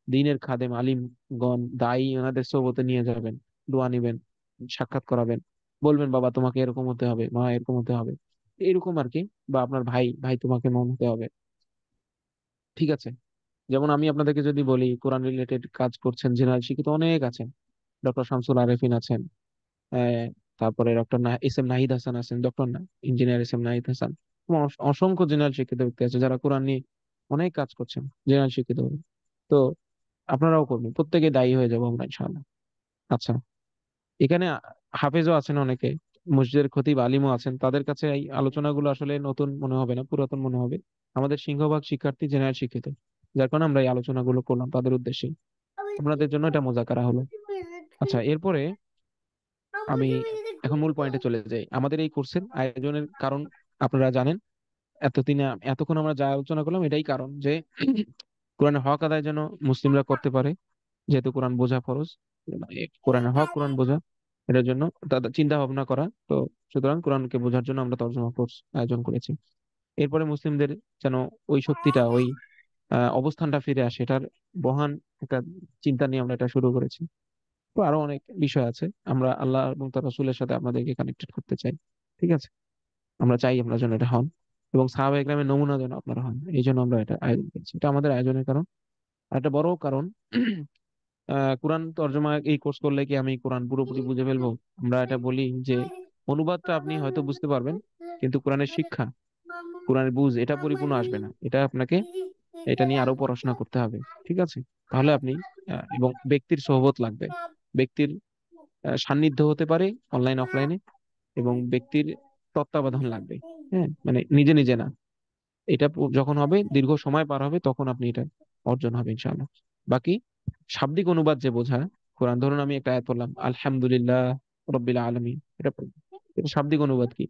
দ্বীনের খাদেম, আলিমগণ, দায়ী, ওনাদের সোহবতে নিয়ে যাবেন, দোয়া নিবেন, সাক্ষাৎ করাবেন, বলবেন বাবা তোমাকে এরকম হতে হবে, মা এরকম হতে হবে, এরকম আর কি। বা আপনার ভাই, ভাই তোমাকে মন হতে হবে, ঠিক আছে। যেমন আমি আপনাদেরকে যদি বলি কোরআন রিলেটেড কাজ করছেন জেনারেল শিক্ষিত অনেক আছেন, ডক্টর শামসুল আরেফিন আছেন, তারপরে doctor S M Nahid Hasan আছেন, doctor engineer S M Nahid Hasan, এবং অসংখ্য জেনারেল শিক্ষিত ব্যক্তি আছে যারা কোরআন নিয়ে অনেক কাজ করছেন, জেনারেল শিক্ষিত। তো আপনারাও করবেন, প্রত্যেকে দায়ী হয়ে যাবো আমরা ইনশাআল্লাহ। আচ্ছা, এখানে হাফেজও আছেন অনেকে, মসজিদের খতিব আলিমও আছেন, তাদের কাছে এই আলোচনাগুলো আসলে নতুন মনে হবে না, পুরাতন মনে হবে। আমাদের সিংহভাগ শিক্ষার্থী জেনারেল শিক্ষিত, যার কারণে আমরা এই আলোচনাগুলো করলাম তাদের উদ্দেশ্যে, আপনাদের জন্য এটা মজাকারা হলো। আচ্ছা, এরপরে আমি এখন মূল পয়েন্টে চলে যাই। আমাদের এই কোর্সের আয়োজনের কারণ আপনারা জানেন। এতদিনে এতক্ষণ আমরা যা আলোচনা করলাম এটাই কারণ, যে কোরআনের হক আদায় যেন মুসলিমরা করতে পারে, যেহেতু কোরআন বোঝা ফরজ, মানে কোরআনের হক কোরআন বোঝা, এটার জন্য তাদের চিন্তা ভাবনা করা। তো সুতরাং কোরআনকে বোঝার জন্য আমরা তর্জমা কোর্স আয়োজন করেছি। এরপরে মুসলিমদের যেন ওই শক্তিটা, ওই অবস্থানটা ফিরে আসে, এটার বহান একটা চিন্তা নিয়ে আমরা এটা শুরু করেছি। তো আরো অনেক বিষয় আছে, আমরা আল্লাহ এবং তার রাসূলের সাথে আপনাদেরকে কানেক্টেড করতে চাই, ঠিক আছে। আমরা চাই আপনারা যেন এটা হন, এবং সাহাবা ইকরামের নমুনা যেন আপনারা হন, এই জন্য আমরা এটা আয়োজন করছি। এটা আমাদের আয়োজনের কারণ। আর একটা বড় কারণ, কোরআন তর্জমা এই কোর্স করলে কি আমি কোরআন পুরোপুরি বুঝে ফেলবো? আমরা এটা বলি যে অনুবাদটা আপনি হয়তো বুঝতে পারবেন, কিন্তু কোরআনের শিক্ষা, কোরআনের বুঝ, এটা পরিপূর্ণ আসবে না। এটা আপনাকে এটা নিয়ে আরো পড়াশোনা করতে হবে, ঠিক আছে। তাহলে আপনি এবং ব্যক্তির সোহবত লাগবে, ব্যক্তির সান্নিধ্য হতে পারে অনলাইন অফলাইনে, এবং ব্যক্তির তত্ত্বাবধান লাগবে। হ্যাঁ, মানে নিজে নিজে না, এটা যখন হবে, দীর্ঘ সময় পার হবে, তখন আপনি এটা অর্জন হবে ইনশাআল্লাহ। বাকি শাব্দিক অনুবাদ যে বোঝা কোরআন, ধরুন আমি একটা আয়াত পড়লাম আলহামদুলিল্লাহ রব্বিল আলামিন, এটা এটা শাব্দিক অনুবাদ কি?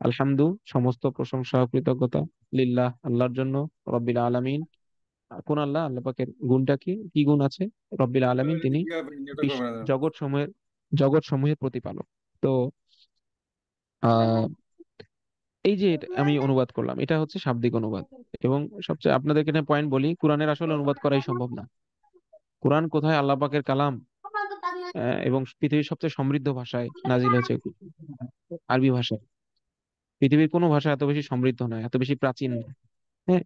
আলহামদু সমস্ত প্রশংসা ও কৃতজ্ঞতা, লিল্লাহ আল্লাহর জন্য, রব্বিল আলামিন কোন আল্লাহ, আল্লাহ পাকের গুণটা কি, কি গুণ আছে? রব্বিল আলামিন তিনি জগৎ সমূহের জগৎ সমূহের প্রতিপালক। তো আহ এই যে আমি অনুবাদ করলাম, এটা হচ্ছে শাব্দিক অনুবাদ। এবং সবচেয়ে আপনাদেরকে একটা পয়েন্ট বলি, কোরআনের আসলে অনুবাদ করাই সম্ভব না। কোরআন কোথায় আল্লাহ পাকের কালাম, এবং পৃথিবীর সবচেয়ে সমৃদ্ধ ভাষায় নাজিল হয়েছে, আরবি ভাষায়। পৃথিবীর কোনো ভাষা এত বেশি সমৃদ্ধ নয়, এত বেশি প্রাচীন নয়। হ্যাঁ,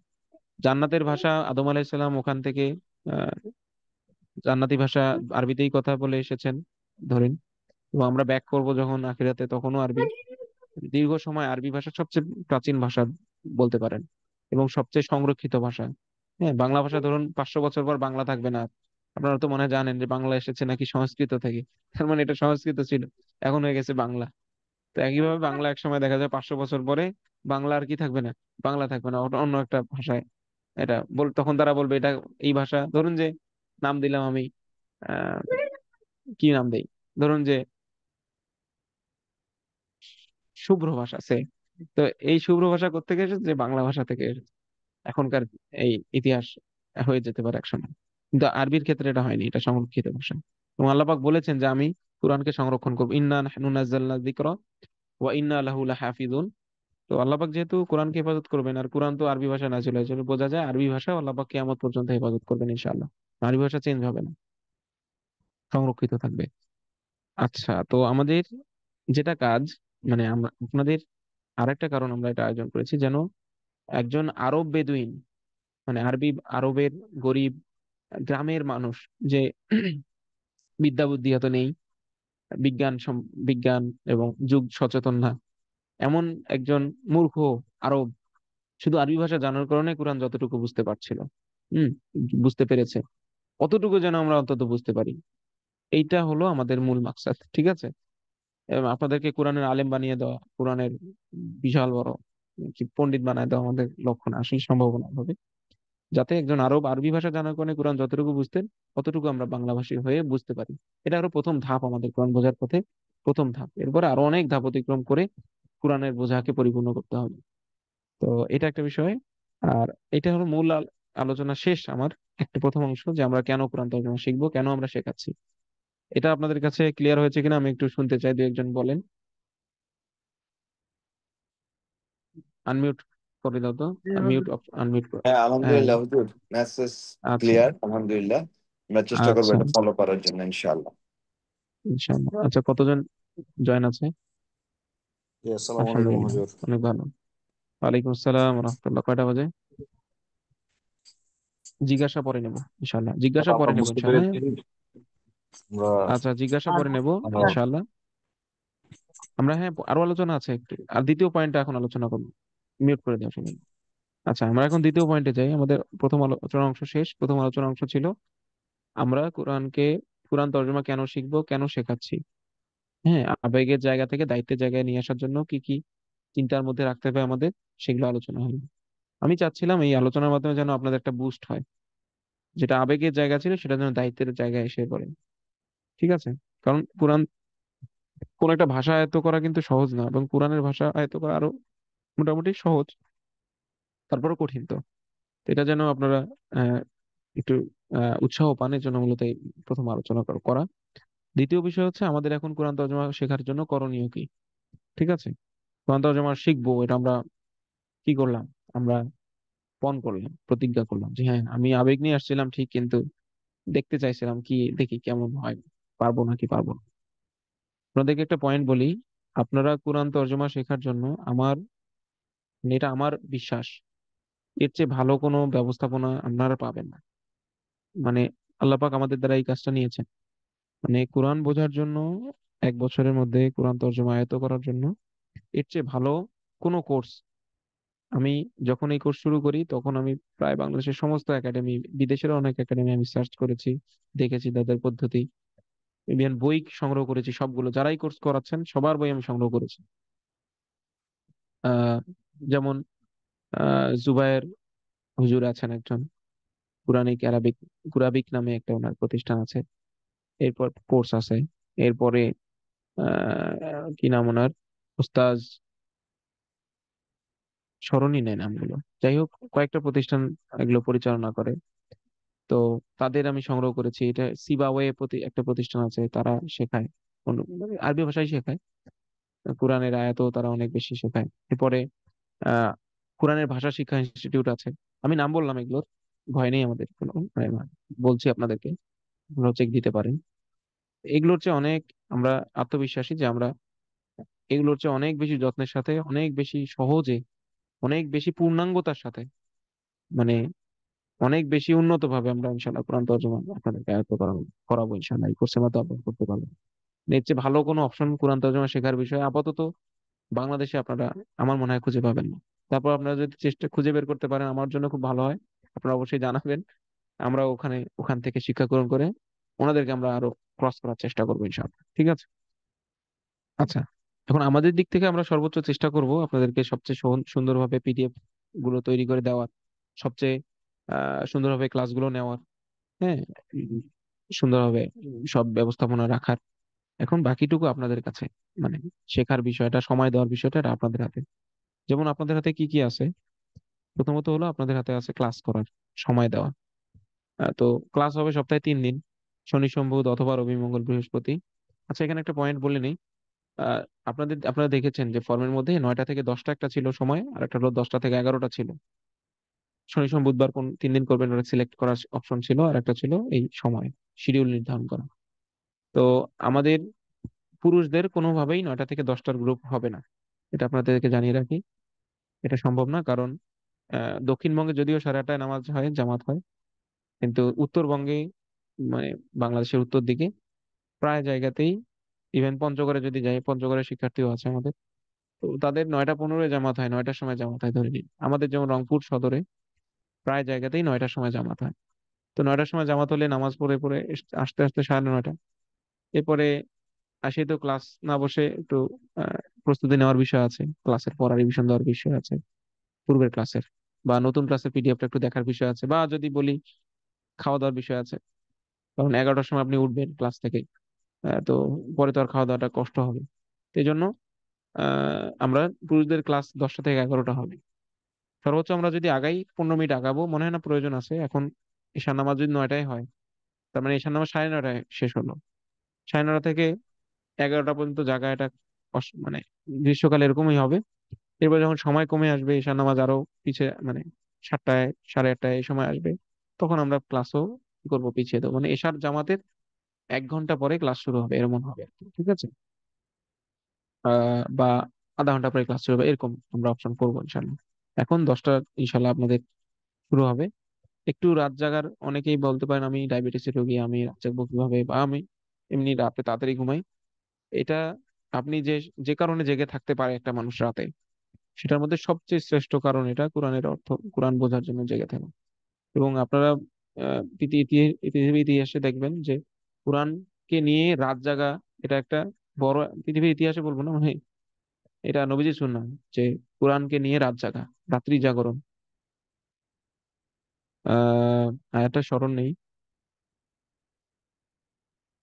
জান্নাতের ভাষা আদম আলাইহিসসালাম ওখান থেকে আহ জান্নাতি ভাষা আরবিতেই কথা বলে এসেছেন ধরেন, এবং আমরা ব্যাক করব যখন আখিরাতে, তখনও আরবি। দীর্ঘ সময় আরবি ভাষা সবচেয়ে প্রাচীন ভাষা বলতে পারেন, এবং সবচেয়ে সংরক্ষিত ভাষা। হ্যাঁ, বাংলা ভাষা ধরুন 500 বছর পর বাংলা থাকবে না আর। আপনারা তো মনে হয় জানেন যে বাংলা এসেছে নাকি সংস্কৃত থেকে, তার মানে এটা সংস্কৃত ছিল, এখন হয়ে গেছে বাংলা। তো একইভাবে বাংলা এক সময় দেখা যায় 500 বছর পরে বাংলা আর কি থাকবে না, বাংলা থাকবে না, ওটা অন্য একটা ভাষায়। এটা তখন তারা বলবে এটা এই ভাষা। ধরুন যে নাম দিলাম আমি, আহ কি নাম দেই, ধরুন যে শুভ্র ভাষা সে, তো এই শুভ্র ভাষা কোত্থেকে এসেছে? যে বাংলা ভাষা থেকে এসেছে। এখনকার এই ইতিহাস হয়ে যেতে পারে একসময়, কিন্তু আরবির ক্ষেত্রে এটা হয়নি, এটা সংরক্ষিত ভাষা। এবং আল্লাহ পাক বলেছেন যে আমি কোরআনকে সংরক্ষণ করবো, ইন্না নাহনু নাযালনা যিকরা ওয়া ইন্না লাহু লাহাফিজুন। তো আল্লাহ পাক যেহেতু কোরআনকে হেফাজত করবেন, আর কোরআন তো আরবি ভাষা নাযিল হয়েছে, বোঝা যায় আরবি ভাষা আল্লাহ পাক কিয়ামত পর্যন্ত হেফাজত করবেন ইনশাআল্লাহ। আরবি ভাষা চেঞ্জ হবে না, সংরক্ষিত থাকবে। আচ্ছা, তো আমাদের যেটা কাজ, মানে আমরা আপনাদের আরেকটা কারণ আমরা এটা আয়োজন করেছি, যেন একজন আরব বেদুইন, মানে আরবের গরিব গ্রামের মানুষ, যে বিদ্যা বুদ্ধি এত নেই, বিজ্ঞান এবং যুগ সচেতন না, এমন একজন মূর্খ আরব শুধু আরবি ভাষা জানার কারণে কোরআন যতটুকু বুঝতে পারছিল, হম বুঝতে পেরেছে, অতটুকু যেন আমরা অন্তত বুঝতে পারি। এইটা হলো আমাদের মূল মাকসাদ, ঠিক আছে। এবং আপনাদেরকে কোরআনের আলেম বানিয়ে দেওয়া, কোরআনের বিশাল বড় কি পণ্ডিত বানায় দেওয়া আমাদের লক্ষ্য না, আসলে সম্ভাবনা হবে। যাতে একজন আরব আরবি ভাষা জানার কারণে কোরআন যতটুকু বুঝতেন ততটুকু আমরা বাংলাভাষী হয়ে বুঝতে পারি। এটা হলো প্রথম ধাপ আমাদের কোরআন বোঝার পথে, প্রথম ধাপ। এরপরে আরো অনেক ধাপ অতিক্রম করে কোরআনের বোঝাকে পরিপূর্ণ করতে হবে। তো এটা একটা বিষয়। আর এটা হলো মূল আলোচনা শেষ আমার। একটা প্রথম অংশ যে আমরা কেন কোরআন তর্জমা শিখবো, কেন আমরা শেখাচ্ছি। এটা আপনাদের কাছে ক্লিয়ার হয়েছে কিনা আমি একটু শুনতে চাই, দু একজন বলেন। আনমিউট করে দাও তো, মিউট আনমিউট। হ্যাঁ হ্যাঁ, আলহামদুলিল্লাহ হুজুর, মেসেজ আচ্ছা ক্লিয়ার আলহামদুলিল্লাহ। আমরা চেষ্টা করবো আচ্ছা, এটা ফলো করার জন্য ইনশাআল্লাহ। ইনশাআল্লাহ। আচ্ছা, কতজন জয়েন আছে? জি, আসসালামু আলাইকুম আলহামদুলিল্লাহ, হুজুর। অনেক ভালো। ওয়ালাইকুম আসসালাম রহমতুল্লাহ। কয়টা বাজে? জিজ্ঞাসা পরে নেব ইনশাআল্লাহ, জিজ্ঞাসা পরে আমরা নেব বুঝতে ইনশাআল্লাহ, পেরেছি। হ্যাঁ? আমরা আচ্ছা, জিজ্ঞাসা পরে নেব আমরা ইনশাআল্লাহ। আমরা, হ্যাঁ, আরো আলোচনা আছে একটু, আর দ্বিতীয় পয়েন্টটা এখন আলোচনা করবো। মিউট করে দেওয়া সবাই। আচ্ছা, আমরা এখন দ্বিতীয় পয়েন্টে যাই। আমাদের প্রথম আলোচনা অংশ শেষ। প্রথম আলোচনা অংশ ছিল আমরা কোরআন তর্জমা কেন শিখবো, কেন শেখাচ্ছি। হ্যাঁ, আবেগের জায়গা থেকে দায়িত্বের জায়গায় নিয়ে আসার জন্য কি কি চিন্তার মধ্যে রাখতে হবে আমাদের, সেগুলো আলোচনা হলো। আমি চাচ্ছিলাম এই আলোচনার মাধ্যমে যেন আপনাদের একটা বুস্ট হয়, যেটা আবেগের জায়গা ছিল সেটা যেন দায়িত্বের জায়গায় এসে পড়ে। ঠিক আছে? কারণ কোরআন, কোন একটা ভাষা আয়ত্ত করা কিন্তু সহজ না, এবং কোরআনের ভাষা আয়ত্ত করা আরো মোটামুটি সহজ, তারপরও কঠিন। তো এটা যেন আপনারা আহ একটু উৎসাহ পান, এর জন্য মূলত এই প্রথম আলোচনা করা। দ্বিতীয় বিষয় হচ্ছে আমাদের এখন কোরআন তর্জমা শেখার জন্য করণীয় কি। ঠিক আছে? কোরআন তর্জমা শিখবো, এটা আমরা কি করলাম? আমরা পণ করলাম, প্রতিজ্ঞা করলাম যে হ্যাঁ, আমি আবেগ নিয়ে আসছিলাম ঠিক, কিন্তু দেখতে চাইছিলাম কি, দেখি কেমন হয়, পারবো নাকি পারবো না। আপনাদেরকে একটা পয়েন্ট বলি, আপনারা কোরআন তর্জমা শেখার জন্য আমার, মানে এটা আমার বিশ্বাস, এর চেয়ে ভালো কোনো ব্যবস্থাপনা আপনারা পাবেন না। মানে আল্লাহ পাক আমাদের দ্বারা এই কাজটা নিয়েছেন। মানে কোরআন বোঝার জন্য, 1 বছরের মধ্যে কোরআন তর্জমা আয়ত্ত করার জন্য এর চেয়ে ভালো কোনো কোর্স, আমি যখন এই কোর্স শুরু করি তখন আমি প্রায় বাংলাদেশের সমস্ত একাডেমি, বিদেশের অনেক একাডেমি আমি সার্চ করেছি, দেখেছি তাদের পদ্ধতি, ইভেন বই সংগ্রহ করেছি সবগুলো, যারাই কোর্স করাচ্ছেন সবার বই আমি সংগ্রহ করেছি। আহ যেমন জুবায়ের হুজুর আছেন একজন, কুরানিক আরবিক, কুরাবিক নামে একটা ওনার প্রতিষ্ঠান আছে। এরপর কোর্স আছে। এরপরে কি নাম ওনার, উস্তাজ, স্মরণই নেই নামগুলো, যাই হোক কয়েকটা প্রতিষ্ঠান এগুলো পরিচালনা করে। তো তাদের আমি সংগ্রহ করেছি। এটা সিবাওয়ে একটা প্রতিষ্ঠান আছে, তারা শেখায়, মানে আরবি ভাষাই শেখায়, কোরআনের আয়াতও তারা অনেক বেশি শেখায়। এরপরে আহ কোরআনের ভাষা শিক্ষা ইনস্টিটিউট আছে। আমি নাম বললাম এগুলোর, ভয় নেই আমাদের কোনো, মানে বলছি আপনাদেরকে, আপনারাও চেক দিতে পারেন। এগুলোর চেয়ে অনেক আমরা আত্মবিশ্বাসী যে আমরা এগুলোর চেয়ে অনেক বেশি যত্নের সাথে, অনেক বেশি সহজে, অনেক বেশি পূর্ণাঙ্গতার সাথে, মানে অনেক বেশি উন্নত ভাবে আমরা ইনশাল্লাহ কোরআন তর্জমা আপনাদেরকে আয়ত্ত করাবো ইনশাল্লাহ, এই কোর্সের মাধ্যমে আপনারা করতে পারবেন। এর চেয়ে ভালো কোনো অপশন কোরআন তর্জমা শেখার বিষয়ে আপাতত বাংলাদেশে আপনারা আমার মনে হয় খুঁজে পাবেন না। তারপর আপনারা যদি চেষ্টা খুঁজে বের করতে পারেন আমার জন্য খুব ভালো হয়, আপনারা অবশ্যই জানাবেন। আমরা ওখান থেকে শিক্ষা গ্রহণ করে ওনাদেরকে আমরা আরো ক্রস করার চেষ্টা করবো ইনশাআল্লাহ। ঠিক আছে? আচ্ছা, এখন আমাদের দিক থেকে আমরা সর্বোচ্চ চেষ্টা করব আপনাদেরকে সবচেয়ে সুন্দরভাবে পিডিএফ গুলো তৈরি করে দেওয়ার, সবচেয়ে সুন্দরভাবে ক্লাসগুলো নেওয়ার, হ্যাঁ, উম, সুন্দরভাবে সব ব্যবস্থাপনা রাখার। এখন বাকিটুকু আপনাদের কাছে, মানে শেখার বিষয়টা, সময় দেওয়ার বিষয়টা, এটা আপনাদের হাতে। যেমন আপনাদের হাতে কি কি আছে, প্রথমত হলো আপনাদের হাতে আছে ক্লাস করার সময় দেওয়া। তো ক্লাস হবে সপ্তাহে 3 দিন, শনি সোম বুধ অথবা রবি মঙ্গল বৃহস্পতি। আচ্ছা, এখানে একটা পয়েন্ট বলে নিই। আহ, আপনারা দেখেছেন যে ফর্মের মধ্যে 9টা থেকে 10টা একটা ছিল সময়, আর একটা হলো 10টা থেকে 11টা ছিল। শনি সোম বুধবার কোন 3 দিন করবেন ওটা সিলেক্ট করার অপশন ছিল, আর একটা ছিল এই সময় শিডিউল নির্ধারণ করা। তো আমাদের পুরুষদের কোনোভাবেই 9টা থেকে 10টার গ্রুপ হবে না, এটা আপনাদেরকে জানিয়ে রাখি। এটা সম্ভব না, কারণ দক্ষিণবঙ্গে যদিও সাড়ে 8টায় নামাজ হয়, জামাত হয়, কিন্তু উত্তরবঙ্গে, মানে বাংলাদেশের উত্তর দিকে প্রায় জায়গাতেই, ইভেন পঞ্চগড়ে যদি যাই, পঞ্চগড়ের শিক্ষার্থীও আছে আমাদের, তো তাদের 9টা 15-এ জামাত হয়, 9টার সময় জামাত হয় ধরে নিন। আমাদের যেমন রংপুর সদরে প্রায় জায়গাতেই 9টার সময় জামাত হয়। তো 9টার সময় জামাত হলে নামাজ পড়ে পড়ে আসতে আসতে 9:30। এরপরে আসি তো ক্লাস না বসে একটু প্রস্তুতি নেওয়ার বিষয় আছে, ক্লাসের পড়া রিভিশন দেওয়ার বিষয় আছে পূর্বের ক্লাসের। বা নতুন ক্লাসের পিডিএফটা একটু দেখার বিষয় আছে, বা যদি বলি খাওয়া দাওয়ার বিষয় আছে, কারণ 11টার সময় আপনি উঠবেন ক্লাস থেকে, তো পরে তো আর খাওয়া দাওয়াটা কষ্ট হবে। তো এই জন্য আমরা পুরুষদের ক্লাস 10টা থেকে 11টা হবে। সর্বোচ্চ আমরা যদি আগাই 15 মিনিট আগাবো, মনে হয় না প্রয়োজন আছে এখন। ঈশান নামাজ যদি 9টায় হয়, তার মানে ঈশান নামাজ 9:30টায় শেষ হলো, 9:30 থেকে 11টা পর্যন্ত জায়গা, এটা মানে গ্রীষ্মকালে এরকমই হবে। এরপর যখন সময় কমে আসবে, ঈশান নামাজ আরো পিছিয়ে, মানে 7টায় 8:30 এই সময় আসবে, তখন আমরা ক্লাসও কি করবো, পিছিয়ে দেবো। মানে এশার জামাতের 1 ঘন্টা পরে ক্লাস শুরু হবে, এরকম হবে আর কি, ঠিক আছে? বা আধা ঘন্টা পরে ক্লাস শুরু হবে, এরকম আমরা অপশন করবো ইনশাল্লাহ। এখন 10টা ইনশাল্লাহ আপনাদের শুরু হবে। একটু রাত জাগার, অনেকেই বলতে পারেন আমি ডায়াবেটিসের রোগী, আমি রাত জাগবো কিভাবে, বা আমি এমনি রাতে তাড়াতাড়ি ঘুমাই। এটা আপনি যে যে কারণে জেগে থাকতে পারে একটা মানুষ রাতে, সেটার মধ্যে সবচেয়ে শ্রেষ্ঠ কারণ এটা কোরআনের অর্থ, কোরআন বোঝার জন্য জেগে থাকা। এবং আপনারা পৃথিবীর ইতিহাসে দেখবেন যে কোরআনকে নিয়ে রাত জাগা, এটা একটা বড়, পৃথিবীর ইতিহাসে বলবো না, মানে এটা নবীজি সুন্নাহ, যে কোরআনকে নিয়ে রাত জাগা, রাত্রি জাগরণ। আয়াতটা স্মরণ নেই।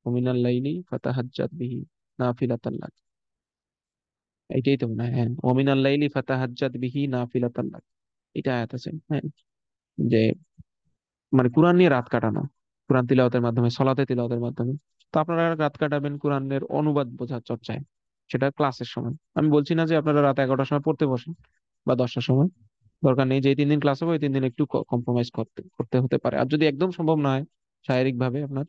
ওমিনাল লাইলি ফাতাহাজ্জাত বিহি নাফিলাতাল লাক, এইটাই তো মনে হয়, হ্যাঁ, ওমিনাল লাইলি ফাতাহাজ্জাত বিহি নাফিলাতাল লাক, এটা আয়াত আছে, হ্যাঁ। যে মানে কোরআন নিয়ে রাত কাটানো, কোরআন তিলাওয়াতের মাধ্যমে, সলাতে তিলাওয়াতের মাধ্যমে। তো আপনারা রাত কাটাবেন কোরআনের অনুবাদ বোঝার চর্চায়, সেটা ক্লাসের সময়। আমি বলছি না যে আপনারা রাত 11টার সময় পড়তে বসেন বা 10টার সময়, দরকার নেই। যে 3 দিন ক্লাস হবে ওই 3 দিন একটু কম্প্রোমাইজ করতে করতে হতে পারে। আর যদি একদম সম্ভব না হয়, শারীরিক ভাবে আপনার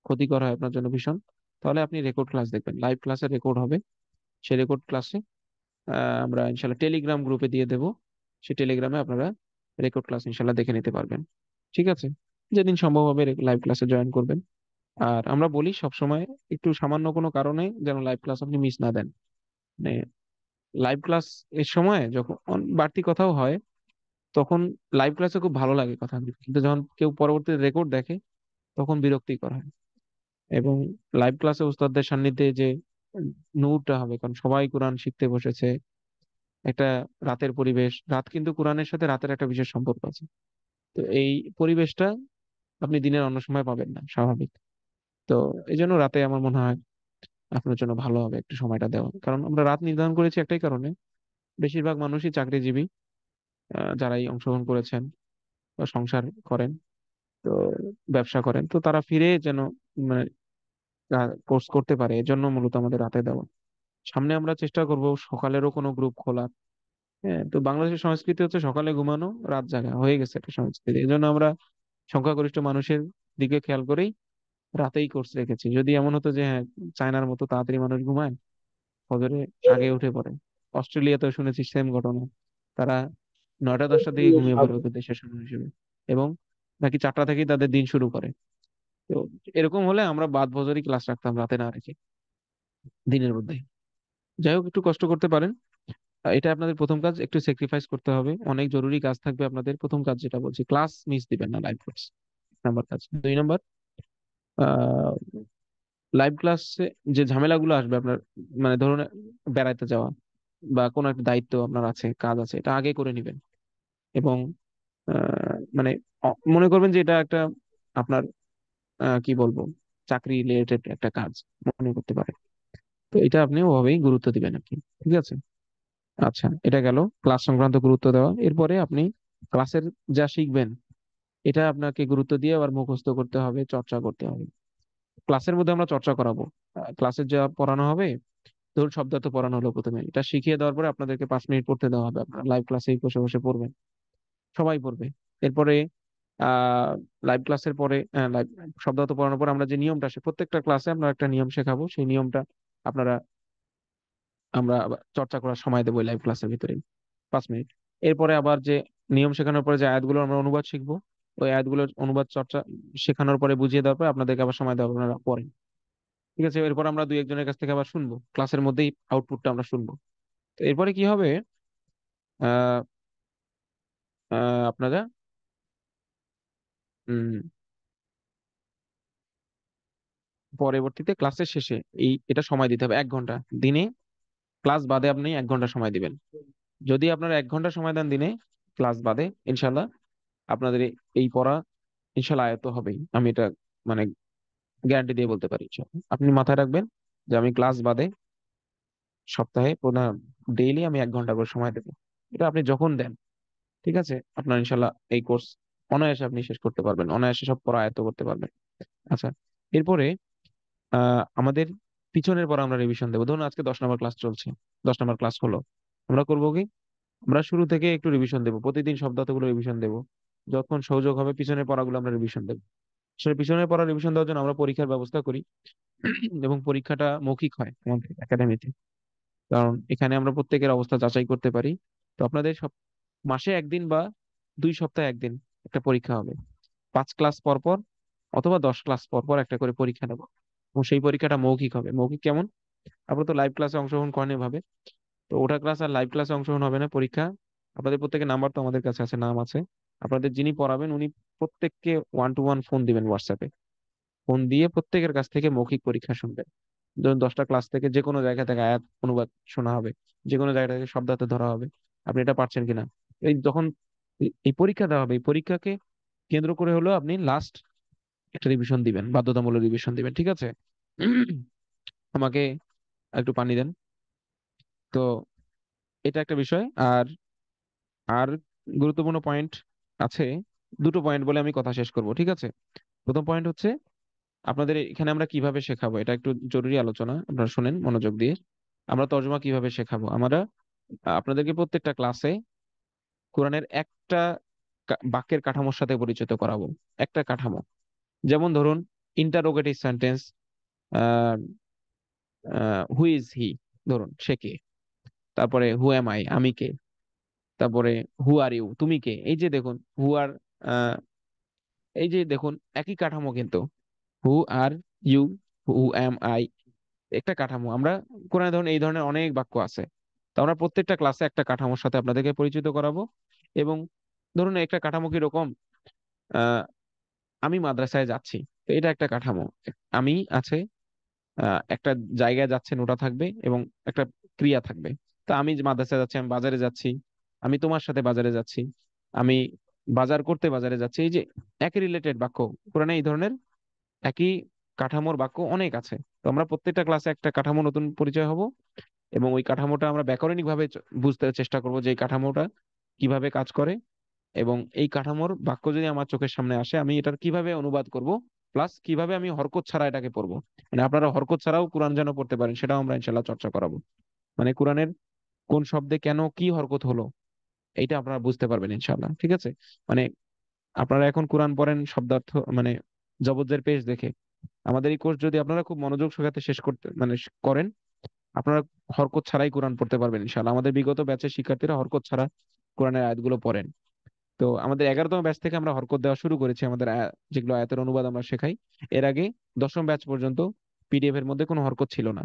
ক্ষতিকর হয় আপনার জন্য ভীষণ, তাহলে আপনি রেকর্ড ক্লাস দেখবেন, লাইভ ক্লাসে রেকর্ড হবে। সেই রেকর্ড ক্লাসে আমরা ইনশাল্লাহ টেলিগ্রাম গ্রুপে দিয়ে দেবো, সেই টেলিগ্রামে আপনারা রেকর্ড ক্লাস ইনশাল্লাহ দেখে নিতে পারবেন, ঠিক আছে? যেদিন সম্ভব হবে লাইভ ক্লাসে জয়েন করবেন। আর আমরা বলি সবসময়, একটু সামান্য কোনো কারণে যেন লাইভ ক্লাস আপনি মিস না দেন। মানে লাইভ ক্লাস এর সময় যখন বাড়তি কথাও হয়, তখন লাইভ ক্লাসে খুব ভালো লাগে কথা বলতে, কিন্তু যখন কেউ পরবর্তীতে রেকর্ড দেখে, তখন বিরক্তিকর হয়। এবং লাইভ ক্লাসে উস্তাদদের সান্নিধ্যে যে নূরটা হবে, কারণ সবাই কোরআন শিখতে বসেছে, একটা রাতের পরিবেশ, রাত কিন্তু কোরআনের সাথে রাতের একটা বিশেষ সম্পর্ক আছে। তো এই পরিবেশটা আপনি দিনের অন্য সময় পাবেন না, স্বাভাবিক। তো এই জন্য রাতে আমার মনে হয় আপনার জন্য ভালো হবে একটু সময়টা দেওয়া। কারণ আমরা রাত নির্ধারণ করেছি একটাই কারণে, বেশিরভাগ মানুষই চাকরিজীবী, যারাই অংশগ্রহণ করেছেন বা সংসার করেন, তো ব্যবসা করেন, তো তারা ফিরে যেন মানে কোর্স করতে পারে, এজন্য মূলত আমাদের রাতে দেওয়া। সামনে আমরা চেষ্টা করব সকালেরও কোনো গ্রুপ খোলার। হ্যাঁ, তো বাংলাদেশের সংস্কৃতি হচ্ছে সকালে ঘুমানো, রাত জাগা, হয়ে গেছে একটা সংস্কৃতি। এই জন্য আমরা সংখ্যাগরিষ্ঠ মানুষের দিকে খেয়াল করেই রাতেই কোর্স রেখেছি। যদি এমন হতো যে হ্যাঁ, চায়নার মতো তাড়াতাড়ি মানুষ ঘুমায়, ফজরে আগে উঠে পড়ে, অস্ট্রেলিয়াতেও শুনেছি সেম ঘটনা, তারা 9টা 10টার দিকে ঘুমিয়ে পড়ে ওদের দেশের সময় হিসেবে, এবং নাকি 4টা থেকেই তাদের দিন শুরু করে। তো এরকম হলে আমরা বাদ ফজরই ক্লাস রাখতাম, রাতে না রেখে দিনের মধ্যে। যাই হোক, একটু কষ্ট করতে পারেন। এটা আপনাদের প্রথম কাজ, একটু স্যাক্রিফাইস করতে হবে, অনেক জরুরি কাজ থাকবে আপনাদের। প্রথম কাজ যেটা বলছি, ক্লাস মিস দিবেন না, লাইভ ক্লাস। নাম্বার কাজ 2 নাম্বার, লাইভ ক্লাসে যে ঝামেলাগুলো আসবে আপনার, মানে ধরুন বেড়াইতে যাওয়া বা কোনো একটা দায়িত্ব আপনার আছে, কাজ আছে, এটা আগে করে নেবেন। এবং মানে মনে করবেন যে এটা একটা আপনার কি বলবো, চাকরি রিলেটেড একটা কাজ মনে করতে পারে। তো এটা আপনি ওভাবেই গুরুত্ব দিবেন আর কি, ঠিক আছে? আচ্ছা, এটা গেল ক্লাস সংক্রান্ত গুরুত্ব দেওয়া। এরপরে আপনি ক্লাসের যা শিখবেন, এটা আপনাকে গুরুত্ব দিয়ে আবার মুখস্থ করতে হবে, চর্চা করতে হবে। ক্লাসের মধ্যে আমরা চর্চা করাবো, ক্লাসের যা পড়ানো হবে, ধরুন শব্দার্থ পড়ানো হলো প্রথমে, এটা শিখিয়ে দেওয়ার পরে আপনাদেরকে 5 মিনিট পড়তে দেওয়া হবে, আপনারা লাইভ ক্লাসেই বসে বসে পড়বেন, সবাই পড়বে। এরপরে লাইভ ক্লাসের পরে লাইভ শব্দার্থ পড়ানোর পর আমরা যে নিয়মটা, সে প্রত্যেকটা ক্লাসে আমরা একটা নিয়ম শেখাবো, সেই নিয়মটা আপনারা আমরা আবার চর্চা করার সময় দেবো লাইভ ক্লাসের ভিতরেই, 5 মিনিট। এরপরে আবার যে নিয়ম শেখানোর পরে যে আয়াতগুলো আমরা অনুবাদ শিখবো, ওই আয়াতগুলোর অনুবাদ চর্চা শেখানোর পরে বুঝিয়ে দেওয়ার পরে আপনাদেরকে আবার সময় দেওয়া হবে, আপনারা পড়েন, ঠিক আছে? এরপর আমরা 2-1 জনের কাছ থেকে আবার শুনবো, ক্লাসের মধ্যেই আউটপুটটা আমরা শুনবো। তো এরপরে কি হবে, আহ আপনারা উম পরবর্তীতে ক্লাসের শেষে এটা সময় দিতে হবে 1 ঘন্টা দিনে, ক্লাস বাদে আপনি 1 ঘন্টা সময় দিবেন। যদি আপনারা 1 ঘন্টা সময় দেন দিনে, ক্লাস বাদে ইনশাল্লাহ আপনাদের এই পড়া ইনশাল্লাহ আয়ত্ত হবেই, আমি এটা মানে গ্যারান্টি দিয়ে বলতে পারি ইনশাল্লাহ। আপনি মাথায় রাখবেন যে আমি ক্লাস বাদে সপ্তাহে ডেইলি আমি 1 ঘন্টা করে সময় দেবো। এটা আপনি যখন দেন, ঠিক আছে, আপনার ইনশাল্লাহ এই কোর্স অনায়াসে আপনি শেষ করতে পারবেন, অনায়াসে সব পড়া আয়ত্ত করতে পারবেন। আচ্ছা, এরপরে আমাদের পিছনের পর আমরা রিভিশন দেবো। ধরুন আজকে 10 নম্বর ক্লাস চলছে, 10 নম্বর ক্লাস হলো, আমরা করবো কি, আমরা শুরু থেকে একটু রিভিশন দেবো, প্রতিদিন শব্দার্থগুলো রিভিশন দেবো, যখন সুযোগ হবে পিছনের পড়াগুলো আমরা রিভিশন দেবো। আসলে পিছনের পড়া রিভিশন দেওয়ার জন্য আমরা পরীক্ষার ব্যবস্থা করি এবং পরীক্ষাটা মৌখিক হয় আমাদের একাডেমিতে, কারণ এখানে আমরা প্রত্যেকের অবস্থা যাচাই করতে পারি। তো আপনাদের সব মাসে একদিন বা 2 সপ্তাহে একদিন একটা পরীক্ষা হবে, 5 ক্লাস পর পর অথবা 10 ক্লাস পর পর একটা করে পরীক্ষা নেব, এবং সেই পরীক্ষাটা মৌখিক হবে। মৌখিক কেমন, আপনারা তো লাইভ ক্লাসে অংশগ্রহণ করেন এভাবে, তো ওটা ক্লাস আর লাইভ ক্লাসে অংশগ্রহণ হবে না, পরীক্ষা। আপনাদের প্রত্যেকের নাম্বার তো আমাদের কাছে আছে, নাম আছে, আপনাদের যিনি পড়াবেন উনি প্রত্যেককে 1 to 1 ফোন দিবেন, হোয়াটসঅ্যাপে ফোন দিয়ে প্রত্যেকের কাছ থেকে মৌখিক পরীক্ষা শুনবেন। ধরুন 10টা ক্লাস থেকে যে কোনো জায়গা থেকে আয়াত অনুবাদ শোনা হবে, যে কোনো জায়গা থেকে শব্দার্থ ধরা হবে, আপনি এটা পারছেন কিনা। এই যখন এই পরীক্ষা দেওয়া হবে, এই পরীক্ষাকে কেন্দ্র করে হলো আপনি লাস্ট একটা রিভিশন দিবেন, বাধ্যতামূলক রিভিশন দিবেন, ঠিক আছে। আমাকে একটু পানি দেন। তো এটা একটা বিষয়। আর আর গুরুত্বপূর্ণ পয়েন্ট আছে, 2টো পয়েন্ট বলে আমি কথা শেষ করব, ঠিক আছে। প্রথম পয়েন্ট হচ্ছে আপনাদের এখানে আমরা কিভাবে শেখাবো, এটা একটু জরুরি আলোচনা, আপনারা শুনেন মনোযোগ দিয়ে। আমরা তর্জমা কিভাবে শেখাবো, আমরা আপনাদেরকে প্রত্যেকটা ক্লাসে কোরআনের একটা বাক্যের কাঠামোর সাথে পরিচিত করাবো, একটা কাঠামো। যেমন ধরুন interrogative sentence, who is he, ধরুন সে কে, তারপরে হু এম আই, আমি কে, তারপরে হু আর ইউ, তুমি কে। এই যে দেখুন হু আর, এই যে দেখুন একই কাঠামো কিন্তু, who are you, who am I, একটা কাঠামো। আমরা কোরআনে ধরুন এই ধরনের অনেক বাক্য আছে, তো আমরা প্রত্যেকটা ক্লাসে একটা কাঠামোর সাথে আপনাদেরকে পরিচিত করাবো। এবং ধরুন একটা কাঠামো কিরকম, আহ আমি মাদ্রাসায় যাচ্ছি, তো এটা একটা কাঠামো। আমি আছে, একটা জায়গায় যাচ্ছেন ওটা থাকবে, এবং একটা ক্রিয়া থাকবে। তা আমি যে মাদ্রাসায় যাচ্ছি, আমি বাজারে যাচ্ছি, আমি তোমার সাথে বাজারে যাচ্ছি, আমি বাজার করতে বাজারে যাচ্ছি, এই যে একই রিলেটেড বাক্য কোরআনে এই ধরনের একই কাঠামোর বাক্য অনেক আছে। তো আমরা প্রত্যেকটা ক্লাসে একটা কাঠামো নতুন পরিচয় হব, এবং ওই কাঠামোটা আমরা ব্যাকরণিক ভাবে বুঝতে চেষ্টা করব যে এই কাঠামোটা কিভাবে কাজ করে, এবং এই কাঠামোর বাক্য যদি আমার চোখের সামনে আসে আমি এটার কিভাবে অনুবাদ করব, প্লাস কিভাবে আমি হরকত ছাড়া এটাকে পড়বো। মানে আপনারা হরকত ছাড়াও কোরআন যেন পড়তে পারেন, সেটাও আমরা ইনশাল্লাহ চর্চা করাবো। মানে কোরআনের কোন শব্দে কেন কি হরকত হলো, এইটা আপনারা বুঝতে পারবেন ইনশাল্লাহ, ঠিক আছে। মানে আপনারা এখন কোরআন পড়েন শব্দার্থ, মানে জবরদের পেজ দেখে। আমাদের এই কোর্স যদি আপনারা খুব মনোযোগ সহকারে শেষ করতে মানে করেন, আপনারা হরকত ছাড়াই কোরআন পড়তে পারবেন ইনশাআল্লাহ। আমাদের বিগত ব্যাচের শিক্ষার্থীরা হরকত ছাড়া কোরআনের আয়াতগুলো পড়েন। তো আমাদের 11তম ব্যাচ থেকে আমরা হরকত দেওয়া শুরু করেছি, আমাদের যেগুলো আয়াতের অনুবাদ আমরা শেখাই। এর আগে 10ম ব্যাচ পর্যন্ত পিডিএফ এর মধ্যে কোনো হরকত ছিল না,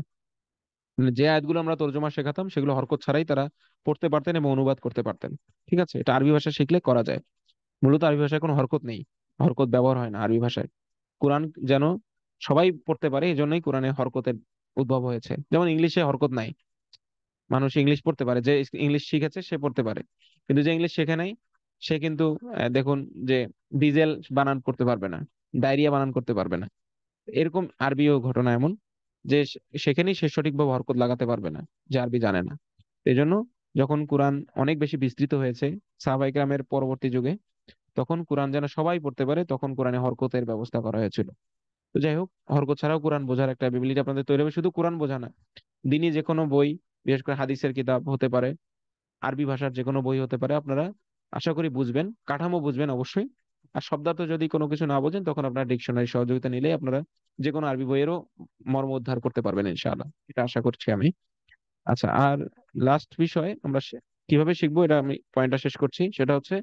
মানে যে আয়াতগুলো আমরা তর্জমা শেখাতাম সেগুলো হরকত ছাড়াই তারা পড়তে পারতেন এবং অনুবাদ করতে পারতেন, ঠিক আছে। এটা আরবি ভাষা শিখলে করা যায়। মূলত আরবি ভাষায় কোনো হরকত নেই, হরকত ব্যবহার হয় না আরবি ভাষায়। কোরআন যেন সবাই পড়তে পারে এই জন্যই কোরআনে হরকতের উদ্ভব হয়েছে। যেমন ইংলিশে হরকত নাই, মানুষ ইংলিশ পড়তে পারে, যে ইংলিশ শিখেছে সে পড়তে পারে, কিন্তু যে ইংলিশ শেখে নাই সে কিন্তু দেখুন যে ডিজেল বানান করতে পারবে না, ডায়রিয়া বানান করতে পারবে না। এরকম আরবিও ঘটনা এমন যে সেখানেই সে সঠিকভাবে হরকত লাগাতে পারবে না, যে আরবি জানে না। এই জন্য যখন কোরআন অনেক বেশি বিস্তৃত হয়েছে সাহাবায়ে কেরামের পরবর্তী যুগে, তখন কোরআন যেন সবাই পড়তে পারে তখন কোরআনে হরকতের ব্যবস্থা করা হয়েছিল। তো যাই হোক, হরকত ছাড়াও কোরআন বোঝার একটা এবিলিটি আপনাদের তৈরি হবে। শুধু কোরআন বোঝা না, দিনই যে কোনো বই, বিশেষ করে হাদিসের কিতাব হতে পারে, আরবি ভাষার যে কোনো বই হতে পারে, আপনারা আশা করি বুঝবেন, কাঠামো বুঝবেন অবশ্যই। আর শব্দার্থ যদি কোনো কিছু না বোঝেন তখন আপনারা ডিকশনারি সহযোগিতা নিলে আপনারা যে কোনো আরবি বইয়েরও মর্ম উদ্ধার করতে পারবেন ইনশাআল্লাহ, এটা আশা করছি আমি। আচ্ছা, আর লাস্ট বিষয় আমরা কিভাবে শিখবো, এটা আমি পয়েন্টটা শেষ করছি, সেটা হচ্ছে,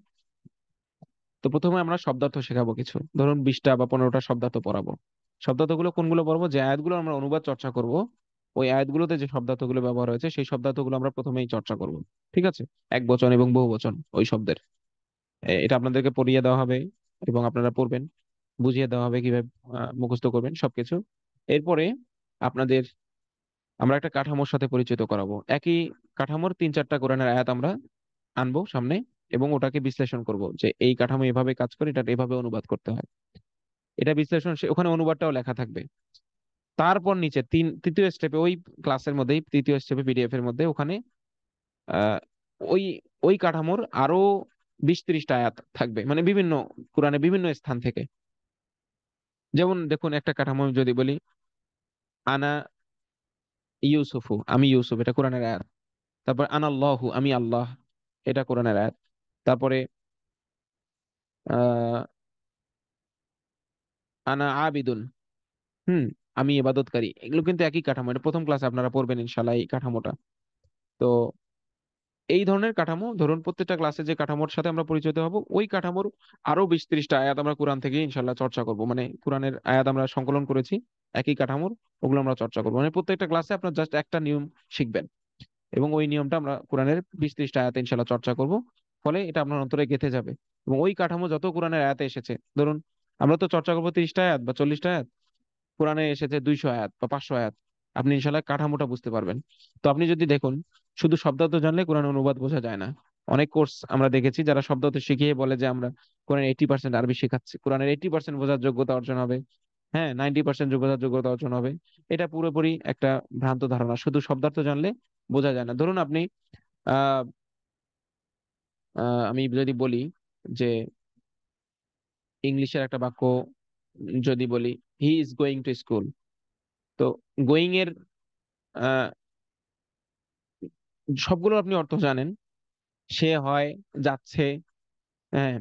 তো প্রথমে আমরা শব্দার্থ শেখাবো কিছু, ধরুন 20টা বা 15টা শব্দার্থ পড়াবো। শব্দার্থগুলো কোনগুলো পড়বো, যে আয়াতগুলো আমরা অনুবাদ চর্চা করব, ওই আয়াতগুলোতে যে শব্দার্থগুলো ব্যবহার হয়েছে সেই শব্দার্থগুলো আমরা প্রথমেই চর্চা করব, ঠিক আছে। এক বচন এবং বহু বচন ওই শব্দের, এটা আপনাদেরকে পড়িয়ে দেওয়া হবে এবং আপনারা পড়বেন, বুঝিয়ে দেওয়া হবে কিভাবে মুখস্থ করবেন সবকিছু। এরপরে আপনাদের আমরা একটা কাঠামোর সাথে পরিচিত করাবো, একই কাঠামোর 3-4টা কোরআনের আয়াত আমরা আনবো সামনে, এবং ওটাকে বিশ্লেষণ করব যে এই কাঠামো এভাবে কাজ করে, এটা এভাবে অনুবাদ করতে হয়। এটা বিশ্লেষণ ওখানে অনুবাদটাও লেখা থাকবে। তারপর নিচে তৃতীয় স্টেপে, ওই ক্লাসের মধ্যেই তৃতীয় স্টেপে পিডিএফ এর মধ্যে ওখানে আহ ওই ওই কাঠামোর আরো 20-30টা আয়াত থাকবে, মানে বিভিন্ন কোরআনে বিভিন্ন স্থান থেকে। যেমন দেখুন, একটা কাঠামো আমি যদি বলি, আনা ইউসুফু, আমি ইউসুফ, এটা কোরআনের আয়াত। তারপর আনাল্লাহু, আমি আল্লাহ, এটা কোরআনের আয়াত। তারপরে আহ আনা আবিদুন, হুম, আমি ইবাদতকারী। এগুলো কিন্তু একই কাঠামো, এটা প্রথম ক্লাসে আপনারা পড়বেন ইনশাল্লাহ এই কাঠামোটা। তো এই ধরনের কাঠামো, ধরুন প্রত্যেকটা ক্লাসে যে কাঠামোর সাথে আমরা পরিচিত হব, ওই কাঠামোর আরো 20-30টা আয়াত আমরা কোরআন থেকে ইনশাল্লাহ চর্চা করব। মানে কোরআনের আয়াত আমরা সংকলন করেছি একই কাঠামোর, ওগুলো আমরা চর্চা করবো। মানে প্রত্যেকটা ক্লাসে আপনার জাস্ট একটা নিয়ম শিখবেন, এবং ওই নিয়মটা আমরা কোরআনের 20-30টা আয়াতে ইনশাল্লাহ চর্চা করব। ফলে এটা আপনার অন্তরে গেঁথে যাবে। এবং ওই কাঠামো যত কোরআনের আয়াতে এসেছে, ধরুন আমরা তো চর্চা করবো 30টা আয়াত বা 40টা আয়াত, কোরআনে এসেছে 200 আয়াত বা 500 আয়াত, আপনি ইনশাল্লাহ কাঠামোটা বুঝতে পারবেন। তো আপনি যদি দেখুন, শুধু শব্দার্থ জানলে কোরআন অনুবাদ বোঝা যায় না। অনেক কোর্স আমরা দেখেছি যারা শব্দার্থ শিখিয়ে বলে যে আমরা কোরআন 80% আরবি শেখাচ্ছি, কোরআনের 80% বোঝার যোগ্যতা অর্জন হবে, হ্যাঁ 90% যোগ্যতা অর্জন হবে। এটা পুরোপুরি একটা ভ্রান্ত ধারণা। শুধু শব্দার্থ জানলে বোঝা যায় না। ধরুন আপনি আহ আমি যদি বলি যে ইংলিশের একটা বাক্য যদি বলি, he is going to school, তো গোয়িং এর আহ, সবগুলো আপনি অর্থ জানেন। সে হয় যাচ্ছে, হ্যাঁ,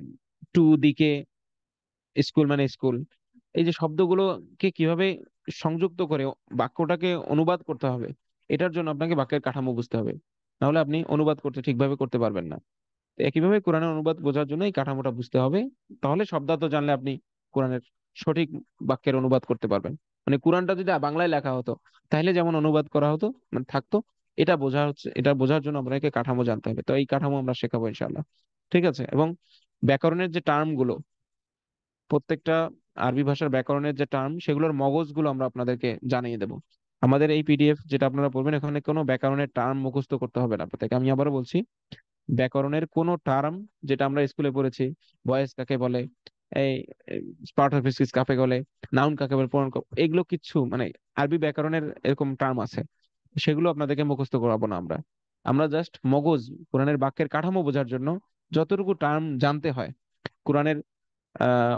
টু দিকে, স্কুল মানে স্কুল। এই যে শব্দগুলোকে কিভাবে সংযুক্ত করে বাক্যটাকে অনুবাদ করতে হবে, এটার জন্য আপনাকে বাক্যের কাঠামো বুঝতে হবে, নাহলে আপনি অনুবাদ করতে ঠিকভাবে করতে পারবেন না। তো একইভাবে কোরআনের অনুবাদ বোঝার জন্য এই কাঠামোটা বুঝতে হবে। তাহলে শব্দার্থ জানলে আপনি কোরআনের সঠিক বাক্যের অনুবাদ করতে পারবেন। মানে কোরআনটা যদি বাংলায় লেখা হতো, তাহলে যেমন অনুবাদ করা হতো মানে থাকতো, এটা বোঝা হচ্ছে, এটা বোঝার জন্য আপনাকে কাঠামো জানতে হবে। তো এই কাঠামো আমরা শেখাবো ইনশাল্লাহ। ঠিক আছে? এবং ব্যাকরণের যে টার্ম গুলো, প্রত্যেকটা আরবি ভাষার ব্যাকরণের যে টার্ম, সেগুলোর মগজগুলো আমরা আপনাদেরকে জানিয়ে দেবো। আমাদের এই পিডিএফ যেটা আপনারা পড়বেন, এখানে কোনো ব্যাকরণের টার্ম মুখস্থ করতে হবে না আপনাদেরকে। আমি আবারও বলছি, ব্যাকরণের কোনো টার্ম, যেটা আমরা স্কুলে পড়েছি, ভয়েস কাকে বলে, এই পার্ট অফ স্পিচ কাকে বলে, নাউন কাকে বলে, প্রনাউন এগুলো কিচ্ছু, মানে আরবি ব্যাকরণের এরকম টার্ম আছে, সেগুলো আপনাদেরকে মুখস্থ করাবো না আমরা। আমরা জাস্ট মগজ, কোরআনের বাক্যের কাঠামো বোঝার জন্য যতটুকু টার্ম জানতে হয়, কোরআনের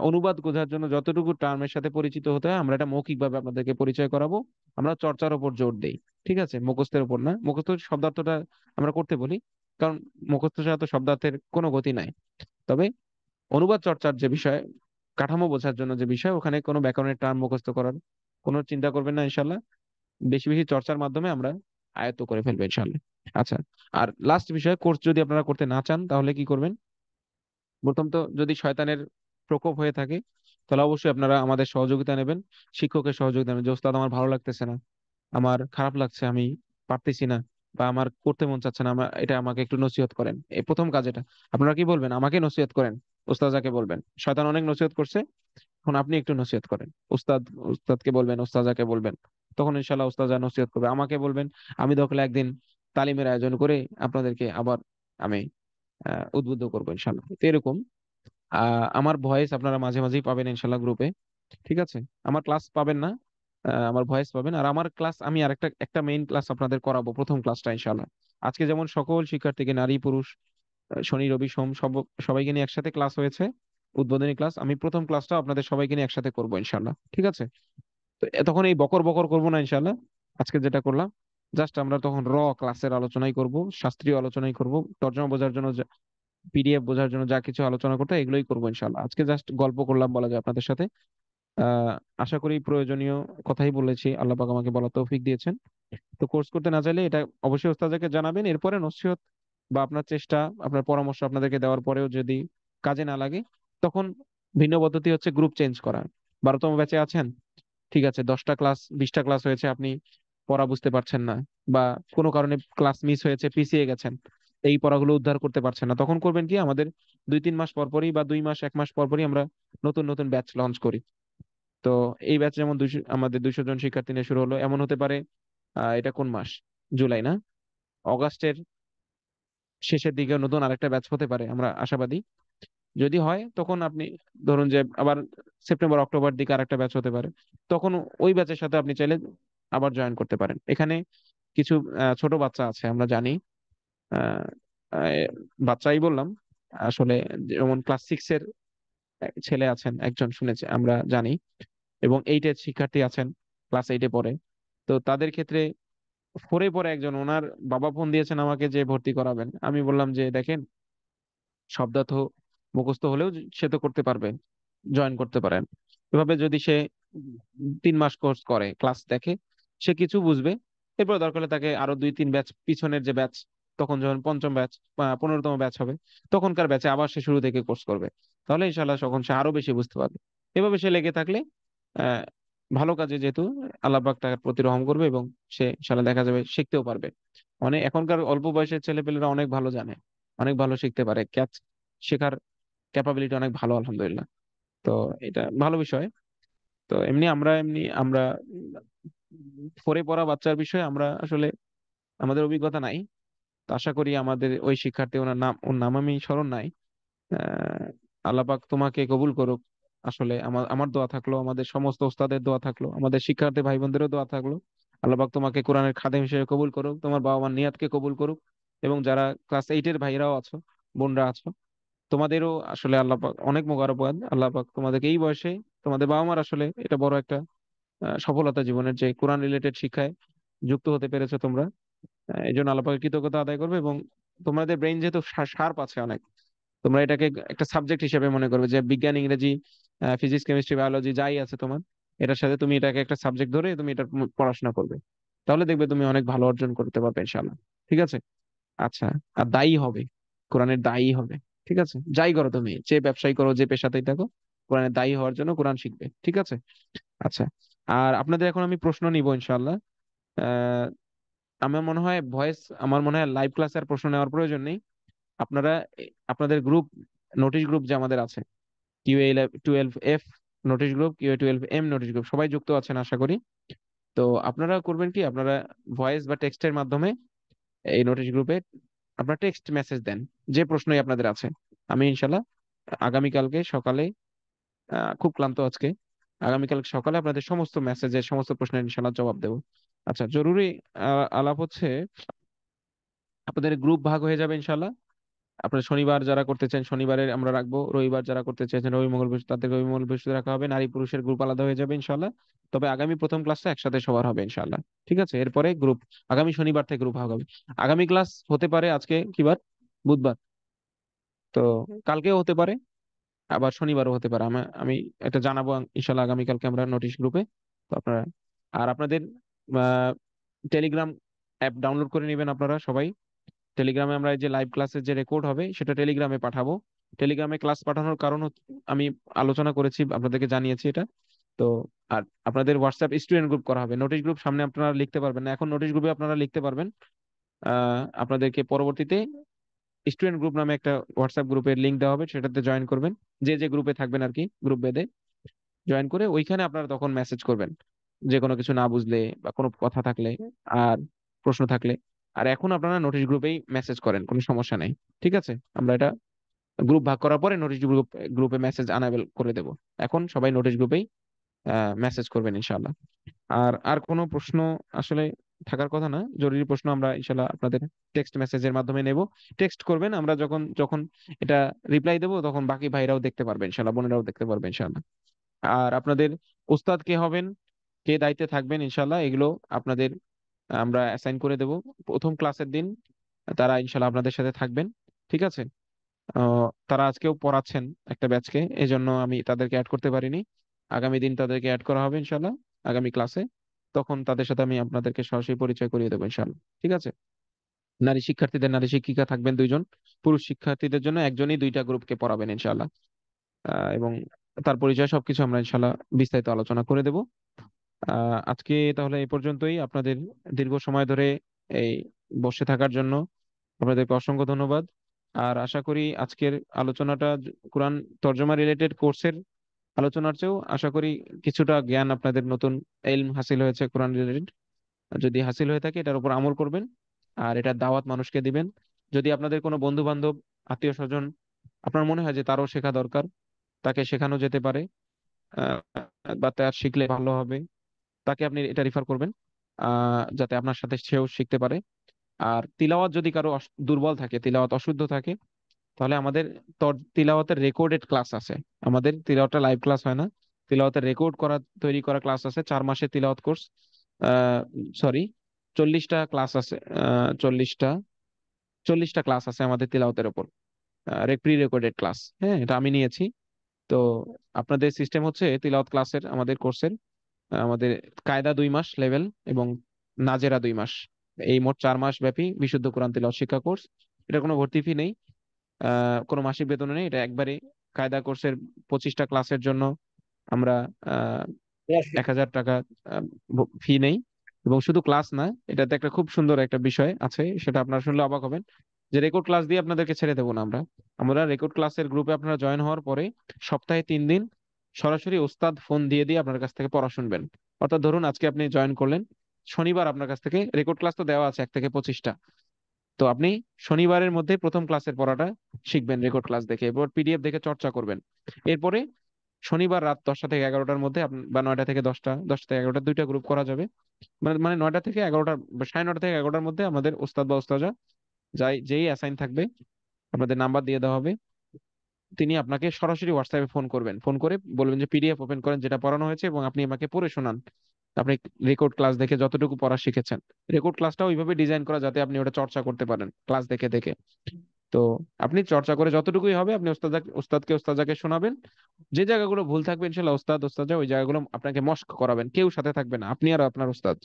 অনুবাদ বোঝার জন্য যতটুকু টার্মের সাথে পরিচিত হতে হয়, আমরা এটা মৌখিকভাবে আপনাদেরকে পরিচয় করাবো। আমরা চর্চার উপর জোর দেই, ঠিক আছে, মুখস্থের উপর না। মুখস্থ শব্দার্থটা আমরা করতে বলি, কারণ মুখস্থ ছাড়া তো শব্দার্থের কোনো গতি নাই। তবে অনুবাদ চর্চার যে বিষয়, কাঠামো বোঝার জন্য যে বিষয়, ওখানে কোনো ব্যাকরণের টার্ম মুখস্থ করার কোনো চিন্তা করবেন না ইনশাল্লাহ। বেশি বেশি চর্চার মাধ্যমে আমরা আয়ত্ত করে ফেলবো ইনশাল্লাহ। আচ্ছা, আর লাস্ট বিষয়, কোর্স যদি আপনারা করতে না চান তাহলে কি করবেন? প্রথম তো, যদি শয়তানের প্রকোপ হয়ে থাকে, তাহলে অবশ্যই আপনারা আমাদের সহযোগিতা নেবেন, শিক্ষকের সহযোগিতা নেবেন। যে ওস্তাদ আমার ভালো লাগতেছে না, আমার খারাপ লাগছে, আমি পারতেছি না, বা আমার করতে মন চাচ্ছে না, এটা আমাকে একটু নসিহত করেন। এই প্রথম কাজ এটা। আপনারা কি বলবেন? আমাকে নসিহত করেন, ওস্তাজাকে বলবেন। শয়তান অনেক নসিহত করছে, এখন আপনি একটু নসিহত করেন। উস্তাদকে বলবেন, ওস্তাজাকে বলবেন, তখন ইনশাল্লাহ ওস্তাজা নসিহত করবে। আমাকে বলবেন, আমি দরকার একদিন তালিমের আয়োজন করে আপনাদেরকে আবার আমি উদ্বুদ্ধ করবো ইনশাল্লাহ। তো এরকম আমার ভয়েস আপনারা মাঝে মাঝেই পাবেন ইনশাল্লাহ গ্রুপে, ঠিক আছে? আমার ক্লাস পাবেন না, আমার ভয়েস পাবেন। আর আমার ক্লাস, আমি আরেকটা একটা মেইন ক্লাস আপনাদের করাবো, প্রথম ক্লাসটা ইনশাল্লাহ। আজকে যেমন সকল শিক্ষার্থীকে, নারী পুরুষ, শনি রবি সোম সবাইকে নিয়ে একসাথে ক্লাস হয়েছে, উদ্বোধনী ক্লাস, আমি প্রথম ক্লাসটা আপনাদের সবাইকে নিয়ে একসাথে করবো ইনশাল্লাহ, ঠিক আছে? তো তখন এই বকর বকর করবো না ইনশাল্লাহ। আজকে যেটা করলাম, জাস্ট আমরা তখন ক্লাসের আলোচনাই করব, শাস্ত্রীয় আলোচনাই করব, তর্জমা বোঝার জন্য, পিডিএফ বোঝার জন্য যা কিছু আলোচনা করতে হয়, এগুলোই করবো ইনশাল্লাহ। আজকে জাস্ট গল্প করলাম বলা যায় আপনাদের সাথে। আহ আশা করি প্রয়োজনীয় কথাই বলেছি, আল্লাহ পাক আমাকে বলার তৌফিক দিয়েছেন। তো কোর্স করতে না চাইলে এটা অবশ্যই ওস্তাদকে জানাবেন। এরপরে নসিহত বা আপনার চেষ্টা, আপনার পরামর্শ আপনাদেরকে দেওয়ার পরেও যদি কাজে না লাগে, তখন ভিন্ন পদ্ধতি হচ্ছে গ্রুপ চেঞ্জ করা। 12তম ব্যাচে আছেন, ঠিক আছে, 10টা ক্লাস 20টা ক্লাস হয়েছে, আপনি পড়া বুঝতে পারছেন না, বা কোনো কারণে ক্লাস মিস হয়েছে, পিছিয়ে গেছেন, এই পড়াগুলো উদ্ধার করতে পারছেন না, তখন করবেন কি, আমাদের 2-3 মাস পরপরই বা 2 মাস 1 মাস পরপরই আমরা নতুন নতুন ব্যাচ লঞ্চ করি। তো এই ব্যাচ যেমন আমাদের 200 জন শিক্ষার্থী নিয়ে শুরু হলো, এমন হতে পারে এটা কোন মাস, জুলাই না, অগাস্টের শেষের দিকে নতুন আরেকটা ব্যাচ হতে পারে, আমরা আশাবাদী। যদি হয় তখন আপনি ধরুন যে আবার সেপ্টেম্বর অক্টোবর দিকে আরেকটা ব্যাচ হতে পারে, তখন ওই ব্যাচের সাথে আপনি চাইলে আবার জয়েন করতে পারেন। এখানে কিছু ছোট বাচ্চা আছে আমরা জানি, আহ, আহ, বাচ্চাই বললাম আসলে, যেমন ক্লাস 6 এর ছেলে আছেন একজন, শুনেছি আমরা জানি, এবং 8 এর শিক্ষার্থী আছেন, ক্লাস 8-এ পড়ে। তো তাদের ক্ষেত্রে 4-এ পড়ে একজন, ওনার বাবা ফোন দিয়েছেন আমাকে যে ভর্তি করাবেন। আমি বললাম যে দেখেন, শব্দার্থ মুখস্থ হলেও সে তো করতে পারবে, জয়েন করতে পারেন। এভাবে যদি সে 3 মাস কোর্স করে, ক্লাস দেখে, সে কিছু বুঝবে। এরপর দরকার হলে তাকে আরো 2-3 ব্যাচ পিছনের যে ব্যাচ, তখন যখন পঞ্চম ব্যাচ বা 15তম ব্যাচ হবে, তখনকার ব্যাচে আবার সে শুরু থেকে কোর্স করবে। তাহলে ইনশাল্লাহ তখন সে আরো বেশি বুঝতে পারবে। এভাবে সে লেগে থাকলে আহ ভালো কাজে যেহেতু আল্লাহ পাক তার প্রতি রহম করবে, এবং সে ইনশাল্লাহ দেখা যাবে শিখতেও পারবে। মানে এখনকার অল্প বয়সের ছেলেপেলেরা অনেক ভালো জানে, অনেক ভালো শিখতে পারে, শেখার ক্যাপাবিলিটি অনেক ভালো আলহামদুলিল্লাহ। তো এটা ভালো বিষয়। তো এমনি আমরা 4-এ পড়া বাচ্চার বিষয়ে আমরা আসলে আমাদের অভিজ্ঞতা নাই। তো আশা করি আমাদের ওই শিক্ষার্থী, ওর নাম আমি স্মরণ নাই। আহ আল্লাহ পাক তোমাকে কবুল করুক। আসলে আমার আমার দোয়া থাকলো, আমাদের সমস্ত ওস্তাদের দোয়া থাকলো, আমাদের শিক্ষার্থী ভাই বোনদেরও দোয়া থাকলো। আল্লাহ পাক তোমাকে কোরআনের খাদেম হিসেবে কবুল করুক, তোমার বাবা মার নিয়াতকে কবুল করুক। এবং যারা ক্লাস 8-এর ভাইরাও আছো, বোনরা আছো, তোমাদেরও আসলে আল্লাহ পাক অনেক মোবারকবাদ। আল্লাহ পাক তোমাদেরকে এই বয়সে, তোমাদের বাবা মার আসলে এটা বড় একটা সফলতা জীবনের, যে কোরআন রিলেটেড শিক্ষায় যুক্ত হতে পেরেছো তোমরা। এই জন্য আল্লাহ পাকের কৃতজ্ঞতা আদায় করবে। এবং তোমাদের ব্রেইন যেহেতু শার্প আছে অনেক, তোমরা এটাকে একটা সাবজেক্ট হিসেবে মনে করবে, যে বিজ্ঞান, ইংরেজি, ফিজিক্স, কেমিস্ট্রি, বায়োলজি যাই আছে তোমার, এটার সাথে তুমি এটাকে একটা সাবজেক্ট ধরে তুমি এটা পড়াশোনা করবে। তাহলে দেখবে তুমি অনেক ভালো অর্জন করতে পারবে ইনশাআল্লাহ। ঠিক আছে? আচ্ছা। আর দায়ী হবে, কোরআনের দায়ী হবে। ঠিক আছে? যাই করো তুমি, যে ব্যবসায়ী করো, যে পেশাতেই থাকো, কোরআনের দায়ী হওয়ার জন্য কোরআন শিখবে। ঠিক আছে? আচ্ছা। আর আপনাদের এখন আমি প্রশ্ন নিব ইনশাআল্লাহ। আহ আমার মনে হয় লাইভ ক্লাসে আর প্রশ্ন নেওয়ার প্রয়োজন নেই। আপনারা আপনাদের গ্রুপ, নোটিশ গ্রুপ যে আমাদের আছে, QA12F notice group, QA12M notice group, সবাই যুক্ত আছেন আশা করি। তো আপনারা করবেন কি, আপনারা ভয়েস বা টেক্সটের মাধ্যমে এই নোটিশ গ্রুপে আপনারা টেক্সট মেসেজ দেন, যে প্রশ্নই আপনাদের আছে। আমি ইনশাল্লাহ আগামীকালকে সকালে, খুব ক্লান্ত আজকে, আগামীকাল সকালে আপনাদের সমস্ত মেসেজের সমস্ত প্রশ্নের ইনশাল্লাহ জবাব দেবো। আচ্ছা, জরুরি আলাপ হচ্ছে, আপনাদের গ্রুপ ভাগ হয়ে যাবে ইনশাল্লাহ। আপনার শনিবার যারা করতে চান শনিবারে আমরা রাখবো, রবিবার যারা করতে চাইছেন রবি মঙ্গল বৃহস্পতি, তাদের রবি মঙ্গল বৃহস্পতি রাখা হবে। নারী পুরুষের গ্রুপ আলাদা হয়ে যাবে ইনশাল্লাহ। তবে আগামী প্রথম ক্লাসটা একসাথে সবার হবে ইনশাল্লাহ। ঠিক আছে? এরপরে গ্রুপ আগামী শনিবার থেকে গ্রুপ ভাগ হবে। আগামী ক্লাস হতে পারে, আজকে কি বার? বুধবার। তো কালকেও হতে পারে, আবার শনিবারও হতে পারে। আমি আমি এটা জানাবো ইনশাল্লাহ আগামীকালকে আমরা নোটিশ গ্রুপে। তো আপনারা, আর আপনাদের টেলিগ্রাম অ্যাপ ডাউনলোড করে নেবেন আপনারা সবাই। টেলিগ্রামে আমরা এই যে লাইভ ক্লাসের যে রেকর্ড হবে সেটা টেলিগ্রামে পাঠাবো। টেলিগ্রামে ক্লাস পাঠানোর কারণ আমি আলোচনা করেছি, আপনাদেরকে জানিয়েছি এটা। তো আর আপনাদের হোয়াটসঅ্যাপ স্টুডেন্ট গ্রুপ করা হবে, নোটিশ গ্রুপ সামনে আপনারা লিখতে পারবেন না, এখন নোটিশ গ্রুপে আপনারা লিখতে পারবেন। আপনাদেরকে পরবর্তীতে স্টুডেন্ট গ্রুপ নামে একটা হোয়াটসঅ্যাপ গ্রুপের লিংক দেওয়া হবে, সেটাতে জয়েন করবেন। যে যে গ্রুপে থাকবেন আর কি, গ্রুপ বেঁধে জয়েন করে ওইখানে আপনারা তখন মেসেজ করবেন, যে কোনো কিছু না বুঝলে বা কোনো কথা থাকলে আর প্রশ্ন থাকলে। আর এখন আপনারা নোটিশ গ্রুপেই মেসেজ করেন, কোনো সমস্যা নেই। ঠিক আছে? আমরা এটা গ্রুপ ভাগ করার পরে নোটিশ গ্রুপে মেসেজ আনাবেল করে দেব। এখন সবাই নোটিশ গ্রুপেই মেসেজ করবেন ইনশাআল্লাহ। আর আর কোনো প্রশ্ন আসলে থাকার কথা না, জরুরি প্রশ্ন আমরা ইনশাআল্লাহ আপনাদের টেক্সট মেসেজের মাধ্যমে নেব। টেক্সট করবেন, আমরা যখন যখন এটা রিপ্লাই দেবো তখন বাকি ভাইরাও দেখতে পারবেন ইনশাআল্লাহ, বোনেরাও দেখতে পারবেন ইনশাআল্লাহ। আর আপনাদের উস্তাদ কে হবেন, কে দায়িত্বে থাকবেন ইনশাআল্লাহ, এগুলো আপনাদের আমরা অ্যাসাইন করে দেব প্রথম ক্লাসের দিন। তারা ইনশাআল্লাহ আপনাদের সাথে থাকবেন। ঠিক আছে? তারা আজকেও পড়াচ্ছেন একটা ব্যাচকে, এই জন্য আমি তাদেরকে অ্যাড করতে পারিনি। আগামী দিন তাদেরকে অ্যাড করা হবে ইনশাআল্লাহ আগামী ক্লাসে। তখন তাদের সাথে আমি আপনাদেরকে সরাসরি পরিচয় করিয়ে দেবো ইনশাআল্লাহ। ঠিক আছে? নারী শিক্ষার্থীদের নারী শিক্ষিকা থাকবেন 2 জন, পুরুষ শিক্ষার্থীদের জন্য একজনই 2টা গ্রুপকে পড়াবেন ইনশাআল্লাহ। এবং তার পরিচয় সবকিছু আমরা ইনশাআল্লাহ বিস্তারিত আলোচনা করে দেব। আজকে তাহলে এই পর্যন্তই। আপনাদের দীর্ঘ সময় ধরে এই বসে থাকার জন্য আপনাদেরকে অসংখ্য ধন্যবাদ। আর আশা করি আজকের আলোচনাটা কোরআন তর্জমা রিলেটেড কোর্সের আলোচনার চেয়েও আশা করি কিছুটা জ্ঞান আপনাদের, নতুন ইলম হাসিল হয়েছে কোরআন রিলেটেড। যদি হাসিল হয়ে থাকে এটার উপর আমল করবেন, আর এটা দাওয়াত মানুষকে দিবেন। যদি আপনাদের কোনো বন্ধু বান্ধব, আত্মীয় স্বজন আপনার মনে হয় যে তারও শেখা দরকার, তাকে শেখানো যেতে পারে, আহ, বা তার শিখলে ভালো হবে, তাকে আপনি এটা রিফার করবেন, যাতে আপনার সাথে সেও শিখতে পারে। আর তিলাওয়াত যদি কারো দুর্বল থাকে, তিলাওয়াত অশুদ্ধ থাকে, তাহলে আমাদের তিলাওয়াতের রেকর্ডেড ক্লাস আছে। আমাদের তিলাওয়াতটা লাইভ ক্লাস হয় না, তিলাওয়াতের রেকর্ড করা, তৈরি করা ক্লাস আছে, 4 মাসের তিলাওয়াত কোর্স। সরি, 40টা ক্লাস আছে, 40টা 40টা ক্লাস আছে আমাদের তিলাওয়াতের উপর, প্রি রেকর্ডেড ক্লাস। হ্যাঁ, এটা আমি নিয়েছি। তো আপনাদের সিস্টেম হচ্ছে তিলাওয়াত ক্লাসের, আমাদের কোর্সের আমাদের কায়দা 2 মাস লেভেল এবং নাজেরা 2 মাস, এই মোট 4 মাস ব্যাপী বিশুদ্ধ কোরআন তিলাওয়াত শিক্ষা কোর্স। এটা কোনো ভর্তি ফি নেই, কোনো মাসিক বেতন নেই, এটা একবারে কায়দা কোর্সের 25টা ক্লাসের জন্য আমরা 1,000 টাকা ফি নেই। এবং শুধু ক্লাস না, এটাতে একটা খুব সুন্দর একটা বিষয় আছে, সেটা আপনারা শুনলে অবাক হবেন, যে রেকর্ড ক্লাস দিয়ে আপনাদেরকে ছেড়ে দেবো না আমরা। আমরা রেকর্ড ক্লাসের গ্রুপে আপনারা জয়েন হওয়ার পরে সপ্তাহে 3 দিন সরাসরি ওস্তাদ ফোন দিয়ে দিয়ে আপনার কাছ থেকে পড়া শুনবেন। অর্থাৎ ধরুন আজকে আপনি জয়েন করলেন, শনিবার আপনার কাছ থেকে রেকর্ড ক্লাস তো দেওয়া আছে 1 থেকে 25টা, তো আপনি শনিবারের মধ্যে প্রথম ক্লাসের পড়াটা শিখবেন রেকর্ড ক্লাস দেখে, এরপর পিডিএফ দেখে চর্চা করবেন। এরপরে শনিবার রাত 10টা থেকে 11টার মধ্যে বা 9টা থেকে 10টা, 10টা থেকে 11টা, 2টা গ্রুপ করা যাবে। মানে মানে 9টা থেকে 11টা বা 9:30 থেকে 11টার মধ্যে আমাদের ওস্তাদ বা ওস্তাদা যেই অ্যাসাইন থাকবে, আপনাদের নাম্বার দিয়ে দেওয়া হবে, তিনি আপনাকে সরাসরি হোয়াটসঅ্যাপে ফোন করবেন, ফোন করে বলবেন যে পিডিএফ ওপেন করেন যেটা পড়ানো হয়েছে এবং আপনি আমাকে পড়ে শোনান। আপনি রেকর্ড ক্লাস দেখে যতটুকু পড়া শিখেছেন, রেকর্ড ক্লাসটা ওইভাবে ডিজাইন করা যাতে আপনি ওটা চর্চা করতে পারেন ক্লাস দেখে দেখে। তো আপনি চর্চা করে যতটুকুই হবে আপনি ওস্তাদকে ওস্তাদাকে শোনাবেন। যে জায়গাগুলো ভুল থাকবে ইনশাল্লাহ ওস্তাদা ওই জায়গাগুলো আপনাকে মস্ক করাবেন, কেউ সাথে থাকবে না, আপনি আর আপনার ওস্তাদ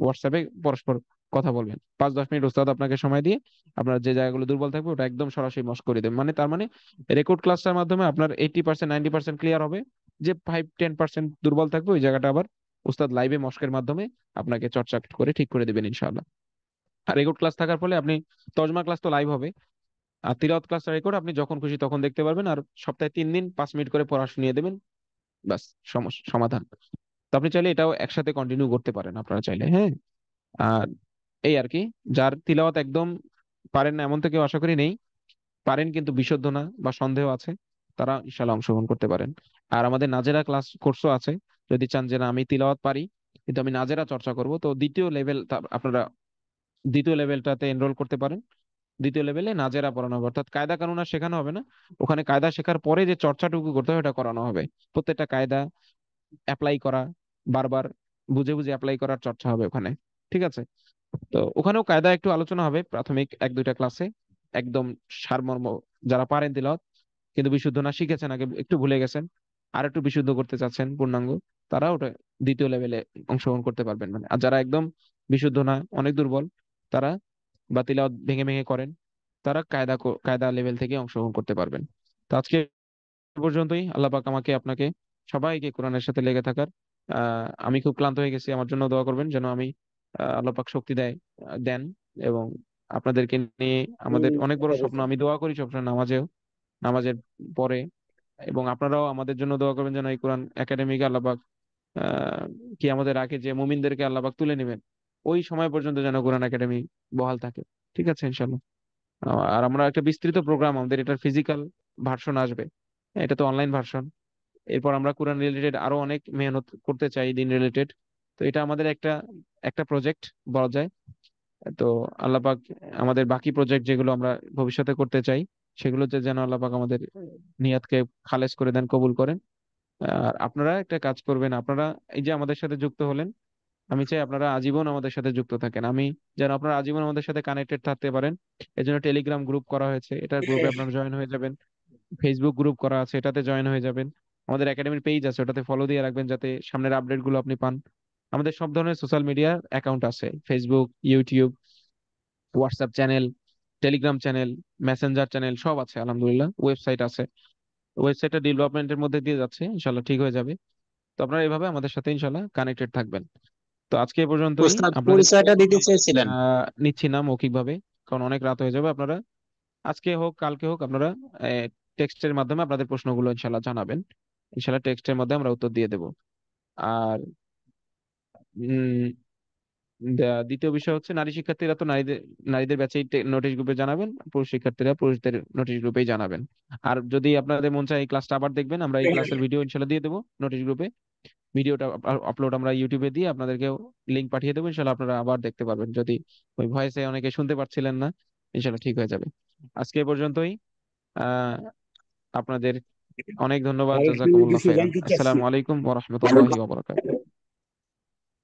হোয়াটসঅ্যাপে পরস্পর কথা বলবেন। 5-10 মিনিট ওস্তাদ আপনাকে সময় দিয়ে আপনার যে জায়গাগুলো দুর্বল থাকবে ওটা একদম সরাসরি মস্ক করে দেবেন। মানে তার মানে রেকর্ড ক্লাসটার মাধ্যমে আপনার 80% 90% ক্লিয়ার হবে, যে 5-10% দুর্বল থাকবে ওই জায়গাটা আবার উস্তাদ লাইভে মস্কের মাধ্যমে আপনাকে চর্চা করে ঠিক করে দিবেন ইনশাআল্লাহ। আর রেকর্ড ক্লাস থাকার ফলে আপনি, তর্জমা ক্লাস তো লাইভ হবে, আর তিলাওয়াত ক্লাস রেকর্ড আপনি যখন খুশি তখন দেখতে পারবেন। আর সপ্তাহে 3 দিন 5 মিনিট করে পড়া শুনিয়ে দেবেন, বাস সমস্যা সমাধান। তো আপনি চাইলে এটাও একসাথে কন্টিনিউ করতে পারেন আপনারা চাইলে। হ্যাঁ, আর এই আর কি, যার তিলাওয়াত একদম পারেন না এমন তো কেউ আশা করি নেই, পারেন কিন্তু বিশুদ্ধ না বা সন্দেহ আছে, তারা ইনশাল্লাহ অংশগ্রহণ করতে পারেন। আর আমাদের নাজেরা ক্লাস কোর্সও আছে, যদি চান যে না আমি তিলাওয়াত পারি কিন্তু আমি নাজেরা চর্চা করব, তো আপনারা দ্বিতীয় লেভেলটাতে এনরোল করতে পারেন। দ্বিতীয় লেভেলে নাজেরা পড়ানো হবে, অর্থাৎ কায়দা কানুন আর শেখানো হবে না, ওখানে কায়দা শেখার পরে যে চর্চাটুকু করতে হবে এটা করানো হবে। প্রত্যেকটা কায়দা অ্যাপ্লাই করা, বারবার বুঝে বুঝে অ্যাপ্লাই করার চর্চা হবে ওখানে। ঠিক আছে, তো ওখানেও কায়দা একটু আলোচনা হবে প্রাথমিক 1-2টা ক্লাসে, একদম সারমর্ম। যারা পারেন তিলাওয়াত কিন্তু বিশুদ্ধ না, শিখেছেন আগে একটু ভুলে গেছেন, আর একটু বিশুদ্ধ করতে চাচ্ছেন পূর্ণাঙ্গ, তারা ওটা দ্বিতীয় লেভেলে অংশগ্রহণ করতে পারবেন। মানে আর যারা একদম বিশুদ্ধ না, অনেক দুর্বল, তারা বা তিলাওয়াত ভেঙে ভেঙে করেন, তারা কায়দা লেভেল থেকে অংশগ্রহণ করতে পারবেন। তো আজকে এ পর্যন্তই। আল্লাহ পাক আমাকে আপনাকে সবাইকে কোরআনের সাথে লেগে থাকার, আমি খুব ক্লান্ত হয়ে গেছি, আমার জন্য দোয়া করবেন যেন আমি আল্লাহ পাক শক্তি দেন। এবং আপনাদেরকে নিয়ে আমাদের অনেক বড় স্বপ্ন, আমি দোয়া করি সবসময় নামাজের পরে, এবং আপনারাও আমাদের জন্য দোয়া করবেন যেন এই কোরআন একাডেমিকে আল্লাহ পাক কি আমাদের আগে যে মুমিনদেরকে আল্লাহ পাক তুলে নেবেন, ওই সময় পর্যন্ত যেন কোরআন একাডেমি বহাল থাকে। ঠিক আছে ইনশাল্লাহ। আর আমরা একটা বিস্তৃত প্রোগ্রাম, আমাদের এটার ফিজিক্যাল ভার্সন আসবে, হ্যাঁ, এটা তো অনলাইন ভার্সন। এরপর আমরা কোরআন রিলেটেড আরো অনেক মেহনত করতে চাই, দিন রিলেটেড। তো এটা আমাদের একটা একটা প্রজেক্ট বলা যায়। তো আল্লাহ পাক আমাদের বাকি প্রজেক্ট যেগুলো আমরা ভবিষ্যতে করতে চাই, সেগুলোতে যেন আল্লাহ পাক আমাদের নিয়াতকে খালেস করে দেন, কবুল করেন। আর আপনারা একটা কাজ করবেন, আপনারা এই যে আমাদের সাথে যুক্ত হলেন, আমি চাই আপনারা আজীবন আমাদের সাথে যুক্ত থাকেন। আমি যেন আপনারা আজীবন আমাদের সাথে কানেক্টেড থাকতে পারেন, এই জন্য টেলিগ্রাম গ্রুপ করা হয়েছে, এটার গ্রুপে আপনারা জয়েন হয়ে যাবেন। ফেসবুক গ্রুপ করা আছে, এটাতে জয়েন হয়ে যাবেন। আমাদের একাডেমির পেজ আছে, ওটাতে ফলো দিয়ে রাখবেন যাতে সামনের আপডেট গুলো আপনি পান। আমাদের সব ধরনের সোশ্যাল মিডিয়া অ্যাকাউন্ট আছে, Facebook, YouTube, WhatsApp channel, Telegram channel, Messenger channel সব আছে আলহামদুলিল্লাহ। ওয়েবসাইট আছে, ওয়েবসাইটটা ডেভেলপমেন্টের মধ্যে দিয়ে যাচ্ছে, ইনশাল্লাহ ঠিক হয়ে যাবে। তো আপনারা এইভাবে আমাদের সাথে ইনশাল্লাহ কানেক্টেড থাকবেন। তো আজকে এ পর্যন্তই। ওস্তাদ আপনাদের পরিচয়টা দিতে চেয়েছিলেন। নিচ্ছি না মৌখিকভাবে, কারণ অনেক রাত হয়ে যাবে। আপনারা আজকে হোক কালকে হোক আপনারা টেক্সটের মাধ্যমে আপনাদের প্রশ্নগুলো ইনশাল্লাহ জানাবেন, ইনশাল্লাহ টেক্সটের মধ্যে আমরা উত্তর দিয়ে দেব। আর দ্বিতীয় বিষয় হচ্ছে নারী শিক্ষার্থীরা তো নারীদের ব্যাচে নোটিশ গ্রুপে জানাবেন, পুরুষ শিক্ষার্থীরা পুরুষদের নোটিশ গ্রুপেই জানাবেন। আর যদি আপনাদের মন চায় এই ক্লাসটা আবার দেখবেন, আমরা এই ক্লাসের ভিডিও ইনশাল্লাহ দিয়ে দেবো নোটিশ গ্রুপে। ভিডিওটা আপলোড আমরা ইউটিউবে দিয়ে আপনাদেরকে লিংক পাঠিয়ে দেবো, ইনশাল্লাহ আপনারা আবার দেখতে পারবেন। যদি ওই ভয়েসে অনেকে শুনতে পারছিলেন না, ইনশাল্লাহ ঠিক হয়ে যাবে। আজকে এ পর্যন্তই। আহ আপনাদের অনেক ধন্যবাদ। আরেকটু জাযাকুমুল্লাহ বিষয় খাইরান। জানতে চাচ্ছি। আসসালামু আলাইকুম ওয়া রাহমাতুল্লাহি ওয়া বারাকাতুহু।